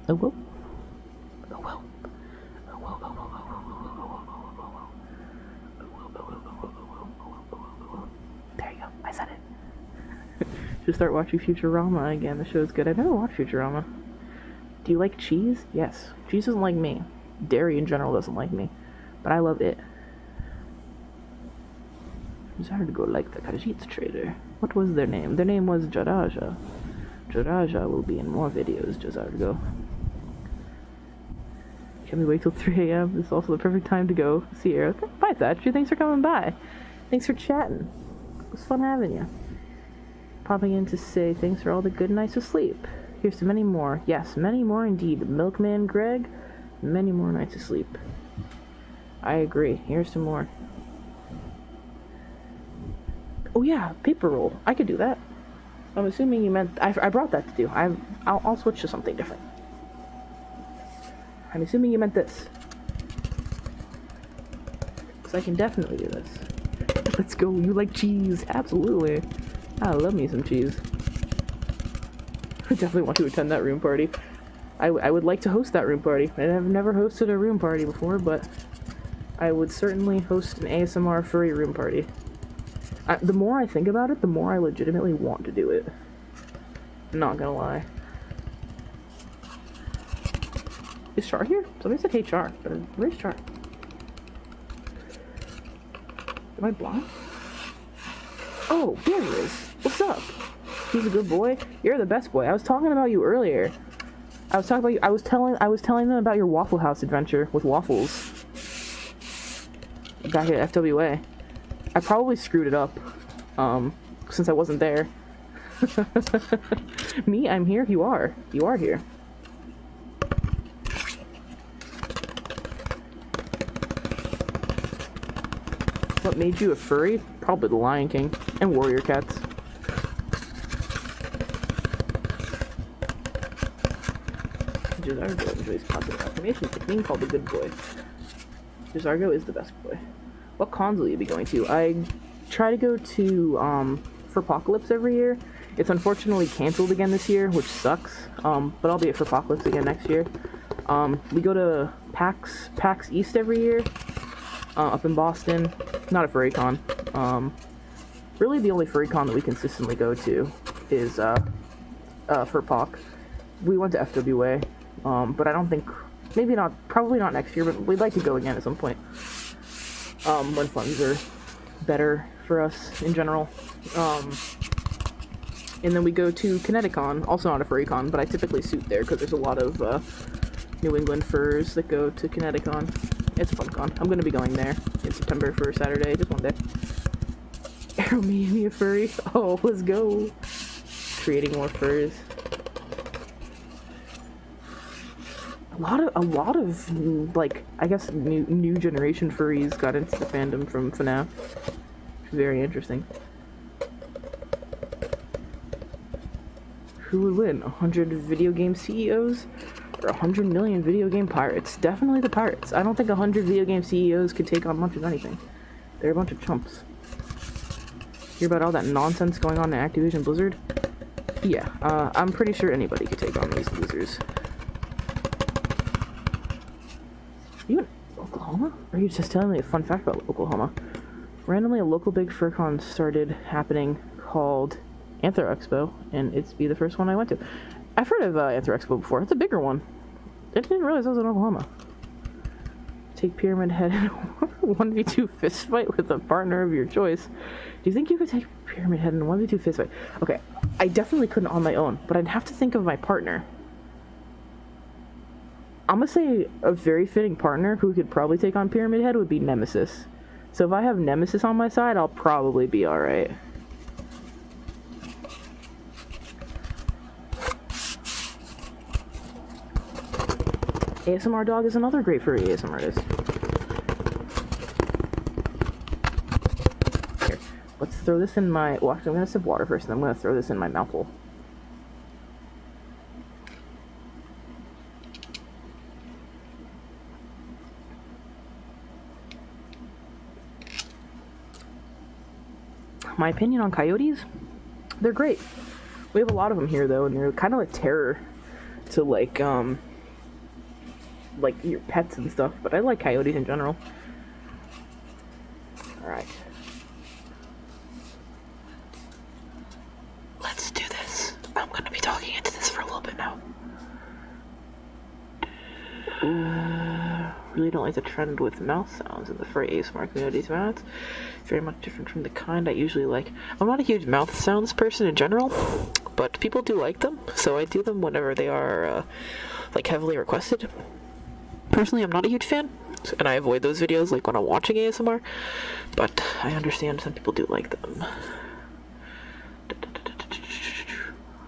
Oh well. Oh well. Oh well. There you go. I said it. Should start watching Futurama again. The show's good. I've never watched Futurama. Do you like cheese? Yes. Cheese doesn't like me. Dairy in general doesn't like me. But I love it. It's hard to go like the Khajiit trader. What was their name? Their name was Jaraja. Jaraja will be in more videos, Jazargo. Can we wait till 3 a.m.? This is also the perfect time to go see Eric. Bye, Thatcher. Thanks for coming by. Thanks for chatting. It was fun having you. Popping in to say thanks for all the good nights of sleep. Here's to many more. Yes, many more indeed. Milkman Greg, many more nights of sleep. I agree. Here's to more. Oh yeah, paper roll. I could do that. I'm assuming you meant... I brought that to do. I'll switch to something different. I'm assuming you meant this. Because I can definitely do this. Let's go. You like cheese. Absolutely. I love me some cheese. I definitely want to attend that room party. I would like to host that room party. I've never hosted a room party before, but I would certainly host an ASMR furry room party. The more I think about it, the more I legitimately want to do it. Not gonna lie. Is Char here? Somebody said hey Char, but where's Char? Am I blind? Oh, there he is. What's up? He's a good boy. You're the best boy. I was talking about you earlier. I was talking about you. I was telling them about your Waffle House adventure with waffles. Back at FWA. I probably screwed it up. Since I wasn't there. Me, I'm here. You are. You are here. What made you a furry? Probably the Lion King and Warrior Cats. Jazargo enjoys popular affirmation technique called the good boy. Jazargo is the best boy. What cons will you be going to? I try to go to Furpocalypse every year. It's unfortunately canceled again this year, which sucks. But I'll be at Furpocalypse again next year. We go to PAX East every year, up in Boston. Not a furry con. Really the only furry con that we consistently go to is Furpoc. We went to FWA, but I don't think, maybe not, probably not next year, but we'd like to go again at some point. When funds are better for us in general. And then we go to Kineticon, also not a furry con, but I typically suit there because there's a lot of New England furs that go to Kineticon. It's a fun con. I'm going to be going there in September for Saturday, just one day. Arrow me a furry. Oh, let's go. Creating more furs. A lot of like, I guess new generation furries got into the fandom from FNAF. Very interesting. Who would win? 100 video game CEOs or 100 million video game pirates? Definitely the pirates. I don't think 100 video game CEOs could take on much of anything. They're a bunch of chumps. Hear about all that nonsense going on in Activision Blizzard? Yeah, I'm pretty sure anybody could take on these losers. Are you in Oklahoma? Or are you just telling me a fun fact about Oklahoma? Randomly, a local big furcon started happening called Anthro Expo, and it's the first one I went to. I've heard of Anthro Expo before. It's a bigger one. I didn't realize that was in Oklahoma. Take Pyramid Head in a 1v2 fist fight with a partner of your choice. Do you think you could take Pyramid Head in a 1v2 fist fight? Okay, I definitely couldn't on my own, but I'd have to think of my partner. I'm gonna say a very fitting partner who could probably take on Pyramid Head would be Nemesis. So if I have Nemesis on my side, I'll probably be alright. ASMR Dog is another great furry ASMR artist. Here, let's throw this in my... Well, actually, I'm gonna sip water first, and I'm gonna throw this in my mouth hole. My opinion on coyotes? They're great. We have a lot of them here, though, and they're kind of like terror to, like your pets and stuff, but I like coyotes in general. Alright. Let's do this. I'm gonna be talking into this for a little bit now. Really don't like the trend with mouth sounds in the furry ASMR community's mouths. It's very much different from the kind I usually like. I'm not a huge mouth sounds person in general, but people do like them, so I do them whenever they are like heavily requested. Personally, I'm not a huge fan, and I avoid those videos like when I'm watching ASMR, but I understand some people do like them.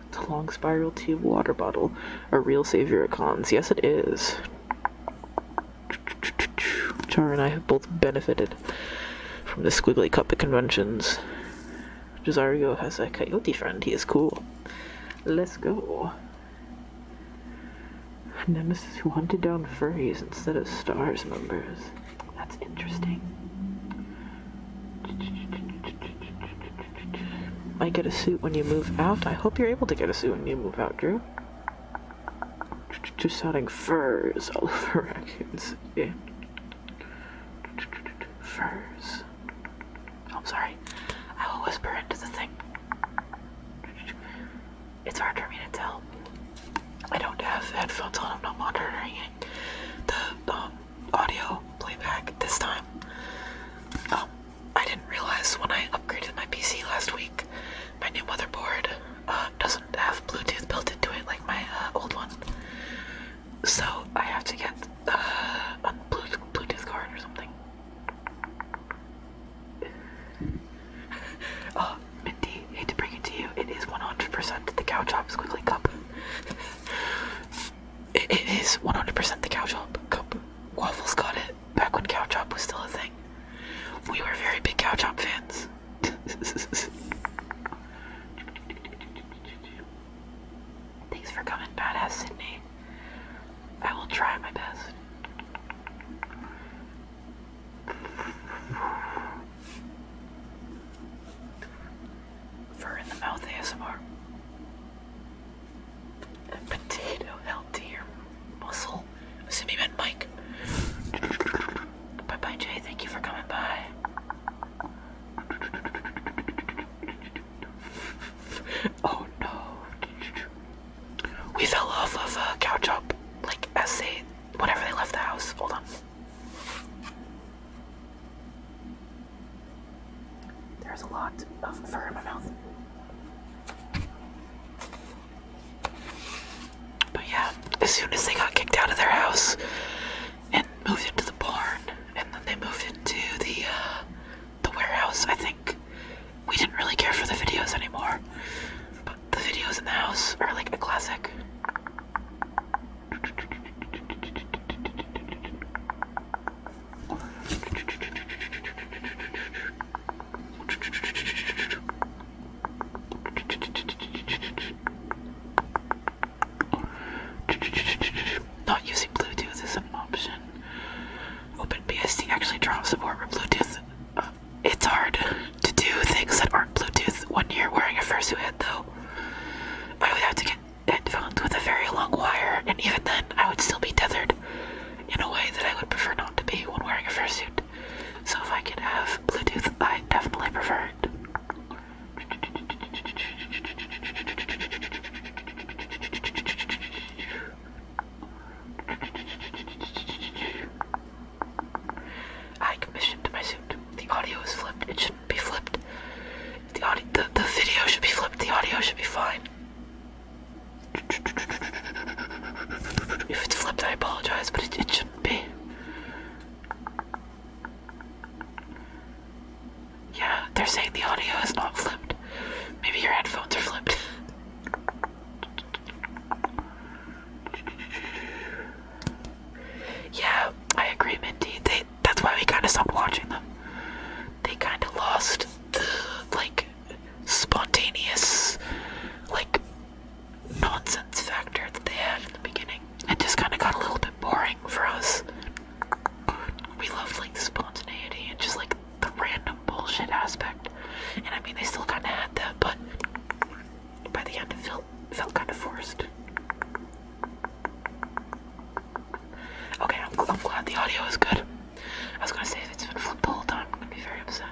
It's a long spiral tube water bottle, a real savior at cons. Yes, it is. Char and I have both benefited from the squiggly cup at conventions. Jazario has a coyote friend. He is cool. Let's go. Nemesis who hunted down furries instead of STARS members. That's interesting. Might get a suit when you move out. I hope you're able to get a suit when you move out, Drew. Just shouting furs all over raccoons. Yeah. furs. Oh, I'm sorry. I will whisper into the thing. It's hard for me to tell. I don't have headphones on. I'm not monitoring it. The audio playback this time. I didn't realize when I upgraded my PC last week, my new motherboard doesn't have Bluetooth built into it like my old one. So I have to get a Bluetooth card or something. Oh, Mindy, hate to bring it to you. It is 100% the Cow Chop Squiggly Cup. It is 100% the Cow Chop Cup. Waffles got it back when Cow Chop was still a thing. We were very big Cow Chop fans. Thanks for coming, Badass Sydney. I will try my best. Fur in the mouth ASMR. And potato L-tier muscle. Assuming you meant Mike. Bye-bye, Jay. Thank you for coming by. Oh no. We fell off of Cow Chop, like, as they, whenever they left the house. Hold on. There's a lot of fur in my mouth. But yeah, as soon as they got kicked out of their house and moved into the barn, and then they moved into the warehouse, I think we didn't really care for the videos anymore. But the videos in the house are like a classic. Not using Bluetooth is an option. OpenBSD actually dropped support for Bluetooth. It's hard to do things that aren't Bluetooth when you're wearing a fursuit head, though. I would have to get headphones with a very long wire, and even then, I would still be tethered in a way that I would prefer not to be when wearing a fursuit. So if I could have Bluetooth, I definitely prefer it. I commissioned my suit. The audio is flipped. It shouldn't be flipped. The video should be flipped. The audio should be fine. If it's flipped, I apologize, but it shouldn't be. Yeah, they're saying the audio is not flipped. Maybe your headphones are flipped. Yeah, I agree, Mindy. That's why we kind of stopped watching them. They kind of lost the, like, spontaneous, like, nonsense factor that they had in the beginning. It just kind of got a little bit boring for us. We loved, like, the spontaneity and just, like, the random bullshit aspect. And I mean, they still kind of had that, but by the end it felt kind of forced. Okay, I'm glad the audio is good. I was gonna say, if it's been flipped the whole time, I'm gonna be very upset.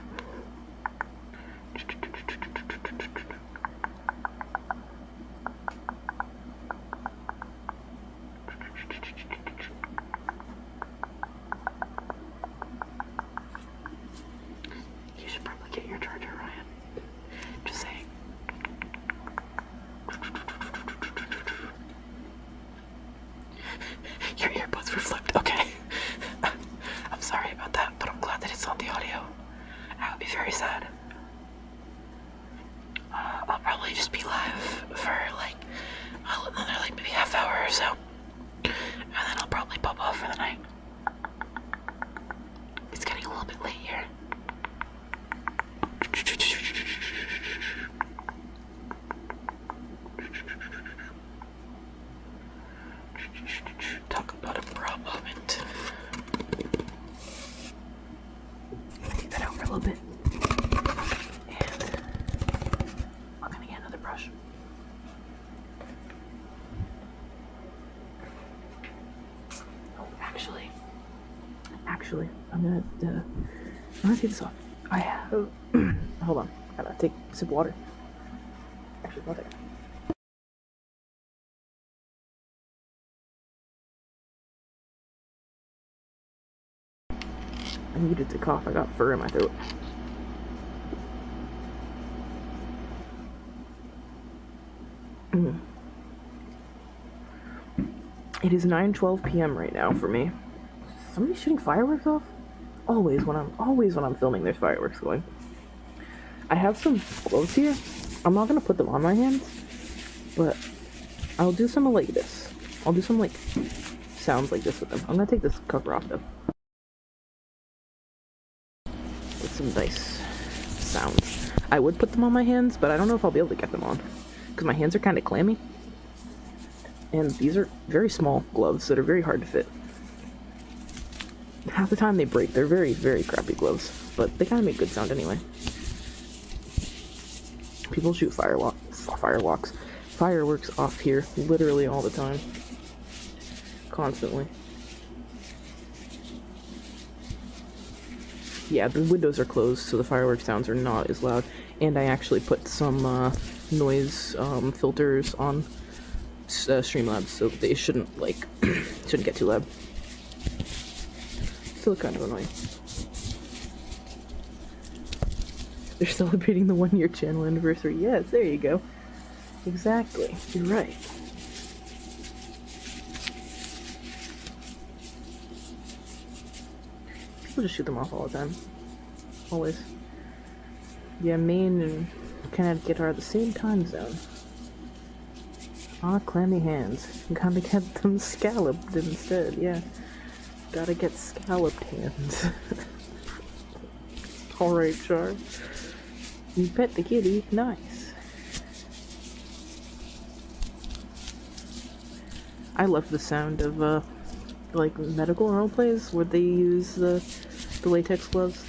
You should probably get your charger, Ryan. Just saying. Your earbuds were flipped. Okay. I'm sorry about that, but I'm glad that it's on the audio. I would be very sad. I'll probably just be live for like another like maybe half hour or so, and then I'll probably pop off for the night. It's getting a little bit late here. Talk about a bra moment. Take that out for a little bit. And I'm gonna get another brush. Oh, actually, I'm gonna take this off. I have. Hold on. Gotta take a sip of water. Actually, one second. I needed to cough. I got fur in my throat. It is 9:12 p.m. right now for me. Somebody shooting fireworks off? Always when I'm filming, there's fireworks going. I have some gloves here. I'm not gonna put them on my hands, but I'll do some like this. I'll do some like sounds like this with them. I'm gonna take this cover off though. With some nice sounds. I would put them on my hands, but I don't know if I'll be able to get them on because my hands are kind of clammy. And these are very small gloves that are very hard to fit. Half the time they break. They're very, very crappy gloves, but they kind of make good sound anyway. People shoot fireworks off here literally all the time. Constantly. Yeah, the windows are closed, so the fireworks sounds are not as loud. And I actually put some noise filters on Streamlabs, so they shouldn't shouldn't get too loud. Still kind of annoying. They're celebrating the 1-year channel anniversary. Yes, there you go. Exactly. You're right. People just shoot them off all the time. Always. Yeah, Maine and Connecticut are the same time zone. Ah, clammy hands. Gotta get them scalloped instead, yeah. Gotta get scalloped hands. Alright, Char. You pet the kitty. Nice. I love the sound of, medical roleplays where they use the latex gloves.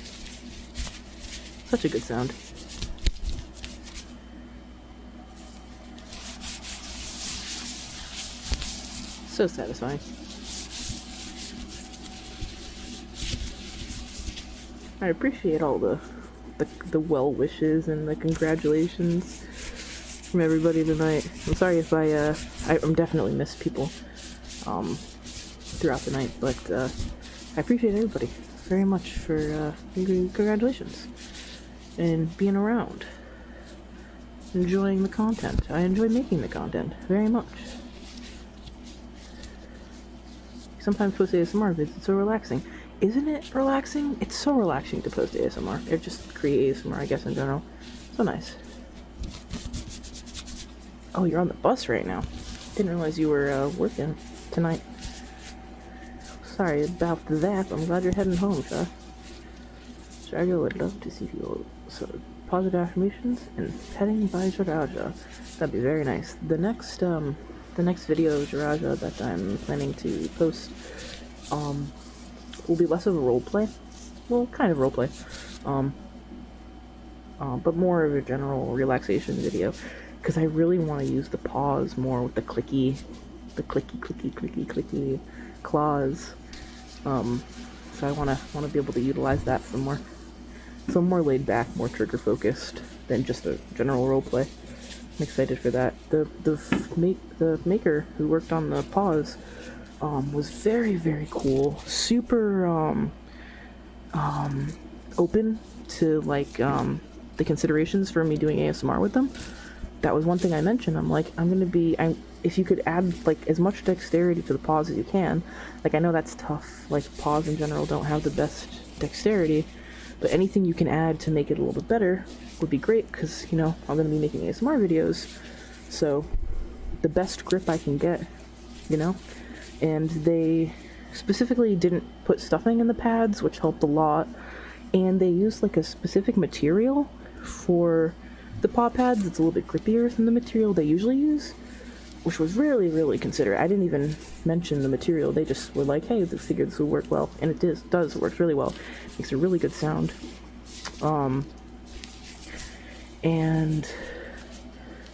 Such a good sound. So satisfying. I appreciate all the well wishes and the congratulations from everybody tonight. I'm sorry if I'm definitely missed people throughout the night, but I appreciate everybody very much for congratulations and being around, enjoying the content. I enjoy making the content very much. Sometimes post ASMR vids, it's so relaxing. Isn't it relaxing? It's so relaxing to post ASMR. Or just create ASMR, I guess, in general. So nice. Oh, you're on the bus right now. Didn't realize you were working tonight. Sorry about that. I'm glad you're heading home, Shah. Shraga would love to see you. So, positive affirmations and petting by Jaraja. That'd be very nice. The next video of Jaraja that I'm planning to post, will be less of a roleplay. Well, kind of roleplay. But more of a general relaxation video. Because I really want to use the paws more with the clicky claws. So I want to be able to utilize that for more. So more laid back, more trigger focused than just a general roleplay. I'm excited for that. The maker who worked on the paws was very, very cool. Super open to the considerations for me doing ASMR with them. That was one thing I mentioned. I'm like, if you could add as much dexterity to the paws as you can. I know that's tough. Paws in general don't have the best dexterity, but anything you can add to make it a little bit better would be great, because I'm going to be making ASMR videos, so the best grip I can get, and they specifically didn't put stuffing in the pads, which helped a lot, and they used a specific material for the paw pads. It's a little bit grippier than the material they usually use, which was really, really considerate. I didn't even mention the material. They just were like, hey, they figured this would work well, and it does. It works really well. Makes a really good sound. And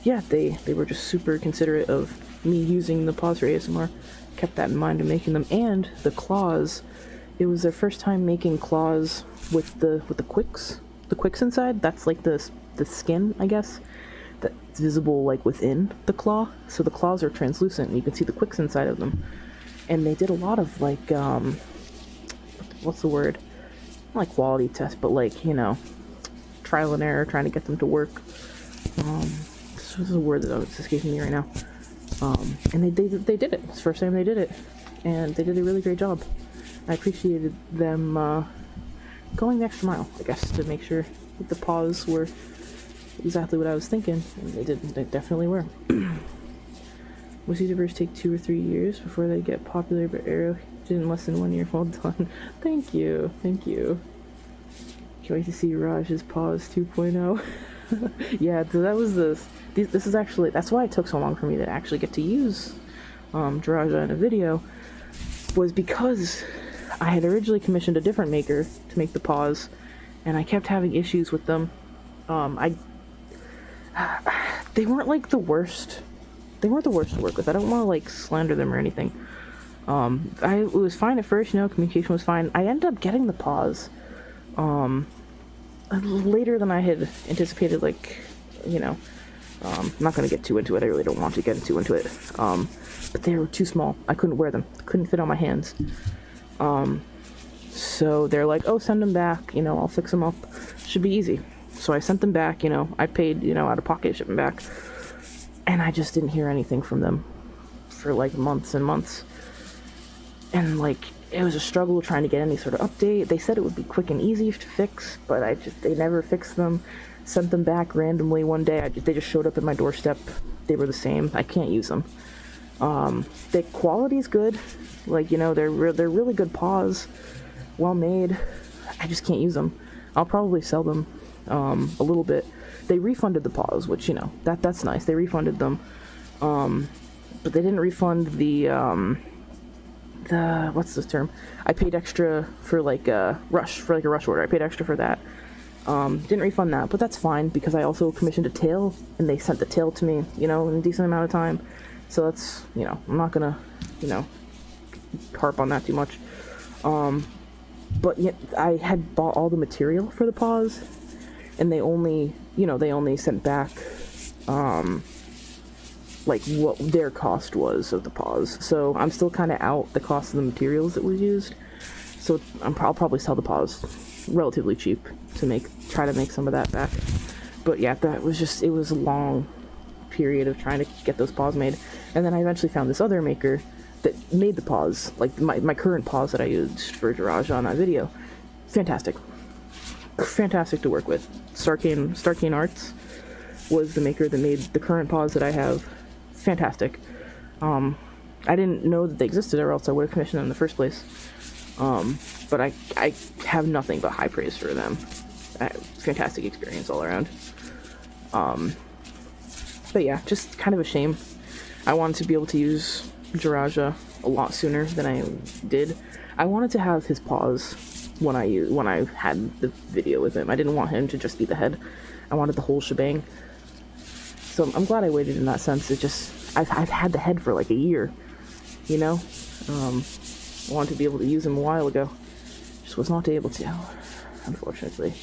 yeah, they were just super considerate of me using the paws for ASMR. Kept that in mind in making them. And the claws it was their first time making claws with the quicks inside. That's like the skin, I guess, that's visible like within the claw. So the claws are translucent and you can see the quicks inside of them. And they did a lot of like what's the word? Not like quality test, but like, you know, trial and error, trying to get them to work. This is a word that is escaping me right now. And they did it. It's the first time they did it, and they did a really great job. I appreciated them going the extra mile, I guess, to make sure that the paws were exactly what I was thinking, and they did. They definitely were. Most YouTubers take 2 or 3 years before they get popular, but Arrow did in less than 1 year. Well done. Thank you. Can't wait to see Raj's paws 2.0. Yeah, so that was this is actually, that's why it took so long for me to actually get to use Jiraja in a video, was because I had originally commissioned a different maker to make the paws, and I kept having issues with them. They weren't like the worst. They weren't the worst to work with. I don't want to like slander them or anything. It was fine at first, you know, communication was fine. I ended up getting the paws later than I had anticipated, like, you know. I'm not going to get too into it. I really don't want to get too into it. But they were too small. I couldn't wear them. Couldn't fit on my hands. So they're like, oh, send them back. You know, I'll fix them up. Should be easy. So I sent them back, you know. I paid, you know, out of pocket to ship them back. And I just didn't hear anything from them for like months and months. And like, it was a struggle trying to get any sort of update. They said it would be quick and easy to fix, but they never fixed them. Sent them back randomly one day. They just showed up at my doorstep. They were the same. I can't use them. The quality's good. Like, you know, they're really good paws. Well made. I just can't use them. I'll probably sell them a little bit. They refunded the paws, which, you know, that's nice. They refunded them. But they didn't refund the what's this term? I paid extra for like a rush order. I paid extra for that. Didn't refund that, but that's fine because I also commissioned a tail and they sent the tail to me, you know, in a decent amount of time. So that's, you know, I'm not gonna, you know, harp on that too much. But yet I had bought all the material for the paws and they only sent back, like what their cost was of the paws. So I'm still kind of out the cost of the materials that was used. So I'll probably sell the paws relatively cheap to try to make some of that back. But yeah, it was a long period of trying to get those paws made. And then I eventually found this other maker that made the paws, like my current paws that I used for Jiraja on that video. Fantastic to work with. Starkane Arts was the maker that made the current paws that I have. Fantastic. I didn't know that they existed, or else I would have commissioned them in the first place. But I have nothing but high praise for them. Fantastic experience all around. But yeah, just kind of a shame. I wanted to be able to use Jiraja a lot sooner than I did. I wanted to have his paws when I had the video with him. I didn't want him to just be the head. I wanted the whole shebang. So I'm glad I waited in that sense. I've had the head for like a year, you know? I wanted to be able to use him a while ago. Just was not able to, unfortunately.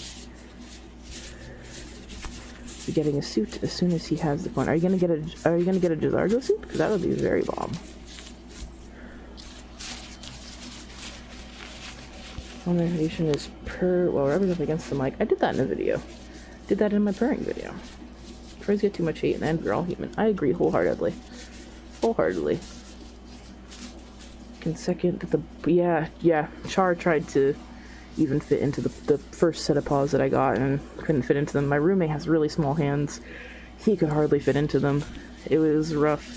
Be getting a suit as soon as he has the coin. Are you gonna get a Jizargo suit? Because that would be very bomb. Notification is rubbing up against the mic. I did that in a video. Did that in my purring video. Furries get too much hate in the end, we're all human. I agree wholeheartedly. Can second the yeah. Char tried to even fit into the first set of paws that I got and couldn't fit into them. My roommate has really small hands. He could hardly fit into them. It was rough.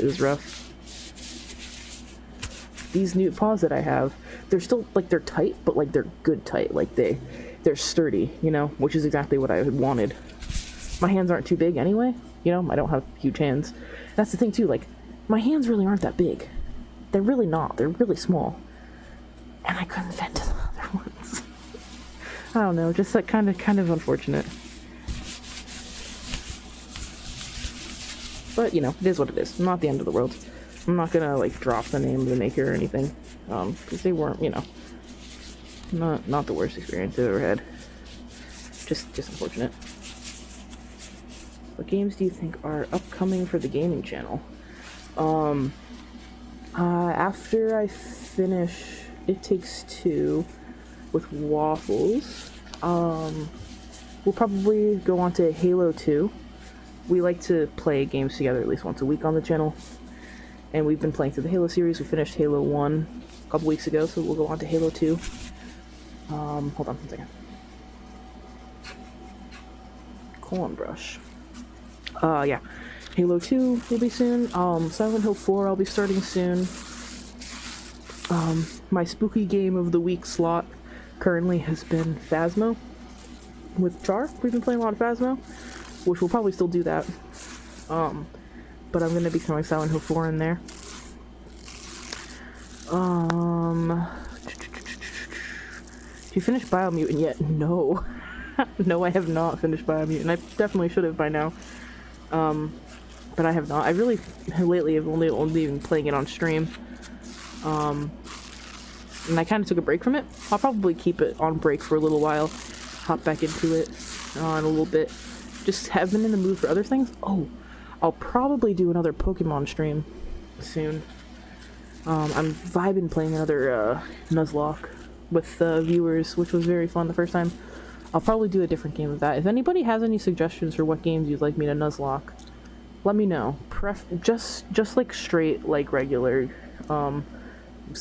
These new paws that I have, they're still like they're tight, but like they're good tight. Like they're sturdy, you know, which is exactly what I had wanted. My hands aren't too big anyway, you know, I don't have huge hands. That's the thing too, like my hands really aren't that big. They're really not. They're really small. And I couldn't fit into the other ones. I don't know, just like kind of unfortunate. But, you know, it is what it is. Not the end of the world. I'm not gonna, like, drop the name of the maker or anything. Because they weren't, you know. Not the worst experience I've ever had. Just unfortunate. What games do you think are upcoming for the gaming channel? After I finish It Takes Two with Waffles, we'll probably go on to Halo 2. We like to play games together at least once a week on the channel, and we've been playing through the Halo series. We finished Halo 1 a couple weeks ago, so we'll go on to Halo 2. Hold on one second. Colon brush. Yeah. Halo 2 will be soon. Silent Hill 4 I'll be starting soon. My spooky game of the week slot currently has been Phasmo. With Char, we've been playing a lot of Phasmo, which we'll probably still do that. But I'm gonna be throwing Silent Hill 4 in there. Did you finish Biomutant yet? No. No, I have not finished Biomutant. I definitely should have by now. But I have not. I really, lately, have only been playing it on stream. And I kind of took a break from it. I'll probably keep it on break for a little while. Hop back into it in a little bit. Just have been in the mood for other things. Oh, I'll probably do another Pokemon stream soon. I'm vibing playing another Nuzlocke with viewers, which was very fun the first time. I'll probably do a different game of that. If anybody has any suggestions for what games you'd like me to Nuzlocke, let me know. Just like straight, like regular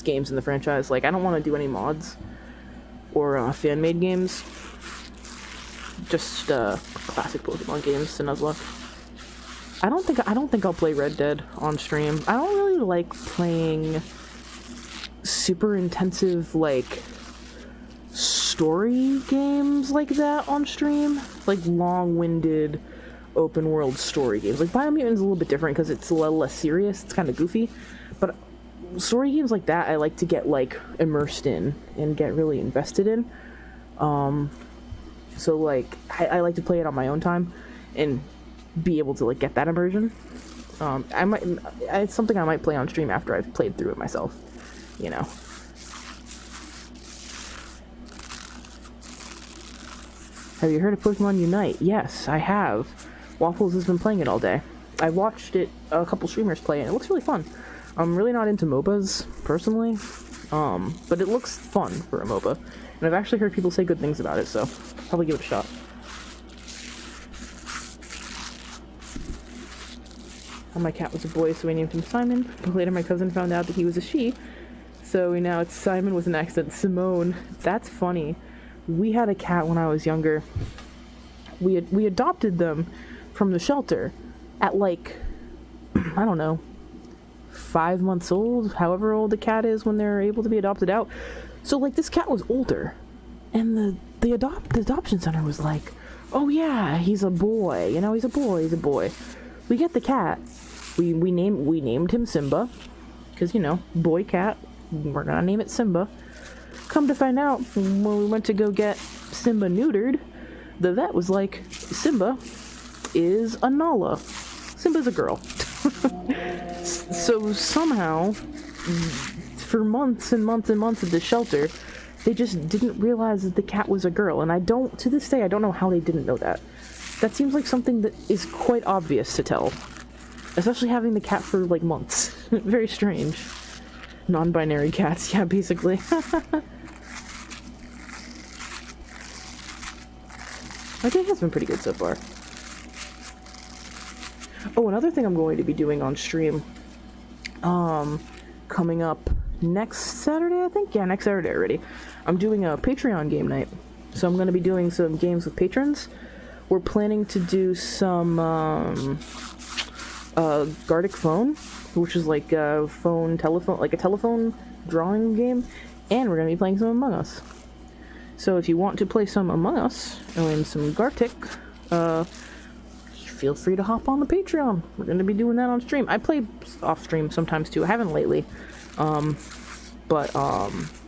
games in the franchise. Like, I don't want to do any mods or fan-made games. Just classic Pokemon games to Nuzlocke. I don't think I'll play Red Dead on stream. I don't really like playing super intensive, like, story games like that on stream. Like, long-winded, open-world story games. Like, Biomutant's a little bit different because it's a little less serious. It's kind of goofy. But story games like that, I like to get, like, immersed in and get really invested in. So, like, I like to play it on my own time and be able to, like, get that immersion. It's something I might play on stream after I've played through it myself, you know. Have you heard of Pokemon Unite? Yes, I have. Waffles has been playing it all day. I watched it, a couple streamers play it. It looks really fun. I'm really not into MOBAs, personally, but it looks fun for a MOBA. And I've actually heard people say good things about it, so I'll probably give it a shot. My cat was a boy, so we named him Simon, but later my cousin found out that he was a she, so now it's Simon with an accent, Simone. That's funny. We had a cat when I was younger. We adopted them from the shelter at, like, I don't know, 5 months old, however old the cat is when they're able to be adopted out. So, like, this cat was older, and the adoption center was like, oh yeah, he's a boy, you know, he's a boy. We get the cat. We named him Simba, because, you know, boy cat, we're gonna name it Simba. Come to find out, when we went to go get Simba neutered, the vet was like, Simba is a Nala. Simba's a girl. So somehow, for months and months and months at the shelter, they just didn't realize that the cat was a girl, and to this day, I don't know how they didn't know that. That seems like something that is quite obvious to tell. Especially having the cat for, like, months. Very strange. Non-binary cats, yeah, basically. My day has been pretty good so far. Oh, another thing I'm going to be doing on stream, coming up next Saturday, I think? Yeah, next Saturday already. I'm doing a Patreon game night. So I'm going to be doing some games with patrons. We're planning to do some, Gartic Phone, which is like a telephone drawing game, and we're going to be playing some Among Us. So if you want to play some Among Us, and some Gartic, feel free to hop on the Patreon. We're going to be doing that on stream. I play off stream sometimes too. I haven't lately. But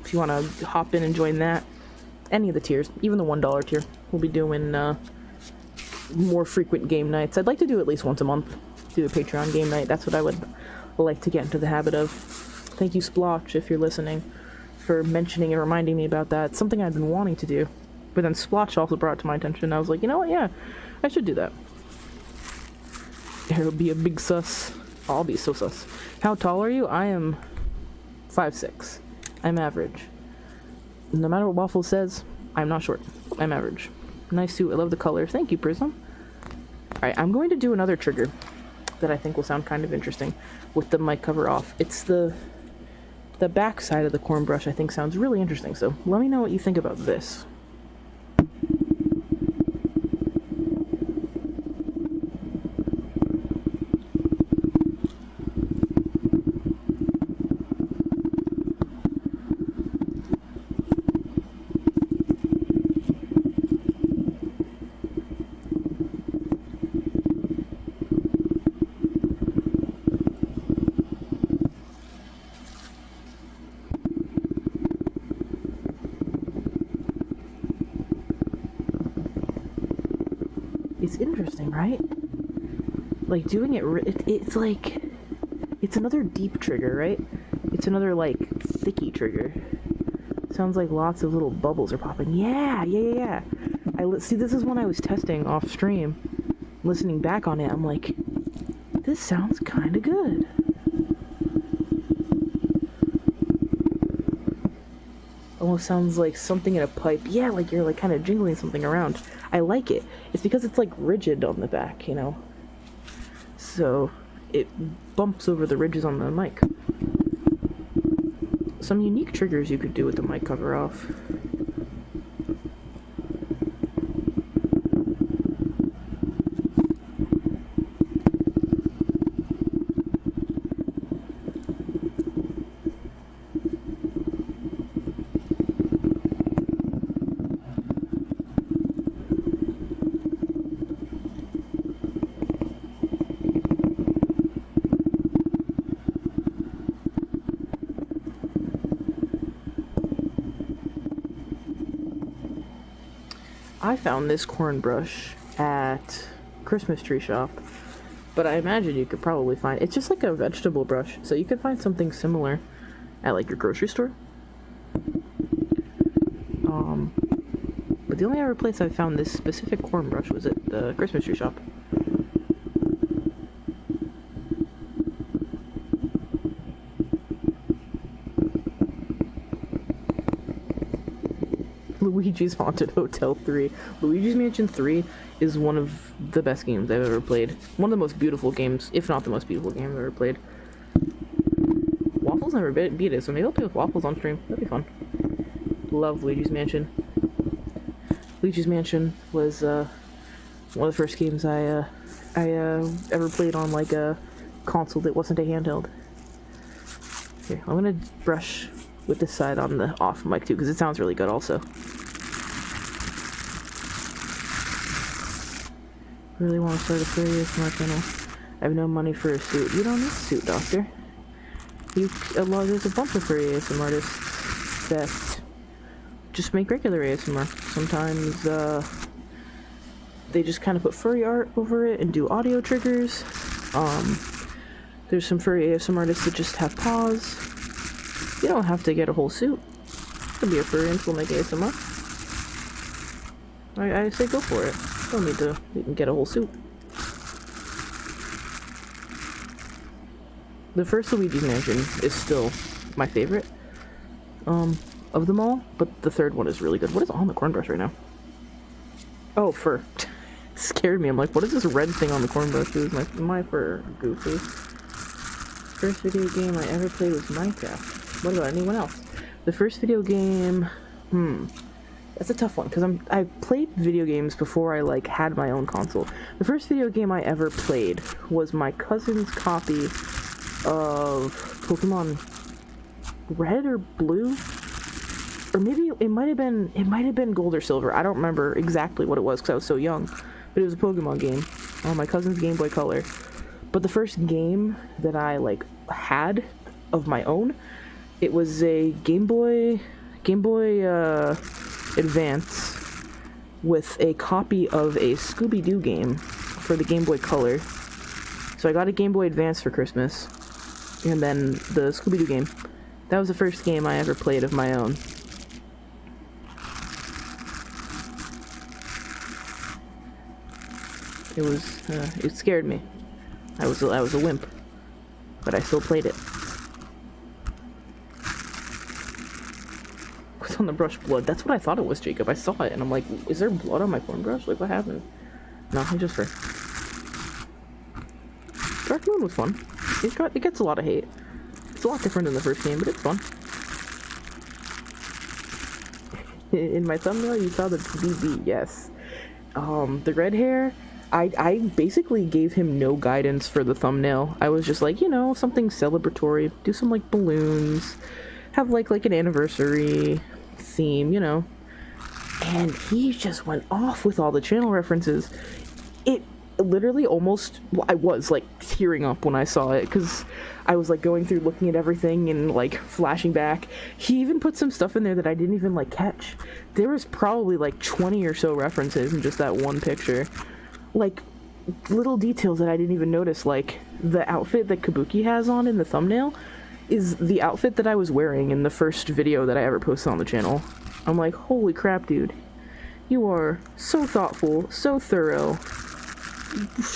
if you want to hop in and join that, any of the tiers, even the $1 tier, we'll be doing more frequent game nights. I'd like to do at least once a month, do a Patreon game night. That's what I would like to get into the habit of. Thank you, Splotch, if you're listening, for mentioning and reminding me about that. It's something I've been wanting to do. But then Splotch also brought it to my attention. I was like, you know what? Yeah, I should do that. It'll be a big sus. I'll be so sus. How tall are you? I am 5'6". I'm average. No matter what Waffle says, I'm not short. I'm average. Nice suit. I love the color. Thank you, Prism. Alright, I'm going to do another trigger that I think will sound kind of interesting with the mic cover off. It's the back side of the corn brush I think sounds really interesting, so let me know what you think about this. It's interesting, right? Like, doing it's like, it's another deep trigger, right? It's another, like, thicky trigger. Sounds like lots of little bubbles are popping. Yeah. See, this is when I was testing off stream, listening back on it, I'm like, this sounds kind of good. Almost sounds like something in a pipe. Yeah, like you're like kind of jingling something around. I like it. It's because it's like rigid on the back, you know? So it bumps over the ridges on the mic. Some unique triggers you could do with the mic cover off. I found this corn brush at Christmas tree shop, but I imagine you could probably find it's just like a vegetable brush, so you could find something similar at like your grocery store. But the only other place I found this specific corn brush was at the Christmas tree shop. Luigi's Haunted Hotel 3. Luigi's Mansion 3 is one of the best games I've ever played. One of the most beautiful games, if not the most beautiful game I've ever played. Waffles never beat it, so maybe I'll play with Waffles on stream. That'd be fun. Love Luigi's Mansion. Luigi's Mansion was one of the first games I ever played on like a console that wasn't a handheld. Here, I'm gonna brush with this side on the off mic too, because it sounds really good also. Really want to start a furry ASMR channel. I have no money for a suit. You don't need a suit, doctor. There's a bunch of furry ASMR artists that just make regular ASMR. Sometimes they just kind of put furry art over it and do audio triggers. There's some furry ASMR artists that just have paws. You don't have to get a whole suit. You can be a furry and still make ASMR. I say go for it. Don't need to even get a whole suit. The first Luigi's Mansion is still my favorite of them all, but the third one is really good. What is on the corn brush right now? Oh, fur. It scared me. I'm like, what is this red thing on the corn brush? It was my fur, goofy. First video game I ever played was Minecraft. What about anyone else? The first video game, that's a tough one, because I played video games before I, like, had my own console. The first video game I ever played was my cousin's copy of Pokemon Red or Blue? Or maybe it might have been Gold or Silver. I don't remember exactly what it was, because I was so young. But it was a Pokemon game on my cousin's Game Boy Color. But the first game that I, like, had of my own, it was a Game Boy Advance with a copy of a Scooby-Doo game for the Game Boy Color. So I got a Game Boy Advance for Christmas, and then the Scooby-Doo game, That was the first game I ever played of my own. It scared me. I was a wimp, but I still played it. What's on the brush? Blood. That's what I thought it was, Jacob. I saw it, and I'm like, is there blood on my porn brush? Like, what happened? No, I just for. Dark Moon was fun. It gets a lot of hate. It's a lot different than the first game, but it's fun. In my thumbnail, you saw the BB. Yes. TheRedHare. I basically gave him no guidance for the thumbnail. I was just like, you know, something celebratory. Do some, like, balloons. Have, like an anniversary theme, you know. And he just went off with all the channel references. It literally almost... I was, like, tearing up when I saw it, because I was, like, going through looking at everything and, like, flashing back. He even put some stuff in there that I didn't even, like, catch. There was probably, like, 20 or so references in just that one picture. Like, little details that I didn't even notice, like, the outfit that Kabuki has on in the thumbnail is the outfit that I was wearing in the first video that I ever posted on the channel. I'm like, holy crap, dude. You are so thoughtful, so thorough.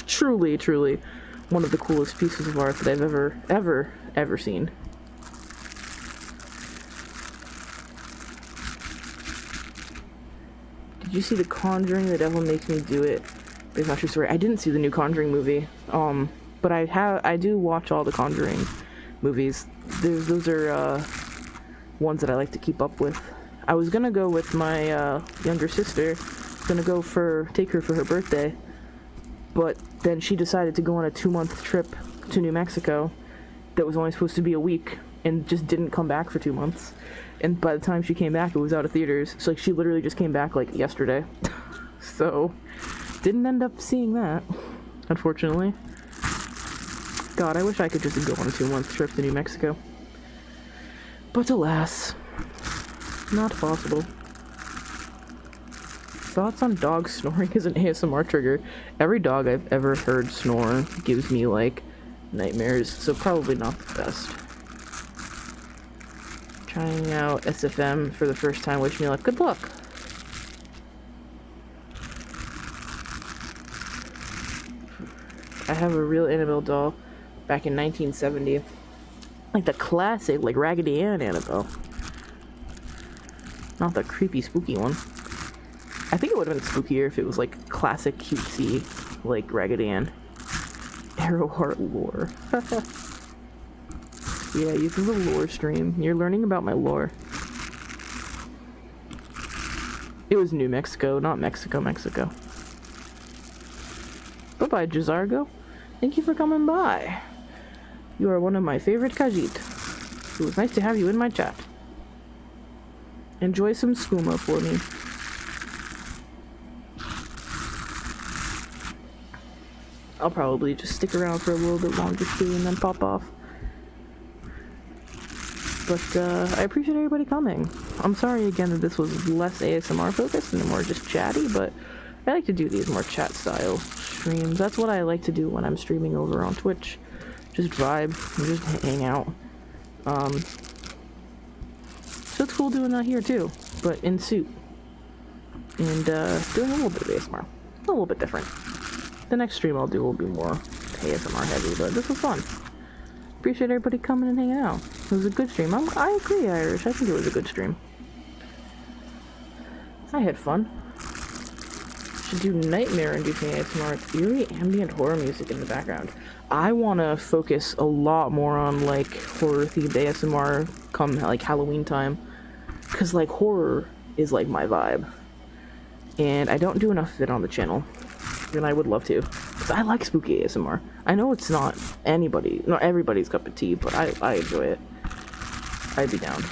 Truly, truly one of the coolest pieces of art that I've ever seen. Did you see The Conjuring? The Devil Makes Me Do It. It's not true story. I didn't see the new Conjuring movie, but I do watch all the Conjuring movies. Those are ones that I like to keep up with. I was gonna go with my younger sister. Gonna go take her for her birthday, but then she decided to go on a 2-month trip to New Mexico that was only supposed to be a week, and just didn't come back for 2 months. And by the time she came back, it was out of theaters. So like, she literally just came back like yesterday. So didn't end up seeing that, unfortunately. God, I wish I could just go on a 2-month trip to New Mexico. But alas, not possible. Thoughts on dog snoring as an ASMR trigger. Every dog I've ever heard snore gives me, like, nightmares, so probably not the best. Trying out SFM for the first time, wish me luck. Good luck! I have a real Annabelle doll back in 1970. Like the classic, like Raggedy Ann Annabelle. Not the creepy, spooky one. I think it would have been spookier if it was like classic, cutesy, like Raggedy Ann. Arrowheart lore. Yeah, this is a lore stream. You're learning about my lore. It was New Mexico, not Mexico. Bye-bye, Jazargo. Thank you for coming by. You are one of my favorite Khajiit. It was nice to have you in my chat. Enjoy some skooma for me. I'll probably just stick around for a little bit longer too and then pop off. But I appreciate everybody coming. I'm sorry again that this was less ASMR focused and more just chatty, but I like to do these more chat style streams. That's what I like to do when I'm streaming over on Twitch. Just vibe and just hang out. So it's cool doing that here too, but in suit. And doing a little bit of ASMR. A little bit different. The next stream I'll do will be more ASMR heavy, but this was fun. Appreciate everybody coming and hanging out. It was a good stream. I agree, Irish. I think it was a good stream. I had fun. Should do nightmare-inducing ASMR, eerie ambient horror music in the background. I want to focus a lot more on, like, horror-themed ASMR come, like, Halloween time. Because, like, horror is, like, my vibe. And I don't do enough of it on the channel. And I would love to. Because I like spooky ASMR. I know it's not everybody's cup of tea, but I enjoy it. I'd be down.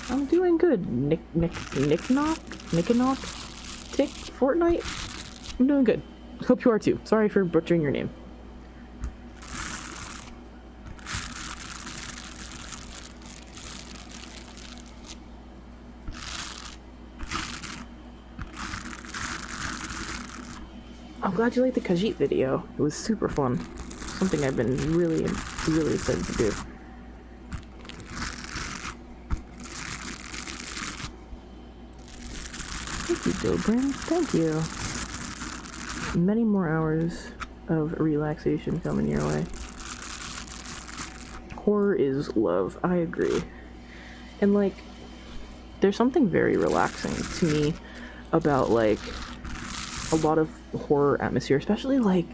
I'm doing good. Nick knock? Tick? Fortnite? I'm doing good. Hope you are too. Sorry for butchering your name. I'm glad you liked the Khajiit video. It was super fun. Something I've been really excited to do. Thank you, Dobrin. Thank you. Many more hours of relaxation coming your way. Horror is love. I agree. And, like, there's something very relaxing to me about, like, a lot of horror atmosphere, especially, like,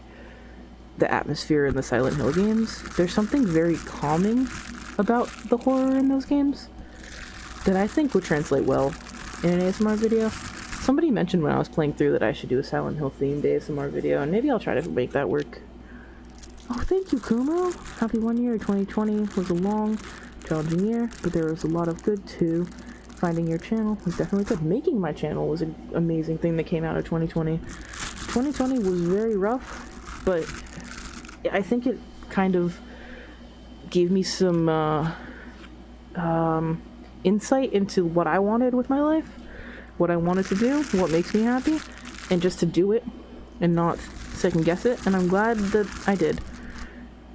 the atmosphere in the Silent Hill games. There's something very calming about the horror in those games that I think would translate well in an ASMR video. Somebody mentioned when I was playing through that I should do a Silent Hill themed ASMR video, and maybe I'll try to make that work. Oh, thank you, Kumo! Happy 1 year. 2020 was a long, challenging year, but there was a lot of good too. Finding your channel was definitely good. Making my channel was an amazing thing that came out of 2020. 2020 was very rough, but I think it kind of gave me some insight into what I wanted with my life, what I wanted to do, what makes me happy, and just to do it and not second guess it. And I'm glad that I did.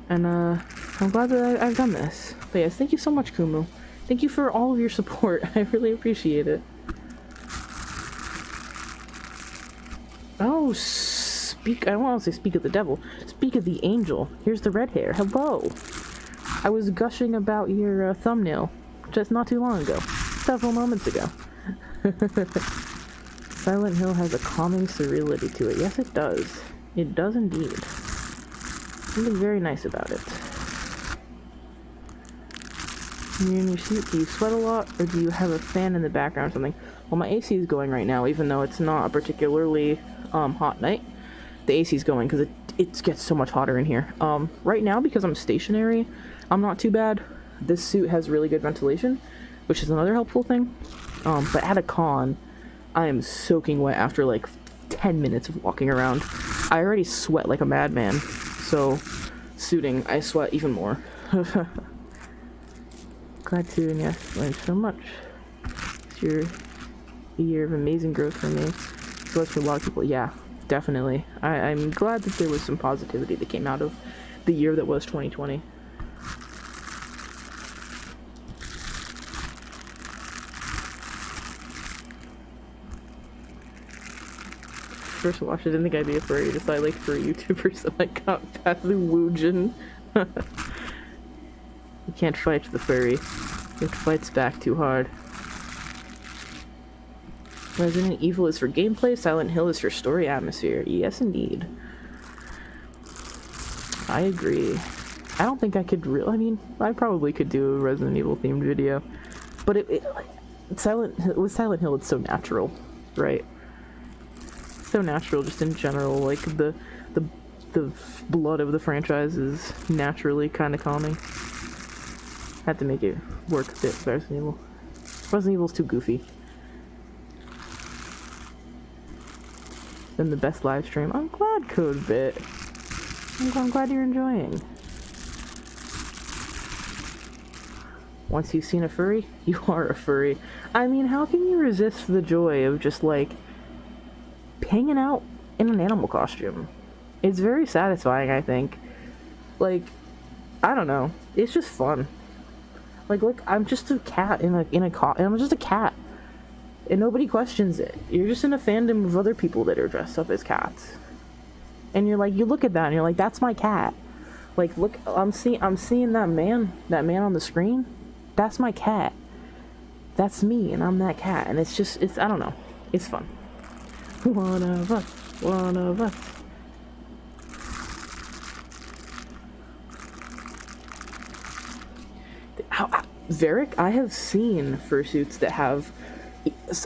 And I'm glad that I've done this. But yes, thank you so much, Kumu. Thank you for all of your support. I really appreciate it. Oh, I don't want to say speak of the devil. Speak of the angel. Here's the red hair. Hello. I was gushing about your thumbnail just not too long ago. Several moments ago. Silent Hill has a calming serenity to it. Yes, it does. It does indeed. Something very nice about it. You're in your seat. Do you sweat a lot, or do you have a fan in the background or something? Well, my AC is going right now, even though it's not a particularly hot night. The AC is going because it gets so much hotter in here. Right now, because I'm stationary, I'm not too bad. This suit has really good ventilation, which is another helpful thing. But at a con, I am soaking wet after like 10 minutes of walking around. I already sweat like a madman, so suiting, I sweat even more. Glad to, and yes, thanks so much. It's a year of amazing growth for me. So that's for a lot of people. Yeah, definitely. I'm glad that there was some positivity that came out of the year that was 2020. First watch, I didn't think I'd be a furry. Just I like furry YouTubers, so I got past the woojin. You can't fight the furry. It fights back too hard. Resident Evil is for gameplay, Silent Hill is for story atmosphere. Yes, indeed. I agree. I don't think I could I mean, I probably could do a Resident Evil themed video. But with Silent Hill, it's so natural, right? So natural just in general, like the blood of the franchise is naturally kind of calming. Had to make it work a bit with Resident Evil. Resident Evil's too goofy. Then the best live stream. I'm glad, Codebit. I'm glad you're enjoying. Once you've seen a furry, you are a furry. I mean, how can you resist the joy of just like hanging out in an animal costume? It's very satisfying, I think. Like, I don't know. It's just fun. Like, look, I'm just a cat in a I'm just a cat. And nobody questions it. You're just in a fandom of other people that are dressed up as cats. And you're like, you look at that and you're like, that's my cat. Like, look, I'm seeing that man on the screen. That's my cat. That's me, and I'm that cat. And it's I don't know. It's fun. One of us. One of us. Varric, I have seen fursuits that have...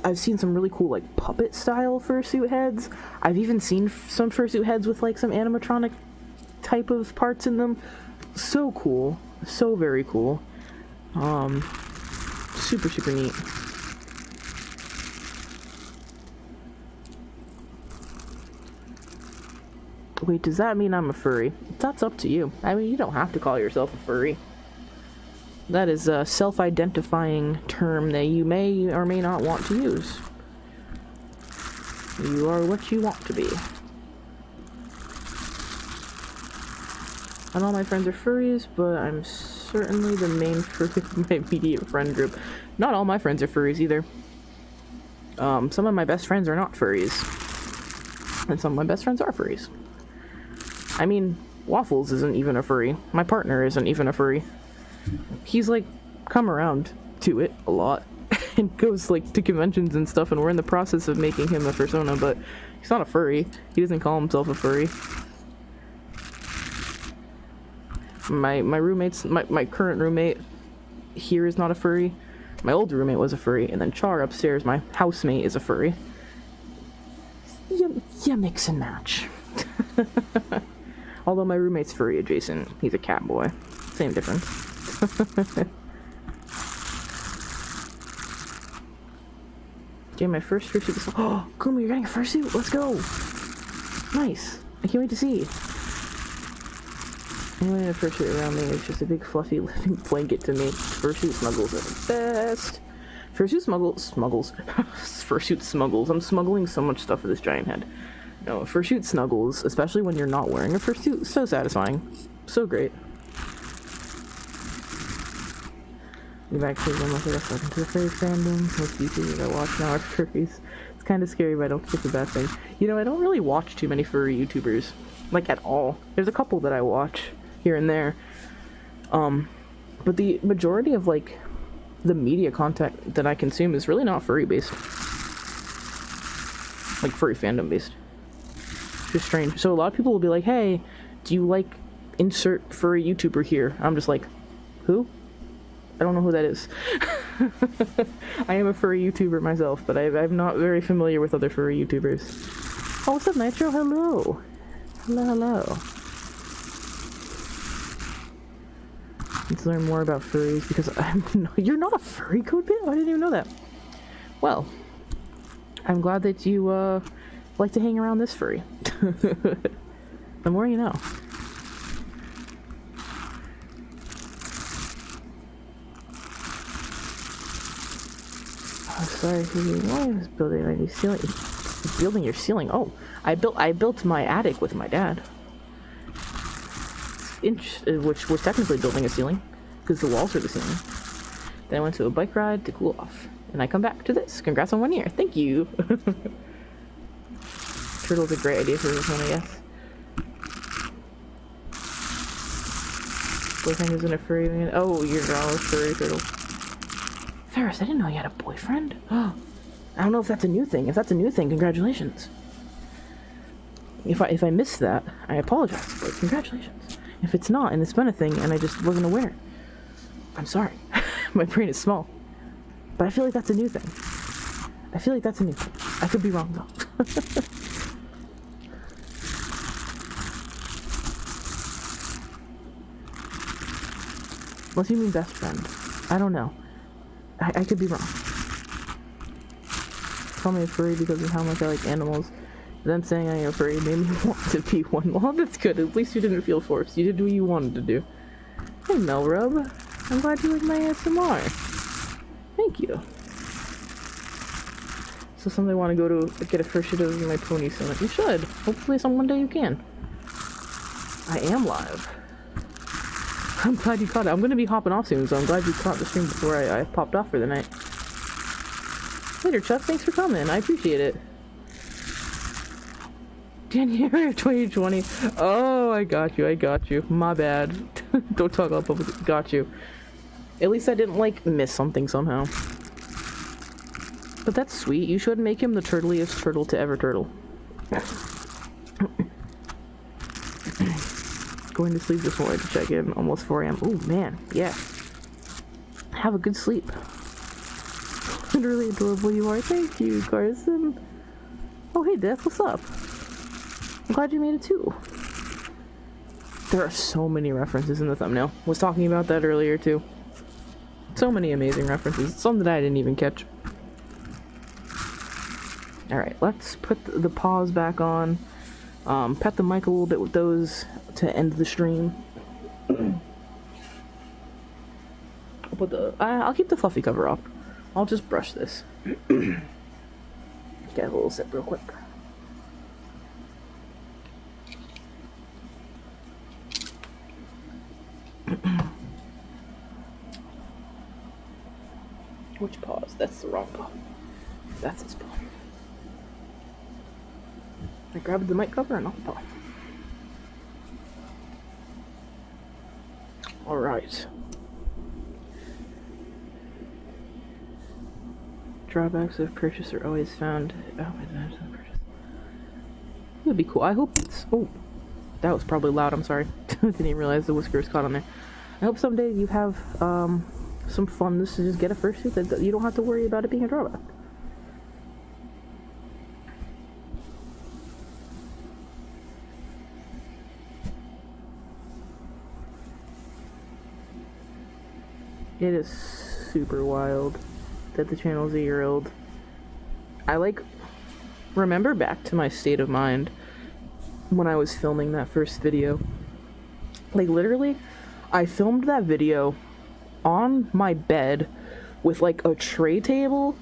I've seen some really cool, like, puppet-style fursuit heads. I've even seen some fursuit heads with, like, some animatronic type of parts in them. So cool. So very cool. Super, super neat. Wait, does that mean I'm a furry? That's up to you. I mean, you don't have to call yourself a furry. That is a self-identifying term that you may or may not want to use. You are what you want to be. Not all my friends are furries, but I'm certainly the main furry of my immediate friend group. Not all my friends are furries either. Some of my best friends are not furries, and some of my best friends are furries. I mean, Waffles isn't even a furry. My partner isn't even a furry. He's like come around to it a lot and goes like to conventions and stuff, and we're in the process of making him a fursona, but he's not a furry. He doesn't call himself a furry. My current roommate here is not a furry. My old roommate was a furry, and then Char upstairs, my housemate, is a furry. You mix and match. Although my roommate's furry adjacent, he's a cat boy. Same difference. Getting my first fursuit. Oh, Kuma, you're getting a fursuit? Let's go! Nice. I can't wait to see. Anyone in a fursuit around me is just a big fluffy living blanket to me. Fursuit smuggles are the best. Fursuit smuggles. I'm smuggling so much stuff with this giant head. No, fursuit snuggles, especially when you're not wearing a fursuit, so satisfying. So great. We've actually been looking at stuff into the furry fandom. Most YouTubers I watch now are furries. It's kind of scary, but I don't think it's a bad thing. You know, I don't really watch too many furry YouTubers. Like, at all. There's a couple that I watch here and there. But the majority of, like, the media content that I consume is really not furry-based. Like, furry fandom-based. It's just strange. So a lot of people will be like, hey, do you like insert furry YouTuber here? I'm just like, who? I don't know who that is. I am a furry YouTuber myself, but I'm not very familiar with other furry YouTubers. Oh, what's up, Nitro? Hello. Hello. Let's learn more about furries, because you're not a furry, Codebit? I didn't even know that. Well, I'm glad that you like to hang around this furry. The more you know. Oh, sorry, why was building a new ceiling? Building your ceiling? Oh, I built my attic with my dad. Which was technically building a ceiling, because the walls are the ceiling. Then I went to a bike ride to cool off, and I come back to this. Congrats on 1 year. Thank you. Turtle's a great idea for this one, I guess. Boyfriend isn't a furry. Oh, you're a furry turtle. Ferris, I didn't know you had a boyfriend. I don't know if that's a new thing. If that's a new thing, congratulations. If I missed that, I apologize, but congratulations. If it's not, and it's been a thing, and I just wasn't aware, I'm sorry. My brain is small. But I feel like that's a new thing. I could be wrong, though. Unless you mean best friend. I don't know. I could be wrong. Call me a furry because of how much I like animals. Them saying I am a furry made me want to be one. Well, that's good. At least you didn't feel forced. You did what you wanted to do. Hey, Melrub. I'm glad you like my ASMR. Thank you. So someday want to go to get a fursuit of my pony soon. You should. Hopefully one day you can. I am live. I'm glad you caught it. I'm going to be hopping off soon, so I'm glad you caught the stream before I popped off for the night. Later, Chuck. Thanks for coming. I appreciate it. January of 2020. Oh, I got you. My bad. Don't talk all public. Got you. At least I didn't, like, miss something somehow. But that's sweet. You should make him the turtliest turtle to ever turtle. Going to sleep this morning to check in. Almost 4 a.m. Oh, man. Yeah. Have a good sleep. Literally adorable you are. Thank you, Carson. Oh, hey, Death. What's up? I'm glad you made it, too. There are so many references in the thumbnail. Was talking about that earlier, too. So many amazing references. Some that I didn't even catch. Alright, let's put the paws back on. Pet the mic a little bit with those to end the stream. I'll keep the fluffy cover up. I'll just brush this. Get a little sip real quick. Which paws? That's the wrong paw. That's his paw. I grabbed the mic cover and not the paw. Alright. Drawbacks of purchase are always found. Oh, advantage of purchase. It would be cool. I hope it's. Oh, that was probably loud. I'm sorry. Didn't even realize the whiskers caught on there. I hope someday you have some fun. This is just get a fursuit that you don't have to worry about it being a drawback. It is super wild that the channel's a year old. I remember back to my state of mind when I was filming that first video. Like literally, I filmed that video on my bed with like a tray table,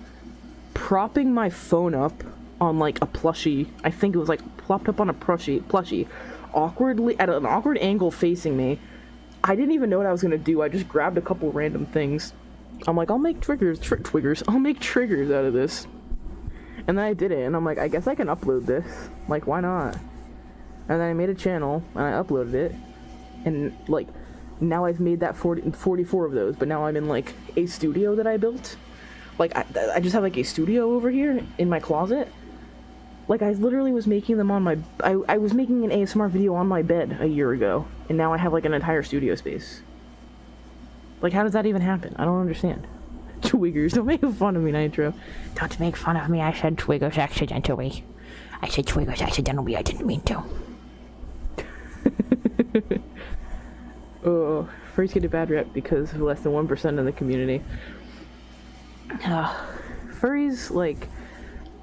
propping my phone up on like a plushie. I think it was like plopped up on a plushie, awkwardly at an awkward angle facing me. I didn't even know what I was gonna do. I just grabbed a couple random things. I'm like, I'll make triggers. I'll make triggers out of this. And then I did it, and I'm like, I guess I can upload this. Like, why not? And then I made a channel, and I uploaded it. And, like, now I've made that 44 of those, but now I'm in, like, a studio that I built. Like, I just have, like, a studio over here in my closet. Like, I literally was making them on my... I was making an ASMR video on my bed a year ago, and now I have, like, an entire studio space. Like, how does that even happen? I don't understand. Twiggers, don't make fun of me, Nitro. Don't make fun of me, I said Twiggers accidentally. I said Twiggers accidentally, I didn't mean to. Oh, furries get a bad rep because of less than 1% of the community. Furries, like,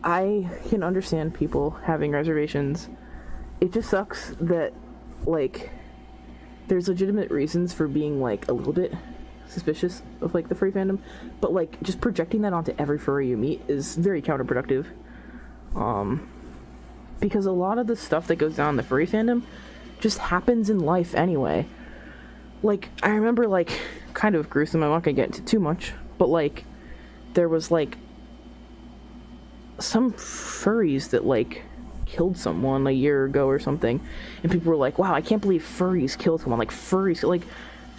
I can understand people having reservations. It just sucks that, like, there's legitimate reasons for being, like, a little bit suspicious of, like, the furry fandom, but, like, just projecting that onto every furry you meet is very counterproductive. Because a lot of the stuff that goes down in the furry fandom just happens in life anyway. Like, I remember, like, kind of gruesome, I'm not gonna get into too much, but, like, there was, like, some furries that, like, killed someone a year ago or something, and people were like, wow, I can't believe furries killed someone, like, furries, like,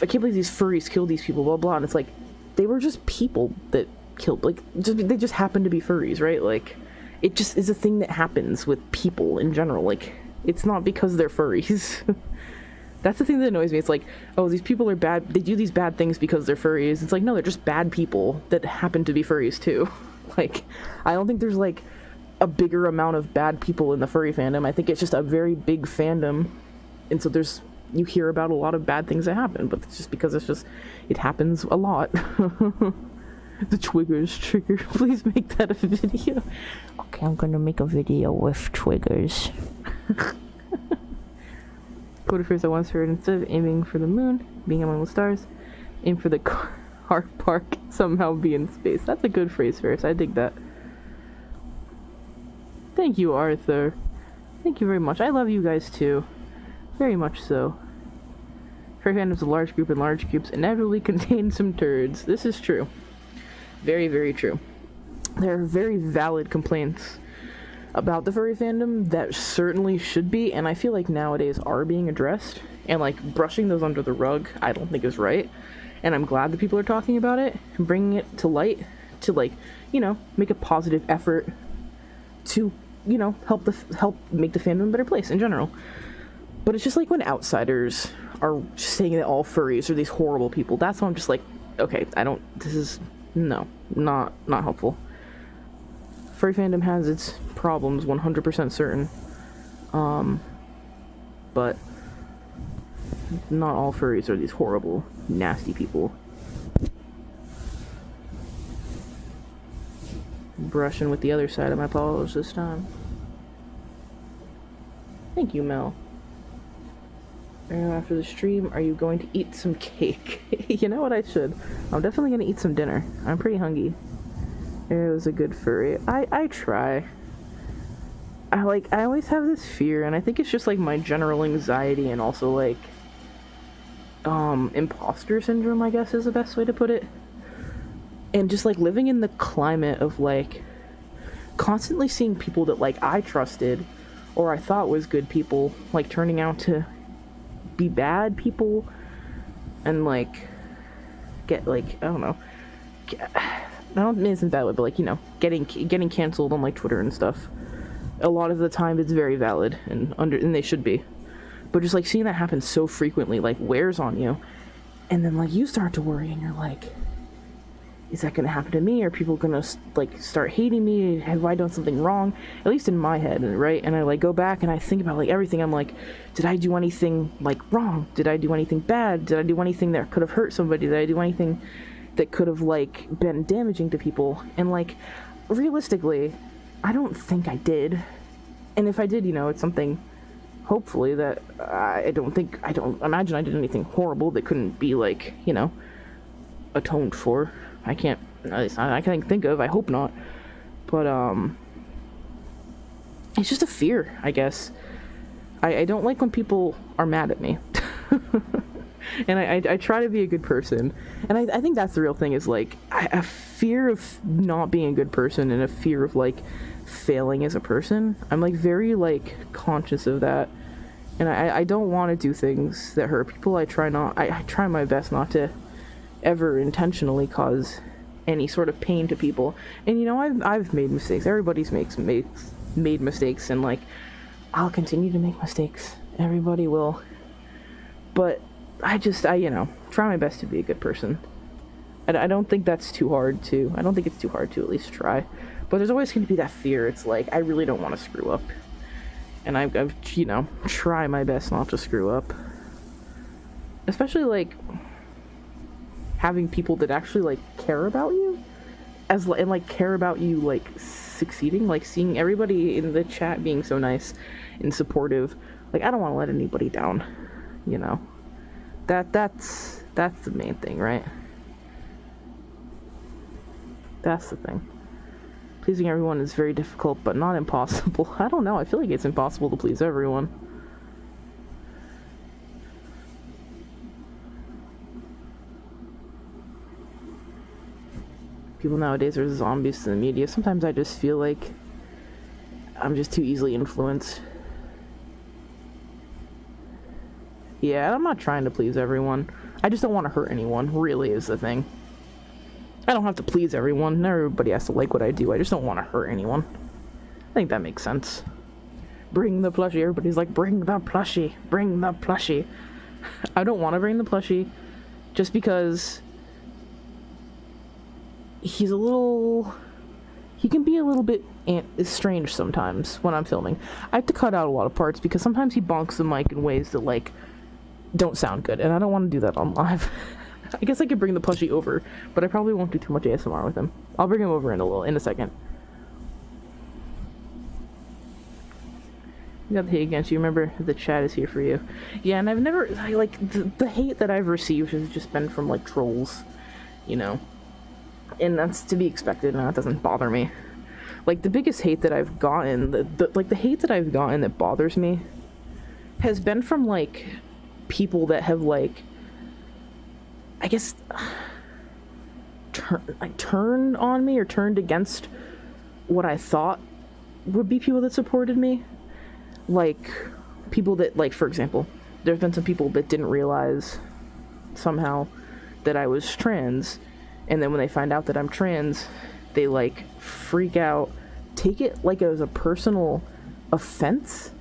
I can't believe these furries killed these people, blah, blah, and it's like, they were just people that killed, like, they just happened to be furries, right? Like, it just is a thing that happens with people in general, like, it's not because they're furries. That's the thing that annoys me. It's like, oh, these people are bad, they do these bad things because they're furries. It's like, no, they're just bad people that happen to be furries too. Like, I don't think there's, like, a bigger amount of bad people in the furry fandom. I think it's just a very big fandom, and so you hear about a lot of bad things that happen, but it's just because it happens a lot. The Twiggers trigger, please make that a video. Okay, I'm gonna make a video with Twiggers. Go to first I once heard, instead of aiming for the moon, being among the stars, aim for the car park, somehow be in space. That's a good phrase, Ferris. I dig that. Thank you, Arthur. Thank you very much. I love you guys too. Very much so. Furry fandom's a large group, and large groups inevitably contain some turds. This is true. Very, very true. There are very valid complaints about the furry fandom that certainly should be, and I feel like nowadays are being addressed, and, like, brushing those under the rug I don't think is right, and I'm glad that people are talking about it and bringing it to light to, like, you know, make a positive effort to, you know, help make the fandom a better place in general. But it's just like when outsiders are saying that all furries are these horrible people, that's when I'm just like, okay, this is, no, not helpful. Furry fandom has its problems, 100% certain. But not all furries are these horrible, nasty people. Brushing with the other side of my paws this time. Thank you, Mel. After the stream, are you going to eat some cake? You know what, I should. I'm definitely gonna eat some dinner. I'm pretty hungry. It was a good furry. I try. I always have this fear, and I think it's just, like, my general anxiety, and also, like, imposter syndrome, I guess is the best way to put it. And just, like, living in the climate of, like, constantly seeing people that, like, I trusted or I thought was good people, like, turning out to be bad people, and, like, get, like, I don't know, I don't mean it's in that way, but, like, you know, getting canceled on, like, Twitter and stuff. A lot of the time it's very valid, and they should be. But just, like, seeing that happen so frequently, like, wears on you. And then, like, you start to worry, and you're like, is that going to happen to me? Are people going to, like, start hating me? Have I done something wrong? At least in my head, right? And I, like, go back and I think about, like, everything. I'm like, did I do anything, like, wrong? Did I do anything bad? Did I do anything that could have hurt somebody? Did I do anything that could have, like, been damaging to people? And, like, realistically, I don't think I did. And if I did, you know, it's something, hopefully, that I don't imagine I did anything horrible that couldn't be, like, you know, atoned for. I can't think of, I hope not. But, it's just a fear, I guess. I don't like when people are mad at me. And I try to be a good person. And I think that's the real thing, is, like, a fear of not being a good person and a fear of, like, failing as a person. I'm, like, very, like, conscious of that. And I don't want to do things that hurt people. I try my best not to ever intentionally cause any sort of pain to people. And, you know, I've made mistakes. Everybody's made mistakes, and, like, I'll continue to make mistakes. Everybody will. But I you know, try my best to be a good person. I don't think that's too hard to. I don't think it's too hard to at least try. But there's always going to be that fear. It's like, I really don't want to screw up. And I've you know, try my best not to screw up. Especially, like, having people that actually, like, care about you, and, like, care about you, like, succeeding, like, seeing everybody in the chat being so nice and supportive. Like, I don't want to let anybody down, you know. That's the main thing, right? That's the thing. Pleasing everyone is very difficult, but not impossible. I don't know, I feel like it's impossible to please everyone. People nowadays are zombies to the media. Sometimes I just feel like I'm just too easily influenced. Yeah, I'm not trying to please everyone. I just don't want to hurt anyone, really, is the thing. I don't have to please everyone. Not everybody has to like what I do. I just don't want to hurt anyone. I think that makes sense. Bring the plushie. Everybody's like, bring the plushie. Bring the plushie. I don't want to bring the plushie just because he can be a little bit strange sometimes when I'm filming. I have to cut out a lot of parts because sometimes he bonks the mic in ways that, like, don't sound good, and I don't want to do that on live. I guess I could bring the plushie over, but I probably won't do too much ASMR with him. I'll bring him over in a second. You got the hate against you. Remember, the chat is here for you. Yeah, and I've never, the hate that I've received has just been from, like, trolls, you know. And that's to be expected, and that doesn't bother me. Like, the biggest hate that I've gotten, the hate that I've gotten that bothers me has been from, like, people that have, like, I guess, turned on me or turned against what I thought would be people that supported me. Like, people that, like, for example, there's been some people that didn't realize somehow that I was trans, and then when they find out that I'm trans, they, like, freak out, take it like it was a personal offense,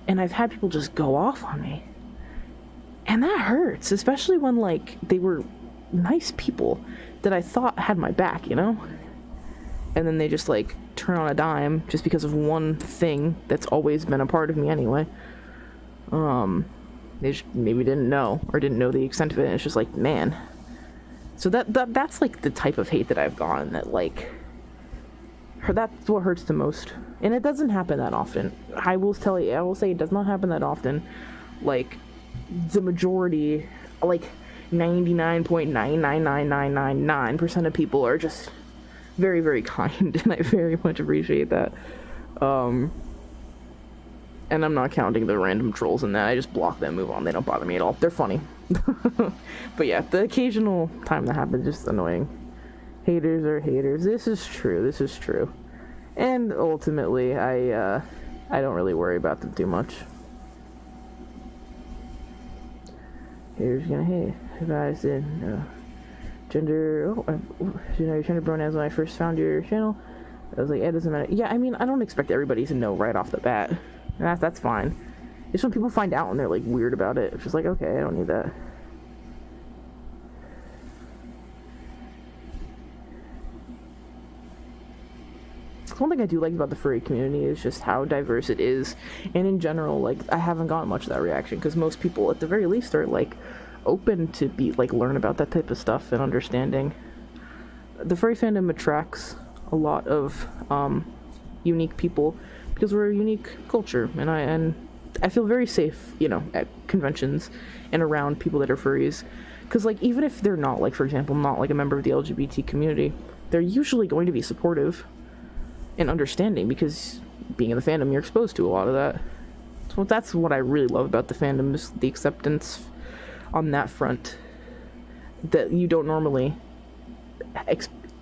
and I've had people just go off on me. And that hurts, especially when, like, they were nice people that I thought had my back, you know? And then they just, like, turn on a dime just because of one thing that's always been a part of me anyway. They just maybe didn't know, or didn't know the extent of it, and it's just like, man. So that's, like, the type of hate that I've gotten that, like, that's what hurts the most. And it doesn't happen that often. I will say it does not happen that often. Like, the majority, like 99.99999% of people are just very, very kind, and I very much appreciate that. And I'm not counting the random trolls in that. I just block them, move on. They don't bother me at all. They're funny. But yeah, the occasional time that happens is just annoying. Haters are haters. This is true. And ultimately, I don't really worry about them too much. Here's gonna, hey, guys, gender, you know your gender pronouns when I first found your channel. I was like, it doesn't matter. Yeah, I mean, I don't expect everybody to know right off the bat. That's fine. It's when people find out and they're like weird about it. It's just like, okay, I don't need that. One thing I do like about the furry community is just how diverse it is, and in general, like, I haven't gotten much of that reaction because most people, at the very least, are like open to learn about that type of stuff and understanding. The furry fandom attracts a lot of unique people because we're a unique culture, and I feel very safe, you know, at conventions and around people that are furries, because like even if they're not, like, for example, not like a member of the LGBT community, they're usually going to be supportive and understanding because being in the fandom, you're exposed to a lot of that. So that's what I really love about the fandom, is the acceptance on that front that you don't normally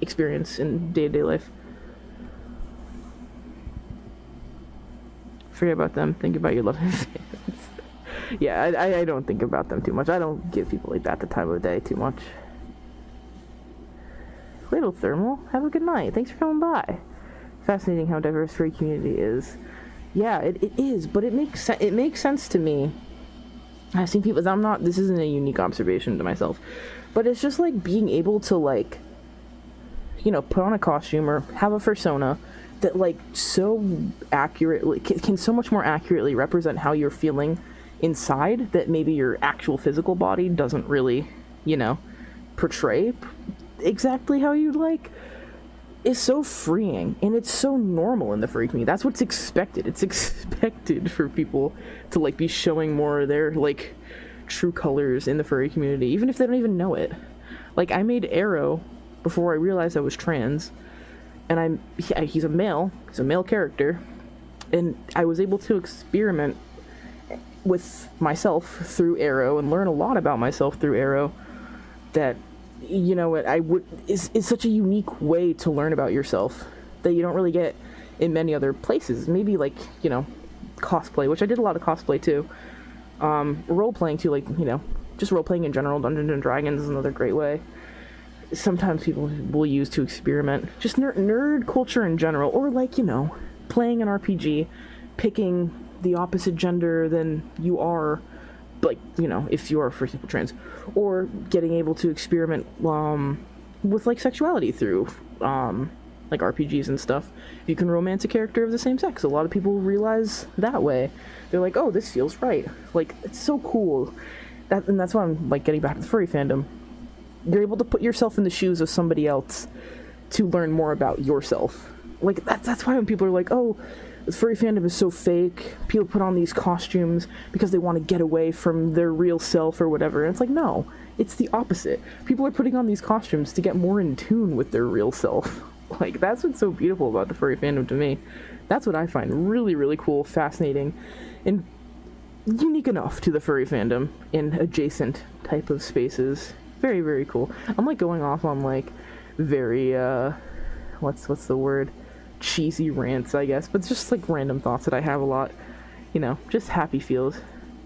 experience in day-to-day life. Forget about them. Think about your loving fans. Yeah, I don't think about them too much. I don't give people like that the time of day too much. Little Thermal, have a good night. Thanks for coming by. Fascinating how diverse furry community is. Yeah, it is, but it makes sense to me. I've seen people, this isn't a unique observation to myself, but it's just like being able to, like, you know, put on a costume or have a fursona that like so accurately can so much more accurately represent how you're feeling inside that maybe your actual physical body doesn't really, you know, portray exactly how you'd like, is so freeing, and it's so normal in the furry community. That's what's expected. It's expected for people to like be showing more of their like true colors in the furry community, even if they don't even know it. Like, I made Arrow before I realized I was trans, and he's a male character, and I was able to experiment with myself through Arrow and learn a lot about myself through Arrow that, you know, is such a unique way to learn about yourself that you don't really get in many other places. Maybe like, you know, cosplay, which I did a lot of cosplay too. Role-playing too, like, you know, just role-playing in general. Dungeons and Dragons is another great way. Sometimes people will use to experiment. Just nerd culture in general, or like, you know, playing an RPG, picking the opposite gender than you are, like, you know, if you are, for example, trans, or getting able to experiment with like sexuality through like RPGs and stuff. You can romance a character of the same sex. A lot of people realize that way. They're like, oh, this feels right. Like, it's so cool. And that's why I'm like getting back to the furry fandom. You're able to put yourself in the shoes of somebody else to learn more about yourself. Like, that's why when people are like, oh, the furry fandom is so fake, people put on these costumes because they want to get away from their real self or whatever. And it's like, no, it's the opposite. People are putting on these costumes to get more in tune with their real self. Like, that's what's so beautiful about the furry fandom to me. That's what I find really, really cool, fascinating, and unique enough to the furry fandom in adjacent type of spaces. Very, very cool. I'm like going off on like very what's the word, cheesy rants, I guess, but it's just like random thoughts that I have a lot, you know, just happy feels.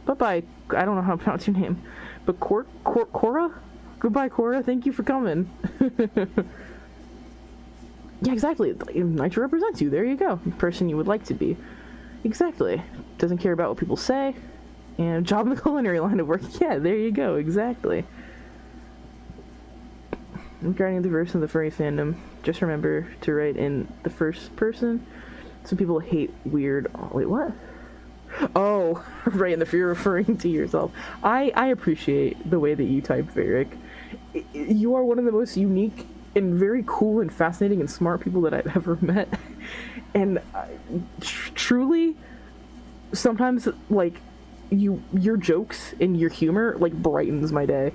Bye-bye. I don't know how to pronounce your name, but Cora? Goodbye, Cora. Thank you for coming. Yeah, exactly. Nitro represents you. There you go. The person you would like to be. Exactly. Doesn't care about what people say. And job in the culinary line of work. Yeah, there you go. Exactly. Regarding the verse of the furry fandom, just remember to write in the first person. Some people hate weird... Oh, wait, what? Oh, right, and if you're referring to yourself. I appreciate the way that you type, Varric. You are one of the most unique and very cool and fascinating and smart people that I've ever met. And truly, sometimes, like, your jokes and your humor, like, brightens my day.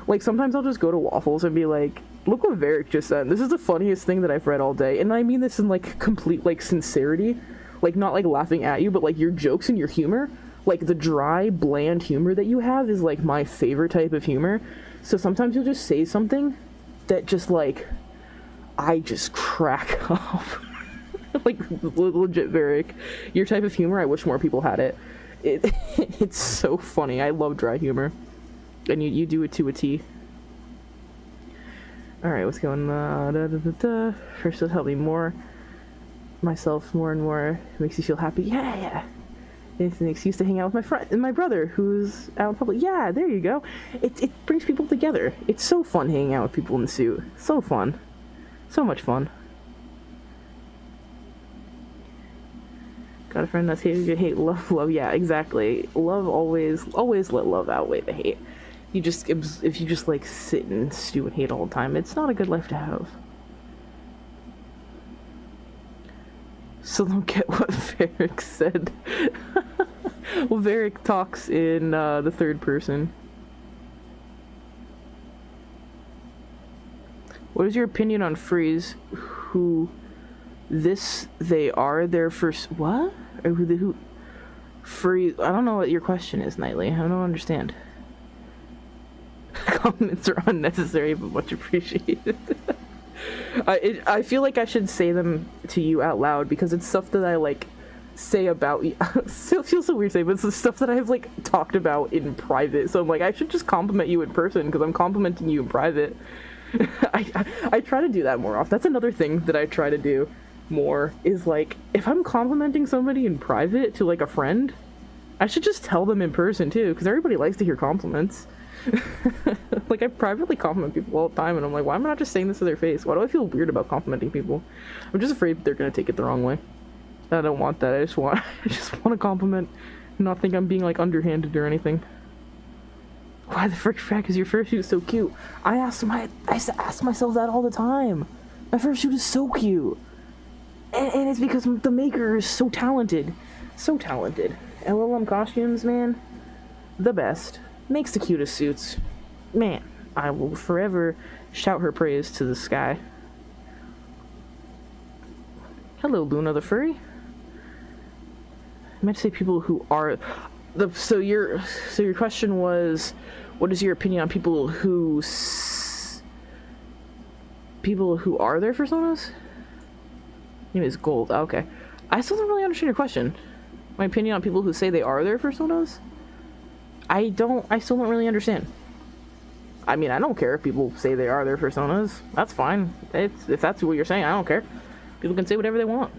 Like, sometimes I'll just go to Waffles and be like, look what Varric just said. This is the funniest thing that I've read all day. And I mean this in, like, complete, like, sincerity. Like, not, like, laughing at you, but, like, your jokes and your humor, like, the dry, bland humor that you have is, like, my favorite type of humor. So sometimes you'll just say something that just, like, I just crack up. Like, legit, Varric. Your type of humor, I wish more people had it. It's so funny. I love dry humor. And you do it to a T. Alright, what's going on? First, it'll help me myself more and more. It makes you feel happy. Yeah. It's an excuse to hang out with my friend and my brother, who's out in public. Yeah, there you go. It brings people together. It's so fun hanging out with people in the suit. So fun. So much fun. Got a friend that's hate, love. Yeah, exactly. Love always let love outweigh the hate. If you just like sit and stew and hate all the time, it's not a good life to have. So don't get what Varric said. Well, Varric talks in the third person. What is your opinion on furries who they are their first what? Or who furry? I don't know what your question is, Nightly. I don't understand. Comments are unnecessary but much appreciated. I feel like I should say them to you out loud because it's stuff that I like say about you. It feels so weird to say, but it's the stuff that I've like talked about in private. So I'm like, I should just compliment you in person because I'm complimenting you in private. I try to do that more often. That's another thing that I try to do more is like if I'm complimenting somebody in private to like a friend, I should just tell them in person too because everybody likes to hear compliments. Like I privately compliment people all the time and I'm like, why am I not just saying this to their face? Why do I feel weird about complimenting people? I'm just afraid they're gonna take it the wrong way. I don't want that. I just want to compliment and not think I'm being like underhanded or anything. Why the frick is your fursuit so cute? I ask myself that all the time. My fursuit is so cute. And it's because the maker is so talented. So talented. LLM Costumes, man. The best. Makes the cutest suits. Man, I will forever shout her praise to the sky. Hello, Luna the Furry. I meant to say people who are... So your question was, what is your opinion on people who are their Fursonas? Name is Gold. Oh, okay. I still don't really understand your question. My opinion on people who say they are their Fursonas? I still don't really understand. I mean, I don't care if people say they are their Fursonas. That's fine. If that's what you're saying, I don't care. People can say whatever they want.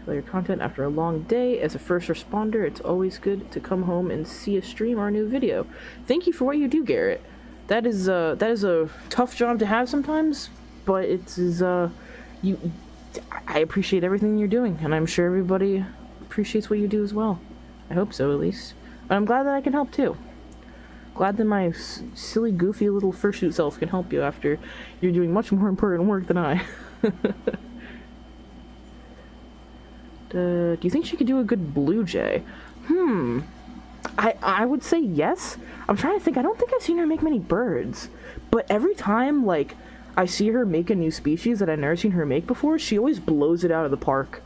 Play your content after a long day. As a first responder, it's always good to come home and see a stream or a new video. Thank you for what you do, Garrett. That is a tough job to have sometimes, but I appreciate everything you're doing, and I'm sure everybody appreciates what you do as well. I hope so, at least. But I'm glad that I can help too. Glad that my silly, goofy little fursuit self can help you after you're doing much more important work than I. Do you think she could do a good blue jay? I would say yes. I'm trying to think. I don't think I've seen her make many birds. But every time, like, I see her make a new species that I've never seen her make before, she always blows it out of the park.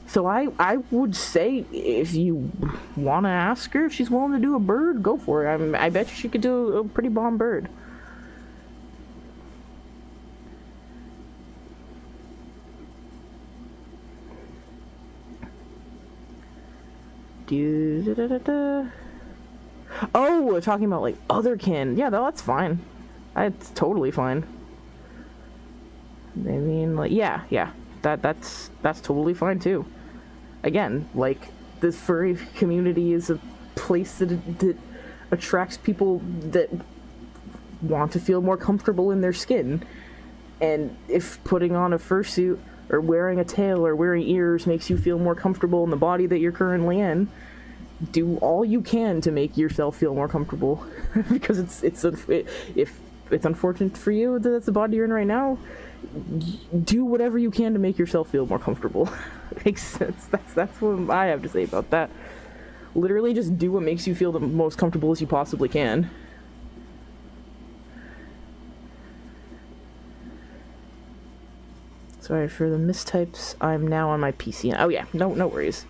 So I would say if you want to ask her if she's willing to do a bird, go for it. I bet you she could do a pretty bomb bird. Oh, we're talking about like otherkin. Yeah, that's fine. That's totally fine. I mean, like, yeah. That's totally fine too. Again, like, this furry community is a place that attracts people that want to feel more comfortable in their skin. And if putting on a fursuit or wearing a tail or wearing ears makes you feel more comfortable in the body that you're currently in, do all you can to make yourself feel more comfortable. Because if it's unfortunate for you that that's the body you're in right now, do whatever you can to make yourself feel more comfortable. Makes sense. That's what I have to say about that. Literally just do what makes you feel the most comfortable as you possibly can. Sorry for the mistypes. I'm now on my PC. Oh yeah, no worries.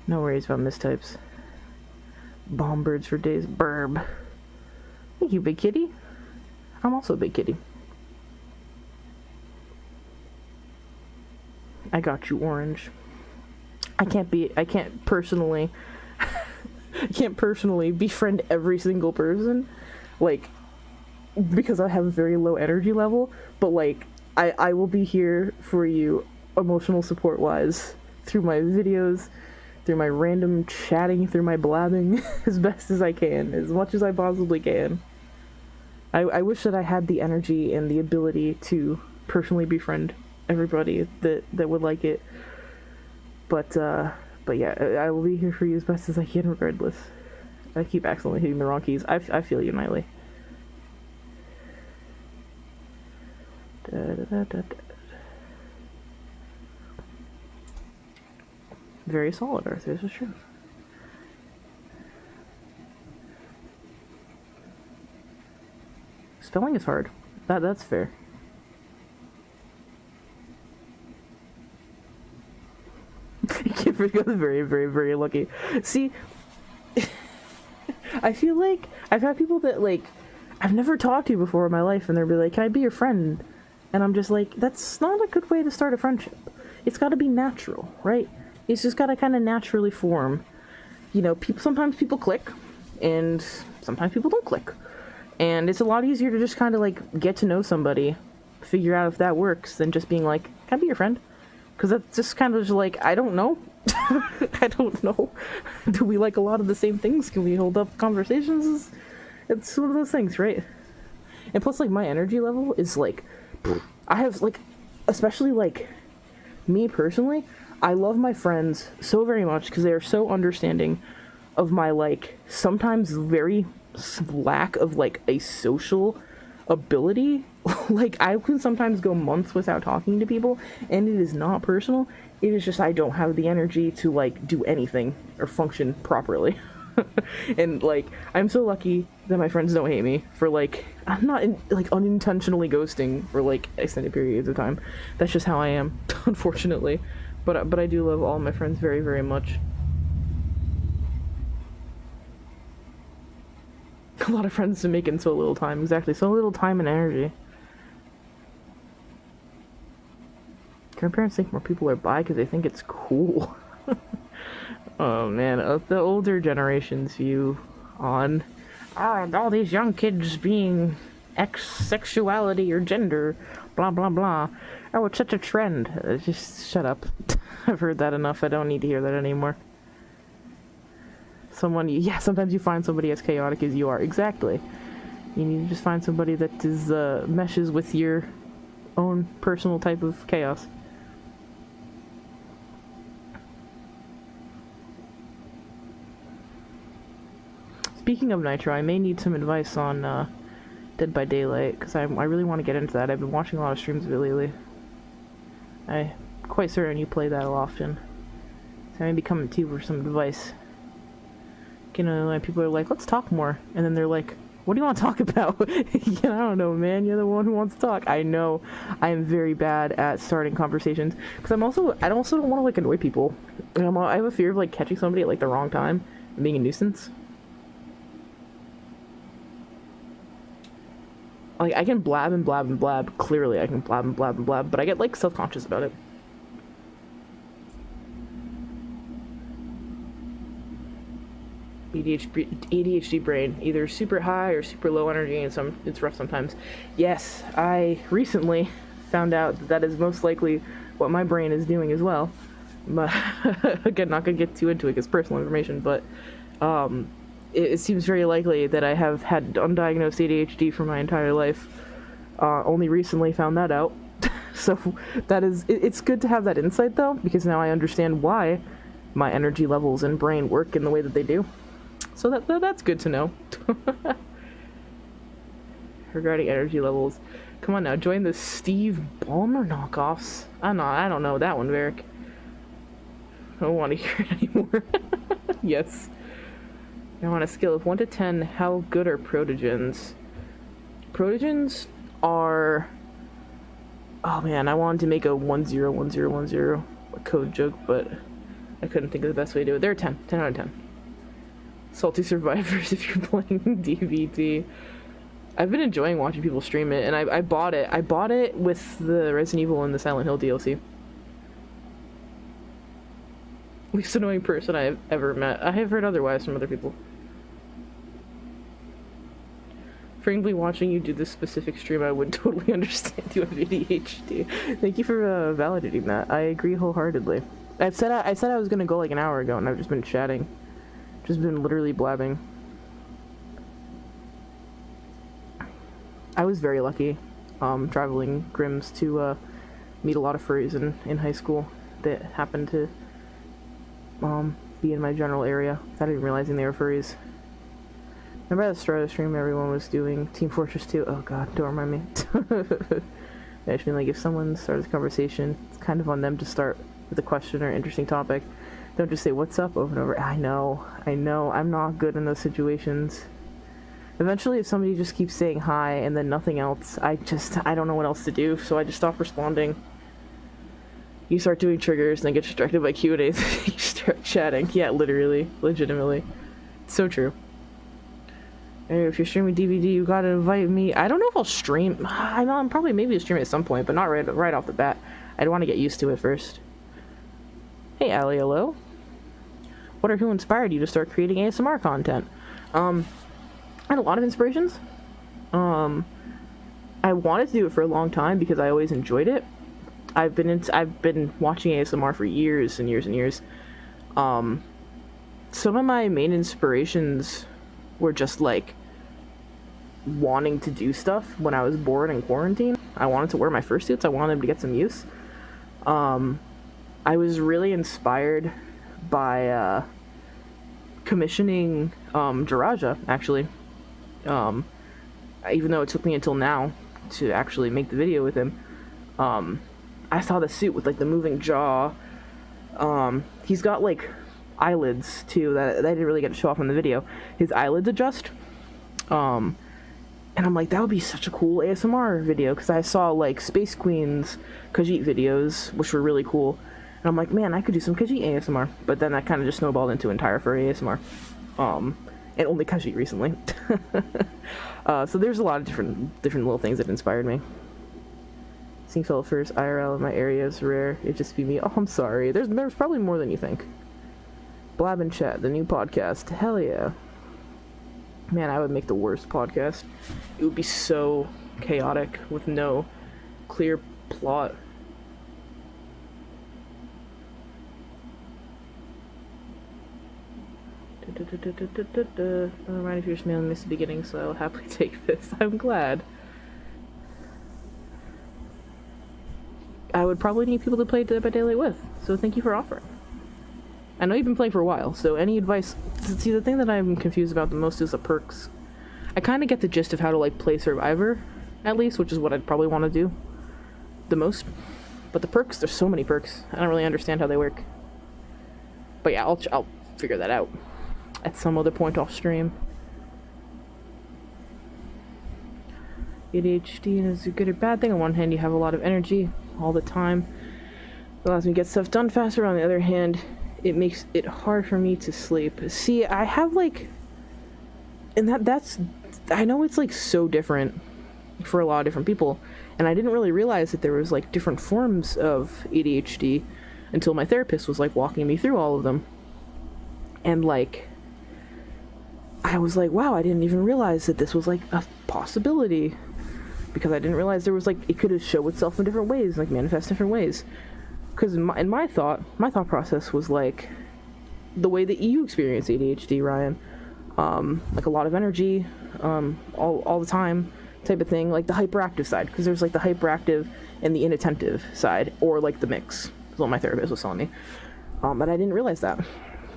No worries about mistypes. Bomb birds for days. Burb. Thank you, big kitty. I'm also a big kitty. I got you, Orange. I can't personally befriend every single person, like, because I have a very low energy level, but, like, I will be here for you emotional support-wise through my videos, through my random chatting, through my blabbing, as best as I can, as much as I possibly can. I wish that I had the energy and the ability to personally befriend everybody that would like it, but yeah, I will be here for you as best as I can regardless. I keep accidentally hitting the wrong keys. I feel you, Nightly. Very solid, Arthur, this is true. Spelling is hard. That's fair. Kid got very, very, very lucky. See, I feel like I've had people that, like, I've never talked to before in my life, and they'll be like, "Can I be your friend?" And I'm just like, that's not a good way to start a friendship. It's got to be natural, right? It's just got to kind of naturally form. You know, sometimes people click, and sometimes people don't click. And it's a lot easier to just kind of, like, get to know somebody, figure out if that works, than just being like, "Can I be your friend?" Because that's just kind of just like, I don't know. I don't know. Do we like a lot of the same things? Can we hold up conversations? It's one of those things, right? And plus, like, my energy level is, like, I have, like, especially, like, me personally, I love my friends so very much because they are so understanding of my, like, sometimes very lack of, like, a social ability. Like, I can sometimes go months without talking to people, and it is not personal. It is just I don't have the energy to, like, do anything or function properly. And, like, I'm so lucky that my friends don't hate me for, like, I'm not like unintentionally ghosting for, like, extended periods of time. That's just how I am, unfortunately. But I do love all my friends very, very much. A lot of friends to make in so little time. Exactly, so little time and energy. Grandparents think more people are bi because they think it's cool. Oh man, the older generation's view on all these young kids being X sexuality or gender, blah blah blah. Oh, it's such a trend. Just shut up. I've heard that enough. I don't need to hear that anymore. Sometimes you find somebody as chaotic as you are. Exactly. You need to just find somebody that is meshes with your own personal type of chaos. Speaking of Nitro, I may need some advice on Dead by Daylight, because I really want to get into that. I've been watching a lot of streams of it lately. I'm quite certain you play that often. So I may be coming to you for some advice. You know, like, people are like, let's talk more. And then they're like, what do you want to talk about? Yeah, I don't know, man. You're the one who wants to talk. I know. I am very bad at starting conversations. Because I also don't want to, like, annoy people. And I have a fear of, like, catching somebody at, like, the wrong time and being a nuisance. Like, I can blab and blab and blab. Clearly, I can blab and blab and blab. But I get, like, self-conscious about it. ADHD brain, either super high or super low energy, and it's rough sometimes. Yes, I recently found out that is most likely what my brain is doing as well. But again, not gonna get too into it because personal information, but it seems very likely that I have had undiagnosed ADHD for my entire life. Only recently found that out. So that is, it's good to have that insight though, because now I understand why my energy levels and brain work in the way that they do. So that's good to know. Regarding energy levels, come on now, join the Steve Ballmer knockoffs. I don't know that one, Varric. I don't want to hear it anymore. Yes. I want a scale of 1 to 10. How good are Protogens? Protogens are... Oh man, I wanted to make a 101010 code joke, but I couldn't think of the best way to do it. They're 10 out of 10. Salty Survivors if you're playing DBT. I've been enjoying watching people stream it, and I bought it. I bought it with the Resident Evil and the Silent Hill DLC. Least annoying person I've ever met. I have heard otherwise from other people. Frankly, watching you do this specific stream, I would totally understand you have ADHD. Thank you for validating that. I agree wholeheartedly. I said I was gonna go like an hour ago, and I've just been chatting. Just been literally blabbing. I was very lucky, traveling Grimm's to meet a lot of furries in high school that happened to be in my general area. I didn't realize they were furries. Remember at the start of the stream, everyone was doing Team Fortress 2? Oh god, don't remind me. I just mean, like, if someone starts a conversation, it's kind of on them to start with a question or interesting topic. Don't just say, what's up, over and over. I know, I'm not good in those situations. Eventually, if somebody just keeps saying hi and then nothing else, I don't know what else to do, so I just stop responding. You start doing triggers and then get distracted by Q&As and you start chatting. Yeah, literally, legitimately. It's so true. Hey, if you're streaming DVD, you gotta invite me. I don't know if I'll stream. I know I'm probably maybe stream at some point, but not right off the bat. I'd want to get used to it first. Hey, Ali, hello. What or who inspired you to start creating ASMR content? I had a lot of inspirations. I wanted to do it for a long time because I always enjoyed it. I've been watching ASMR for years and years and years. Some of my main inspirations were just like wanting to do stuff when I was bored in quarantine. I wanted to wear my fursuits. I wanted them to get some use. I was really inspired by commissioning Jiraja, actually. Even though it took me until now to actually make the video with him. I saw the suit with like the moving jaw. He's got like eyelids too that I didn't really get to show off in the video. His eyelids adjust. And I'm like, that would be such a cool ASMR video, because I saw like Space Queen's Khajiit videos, which were really cool. And I'm like, man, I could do some Khajiit ASMR. But then that kind of just snowballed into entire furry ASMR. And only Khajiit recently. So there's a lot of different little things that inspired me. Seeing fellow furs IRL in my area is rare. It'd just be me. Oh, I'm sorry. There's probably more than you think. Blab and Chat, the new podcast. Hell yeah. Man, I would make the worst podcast. It would be so chaotic with no clear plot. Don't remind if you're smiling this beginning, so I'll happily take this. I'm glad. I would probably need people to play Dead by Daylight with, so thank you for offering. I know you've been playing for a while, so any advice... See, the thing that I'm confused about the most is the perks. I kind of get the gist of how to, like, play Survivor, at least, which is what I'd probably want to do the most. But the perks, there's so many perks. I don't really understand how they work. But yeah, I'll figure that out at some other point off stream. ADHD is a good or bad thing. On one hand, you have a lot of energy all the time. It allows me to get stuff done faster. On the other hand, it makes it hard for me to sleep. See, I have like... And that's... I know it's like so different for a lot of different people. And I didn't really realize that there was like different forms of ADHD until my therapist was like walking me through all of them. And like... I was like, wow, I didn't even realize that this was like a possibility. Because I didn't realize there was like... It could show itself in different ways, like manifest different ways. Because in my thought process was like the way that you experience ADHD, Ryan. Like a lot of energy, all the time type of thing, like the hyperactive side. Because there's like the hyperactive and the inattentive side, or like the mix, is what my therapist was telling me. But I didn't realize that.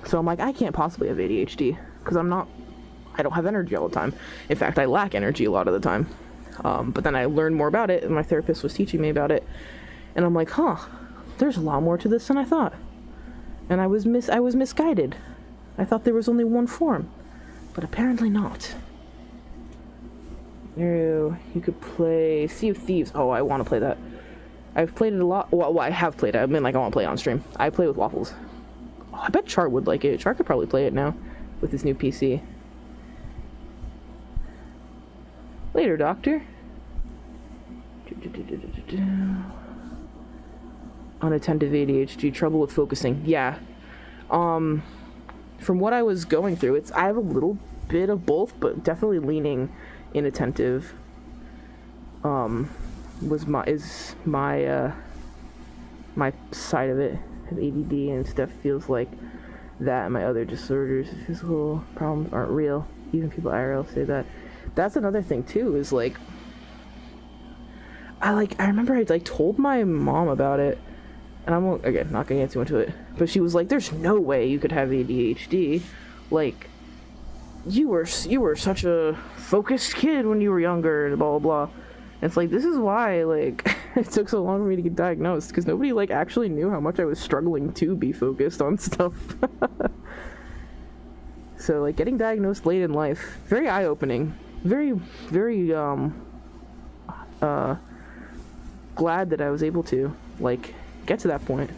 So I'm like, I can't possibly have ADHD, because I don't have energy all the time. In fact, I lack energy a lot of the time. But then I learned more about it, and my therapist was teaching me about it. And I'm like, huh. There's a lot more to this than I thought. And I was misguided. I thought there was only one form. But apparently not. You could play Sea of Thieves. Oh, I want to play that. I've played it a lot. Well, I have played it. I mean, like, I want to play it on stream. I play with Waffles. Oh, I bet Char would like it. Char could probably play it now with his new PC. Later, Doctor. Unattentive ADHD, trouble with focusing. Yeah. From what I was going through, I have a little bit of both, but definitely leaning inattentive. Is my my side of it. Have ADD and stuff feels like that, and my other disorders, physical problems aren't real. Even people IRL say that. That's another thing too. Is like, I remember I told my mom about it, and I'm again not gonna get too into it, but she was like, "There's no way you could have ADHD. Like, you were such a focused kid when you were younger, and blah blah blah." And it's like, this is why like it took so long for me to get diagnosed, because nobody actually knew how much I was struggling to be focused on stuff. So getting diagnosed late in life, very eye-opening, very very glad that I was able to get to that point.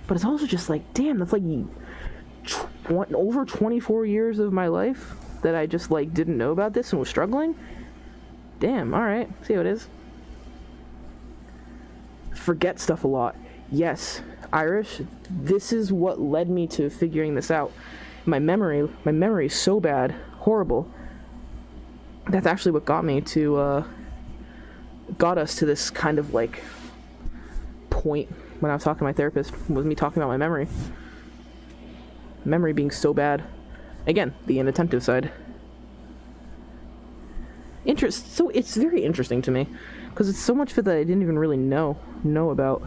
But it's also just damn, that's over 24 years of my life that I just didn't know about this and was struggling. Damn, alright, see how it is. Forget stuff a lot. Yes, Irish, this is what led me to figuring this out. My memory is so bad, horrible. That's actually what got us to this kind of point when I was talking to my therapist, was me talking about my memory. Memory being so bad. Again, the inattentive side. So it's very interesting to me, because it's so much of it that I didn't even really know about.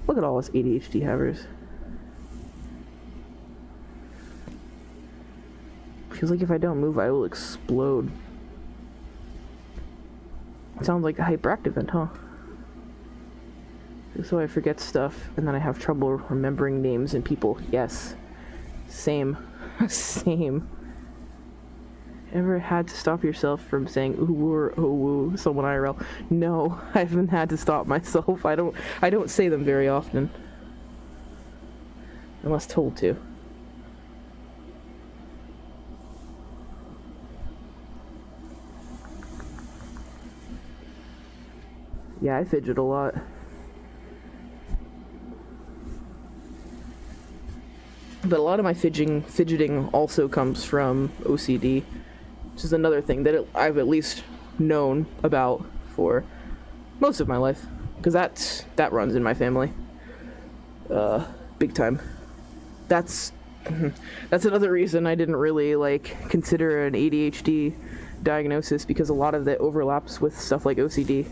Look at all us ADHD havers. Feels like if I don't move, I will explode. Sounds like a hyperactive event, huh? So I forget stuff, and then I have trouble remembering names and people. Yes. Same. Same. Ever had to stop yourself from saying ooh or oh woo someone IRL? No, I haven't had to stop myself. I don't say them very often. Unless told to. Yeah, I fidget a lot. But a lot of my fidgeting also comes from OCD, which is another thing that I've at least known about for most of my life, because that runs in my family, big time. That's another reason I didn't really consider an ADHD diagnosis, because a lot of that overlaps with stuff like OCD,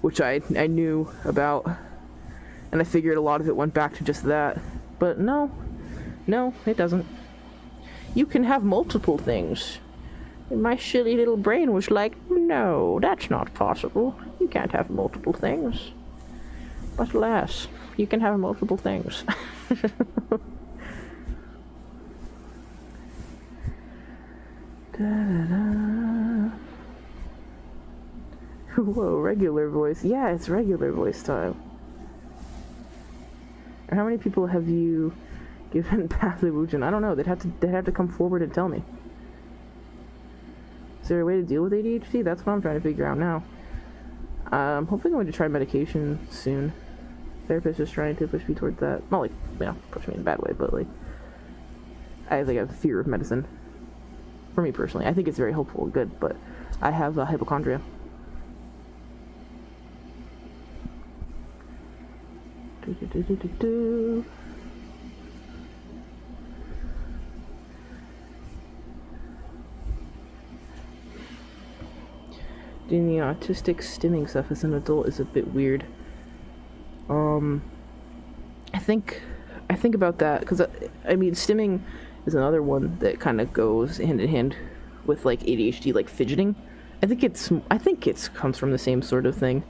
which I knew about, and I figured a lot of it went back to just that. But no, it doesn't. You can have multiple things. And my silly little brain was like, no, that's not possible. You can't have multiple things. But alas, you can have multiple things. Da-da-da. Whoa, regular voice. Yeah, it's regular voice time. How many people have you given Pathogen? I don't know. They'd have to come forward and tell me. Is there a way to deal with ADHD? That's what I'm trying to figure out now. I'm hoping I'm going to try medication soon. Therapist is trying to push me towards that. Not push me in a bad way, but I have a fear of medicine. For me personally, I think it's very helpful and good, but I have hypochondria. Doing the autistic stimming stuff as an adult is a bit weird. I think about that because I mean stimming is another one that kind of goes hand in hand with ADHD, fidgeting. I think it's comes from the same sort of thing.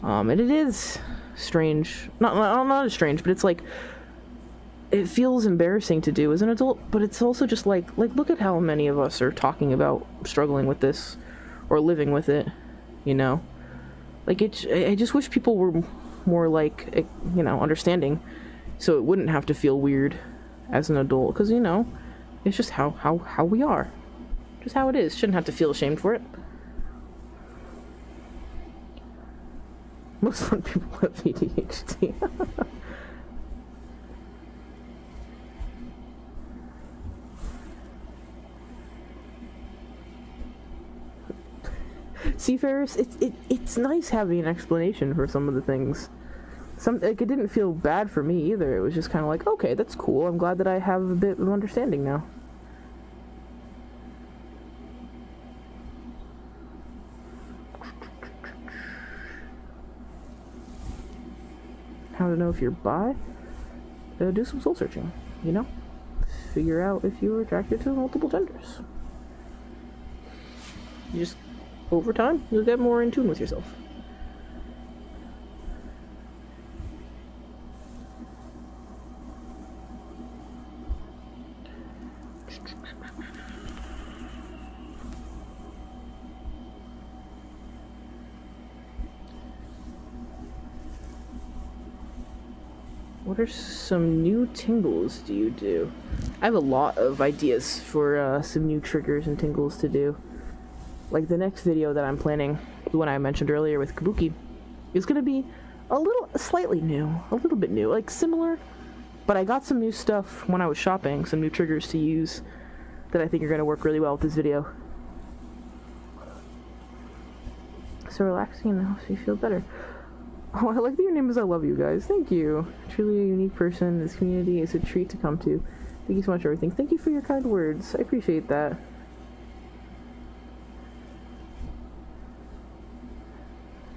And it is strange. Not as strange, but it's it feels embarrassing to do as an adult, but it's also just look at how many of us are talking about struggling with this or living with it, you know? I just wish people were more understanding, so it wouldn't have to feel weird as an adult, because it's just how we are, just how it is. Shouldn't have to feel ashamed for it. Most fun people have ADHD. See, Ferris, it's nice having an explanation for some of the things. Like, it didn't feel bad for me either. It was just kind of like, okay, that's cool. I'm glad that I have a bit of understanding now. How to know if you're bi? Do some soul searching, you know? Figure out if you're attracted to multiple genders. You just, over time, you'll get more in tune with yourself. What are some new tingles do you do? I have a lot of ideas for some new triggers and tingles to do. Like the next video that I'm planning, the one I mentioned earlier with Kabuki, is going to be slightly new, a little bit new, like similar, but I got some new stuff when I was shopping, some new triggers to use that I think are going to work really well with this video. So relaxing and helps me feel better. Oh, I like that your name is I Love You Guys. Thank you. Truly a unique person. This community is a treat to come to. Thank you so much for everything. Thank you for your kind words. I appreciate that.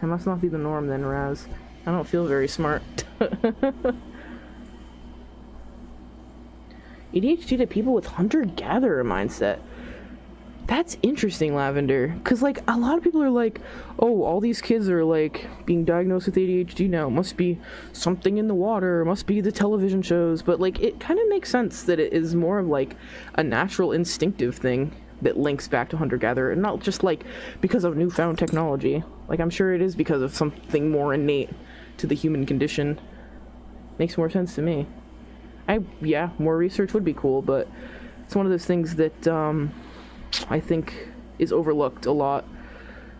I must not be the norm then, Raz. I don't feel very smart. ADHD to people with hunter-gatherer mindset. That's interesting, Lavender. Because, like, a lot of people are like, oh, all these kids are, like, being diagnosed with ADHD now. It must be something in the water. It must be the television shows. But, like, it kind of makes sense that it is more of, like, a natural instinctive thing that links back to hunter-gatherer. And not just, like, because of newfound technology. Like, I'm sure it is because of something more innate to the human condition. Makes more sense to me. Yeah, more research would be cool, but it's one of those things that, I think is overlooked a lot,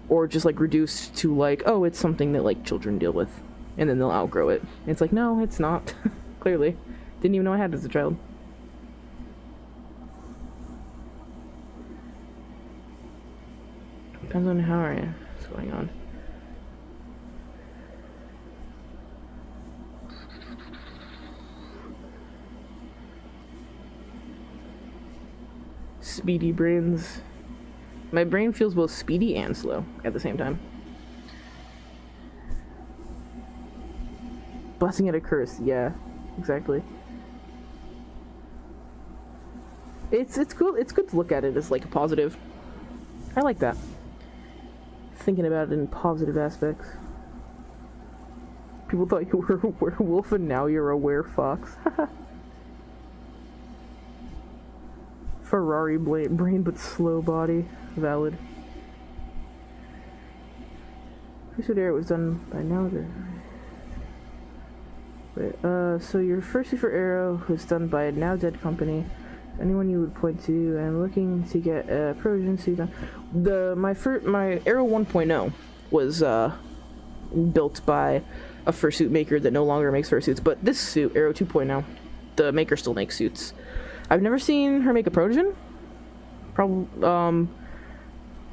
or just like reduced to like, oh, it's something that like children deal with and then they'll outgrow it. And it's like, no, it's not. Clearly didn't even know I had it as a child. Depends on how are you. What's going on? Speedy brains. My brain feels both speedy and slow at the same time. Blessing and a curse, yeah, exactly. It's cool. It's good to look at it as like a positive. I like that. Thinking about it in positive aspects. People thought you were a werewolf and now you're a werefox. Ferrari brain but slow body. Valid. Fursuit Air was done by now. Wait, so your Fursuit for Arrow was done by a now dead company. Anyone you would point to? I'm looking to get a Protogen suit done. My Arrow 1.0 was built by a fursuit maker that no longer makes fursuits, but this suit, Arrow 2.0, the maker still makes suits. I've never seen her make a Protogen.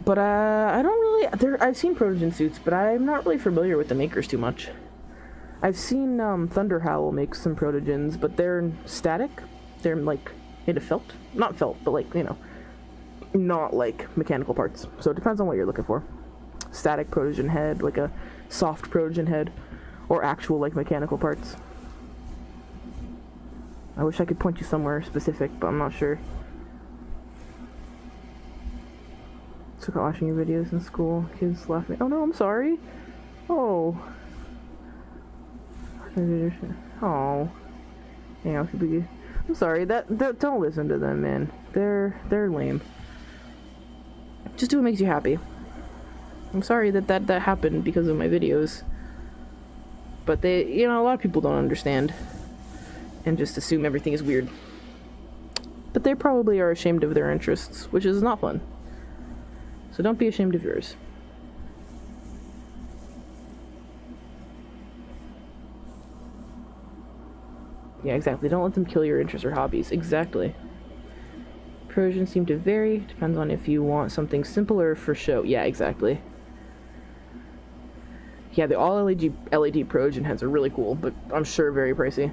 But I don't really. I've seen Protogen suits, but I'm not really familiar with the makers too much. I've seen Thunder Howl make some Protogens, but they're static. They're like made of felt, not felt, but like, you know, not like mechanical parts. So it depends on what you're looking for. Static Protogen head, like a soft Protogen head, or actual like mechanical parts. I wish I could point you somewhere specific, but I'm not sure. Took out watching your videos in school. Kids laugh at me. Oh no, I'm sorry. Oh. Oh. Yeah, I'm sorry. That don't listen to them, man. They're lame. Just do what makes you happy. I'm sorry that happened because of my videos. But a lot of people don't understand and just assume everything is weird. But they probably are ashamed of their interests, which is not fun. So don't be ashamed of yours. Yeah, exactly. Don't let them kill your interests or hobbies. Exactly. Protogen seem to vary. Depends on if you want something simple or for show. Yeah, exactly. Yeah, the all LED Protogen heads are really cool, but I'm sure very pricey.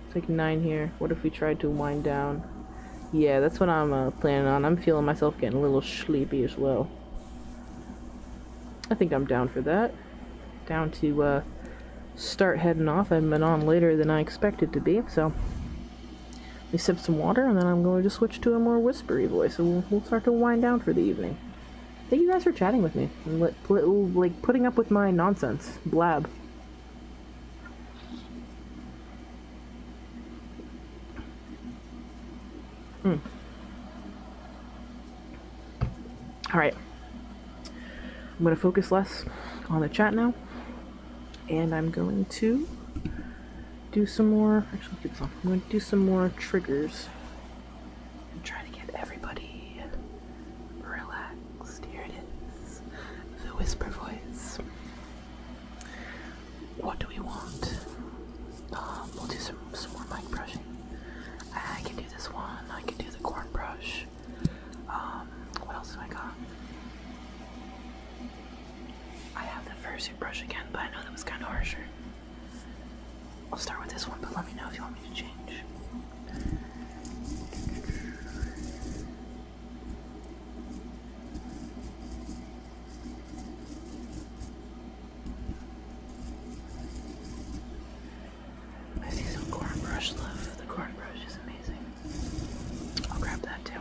It's like 9 here. What if we tried to wind down? Yeah, that's what I'm planning on. I'm feeling myself getting a little sleepy as well. I think I'm down for that. Down to start heading off. I've been on later than I expected to be, so we sip some water, and then I'm going to switch to a more whispery voice, and we'll start to wind down for the evening. Thank you guys for chatting with me, and like putting up with my nonsense. Blab. Alright. I'm going to focus less on the chat now, and I'm going to do some more, actually keep this on. I'm going to do some more triggers and try to get everybody relaxed. Here it is, the whisper voice. What do we want? We'll do some more mic brushing. I can do this one. I can do the corn brush. What else do I got? I have the Fursuit brush again, but I know that was kind of harsher. I'll start with this one, but let me know if you want me to change. I see some corn brush love. The corn brush is amazing. I'll grab that too.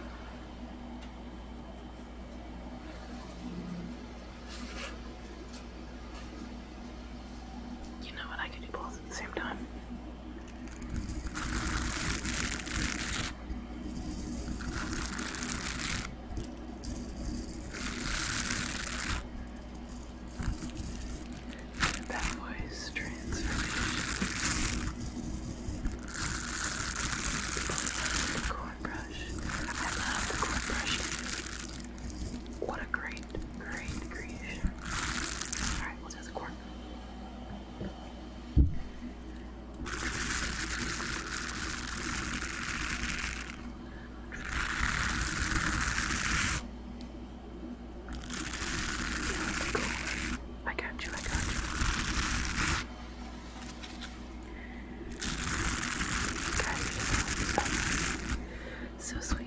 You know what? I can do both at the same time. That voice transformation. The corn brush. I love the corn brush. What a great creation. Alright, we'll do the corn. I got you. God, you're so sweet.